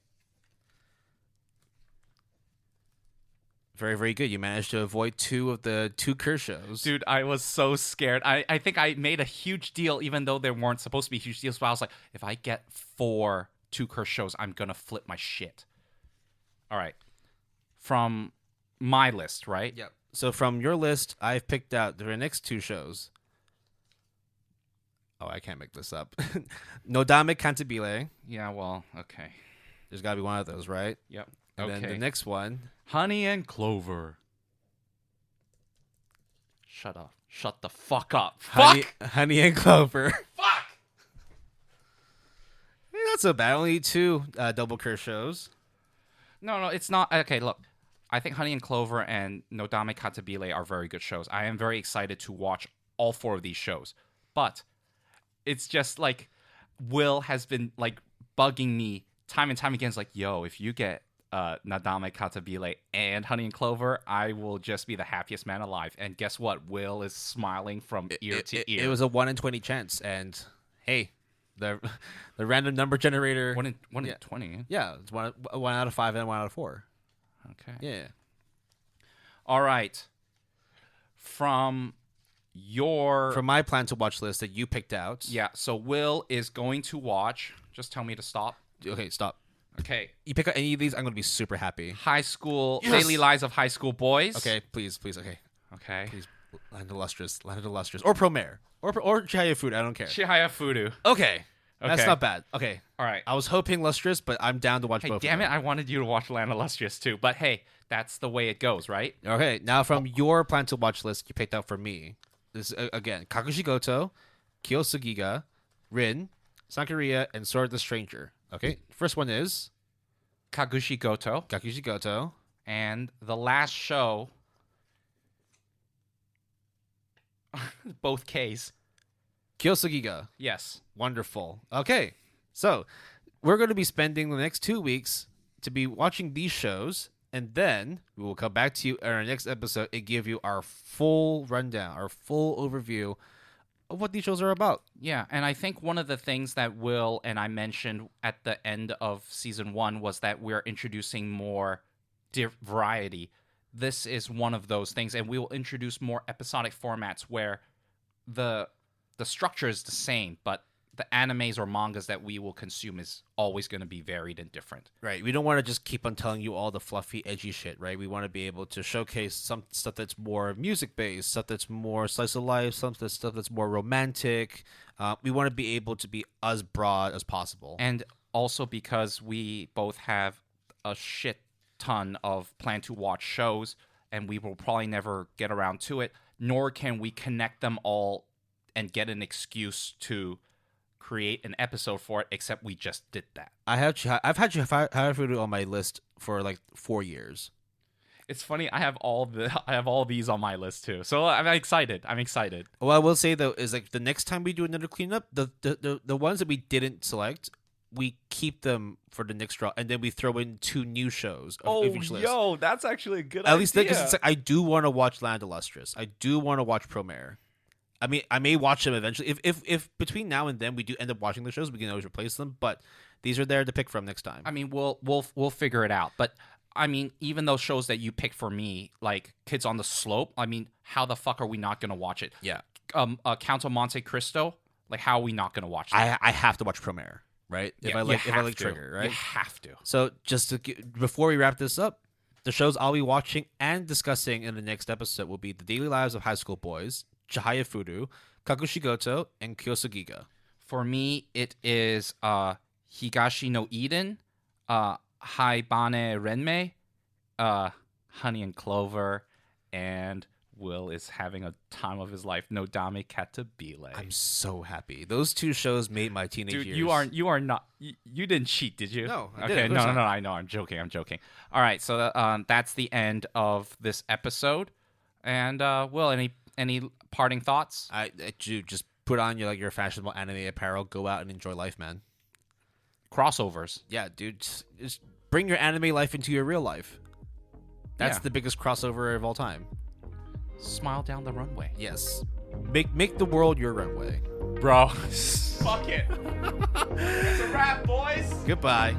Very, very good. You managed to avoid two of the two Kerr shows. Dude, I was so scared. I think I made a huge deal, even though there weren't supposed to be huge deals. But I was like, if I get 4 two-Kerr shows, I'm going to flip my shit. All right. From my list, right? Yep. So from your list, I've picked out the next 2 shows. Oh, I can't make this up. Nodame Cantabile. Yeah, well, okay. There's got to be one of those, right? Yep. And Okay. then the next one. Honey and Clover. Shut up. Shut the fuck up. Fuck! Honey and Clover. Fuck! Not so bad. Only 2 double Kerr shows. No, it's not. Okay, look. I think Honey and Clover and Nodame Cantabile are very good shows. I am very excited to watch all 4 of these shows. But it's just like Will has been like bugging me time and time again. It's like, yo, if you get Nodame Cantabile and Honey and Clover, I will just be the happiest man alive. And guess what? Will is smiling from ear to ear. It was a 1 in 20 chance, and hey, the random number generator. 1 in 20. Yeah, it's one out of 5 and 1 out of 4. Okay. Yeah. All right. From my plan to watch list that you picked out. Yeah, so Will is going to watch. Just tell me to stop. Okay, stop. Okay. You pick up any of these, I'm going to be super happy. High School, Yes! Daily Lives of High School Boys. Okay, please, okay. Okay. Please, Land of Lustrous, or Promare, or Chihaya Food, I don't care. Chihaya Furu. Okay, that's Okay. not bad. Okay, All right. I was hoping Lustrous, but I'm down to watch Hey, both damn of it, them. I wanted you to watch Land Illustrious too. But hey, that's the way it goes, right? Okay, now from your plan to watch list you picked out for me, this again, Kakushigoto, Kyosugiga, Rin, Sankaria, and Sword of the Stranger. Okay, first one is Kagushi Goto. Kakushigoto. And the last show, both Ks. Kyosugiga. Yes. Wonderful. Okay, so we're going to be spending the next 2 weeks to be watching these shows, and then we will come back to you in our next episode and give you our full rundown, our full overview of what these shows are about. Yeah, and I think one of the things that Will and I mentioned at the end of season 1 was that we're introducing more variety. This is one of those things, and we will introduce more episodic formats where the structure is the same, but the animes or mangas that we will consume is always going to be varied and different. Right. We don't want to just keep on telling you all the fluffy, edgy shit, right? We want to be able to showcase some stuff that's more music-based, stuff that's more slice of life, stuff that's more romantic. We want to be able to be as broad as possible. And also because we both have a shit ton of plan-to-watch shows, and we will probably never get around to it, nor can we connect them all and get an excuse to create an episode for it, except we just did that. I've had Chihaya on my list for like 4 years. It's funny, I have all these on my list too. So I'm excited. What I will say though is like the next time we do another cleanup, the ones that we didn't select, we keep them for the next draw, and then we throw in 2 new shows of each list. Yo, that's actually a good At least because it's like, I do want to watch Land Illustrious. I do want to watch Promare. I mean, I may watch them eventually. If between now and then we do end up watching the shows, we can always replace them. But these are there to pick from next time. I mean, we'll figure it out. But I mean, even those shows that you pick for me, like Kids on the Slope, I mean, how the fuck are we not going to watch it? Yeah. Count of Monte Cristo, like how are we not gonna watch that? I have to watch Premiere, right? Yeah, if I you like have to. Trigger, right? You have to. So just before we wrap this up, the shows I'll be watching and discussing in the next episode will be The Daily Lives of High School Boys, Chihaya Furu, Kakushigoto, and Kyosugiga. For me, it is Higashi no Eden, Haibane Renmei, Honey and Clover, and Will is having a time of his life. No Dame Katabile. I'm so happy. Those two shows made my teenage Dude, years. you are not. You didn't cheat, did you? No, I okay, didn't. no. I know. I'm joking. All right, so that's the end of this episode. And Will, any parting thoughts? Dude, just put on your fashionable anime apparel. Go out and enjoy life, man. Crossovers. Yeah, dude, just bring your anime life into your real life. That's Yeah. the biggest crossover of all time. Smile down the runway. Yes, make the world your runway, Bro. Fuck it. It's a wrap, boys. Goodbye.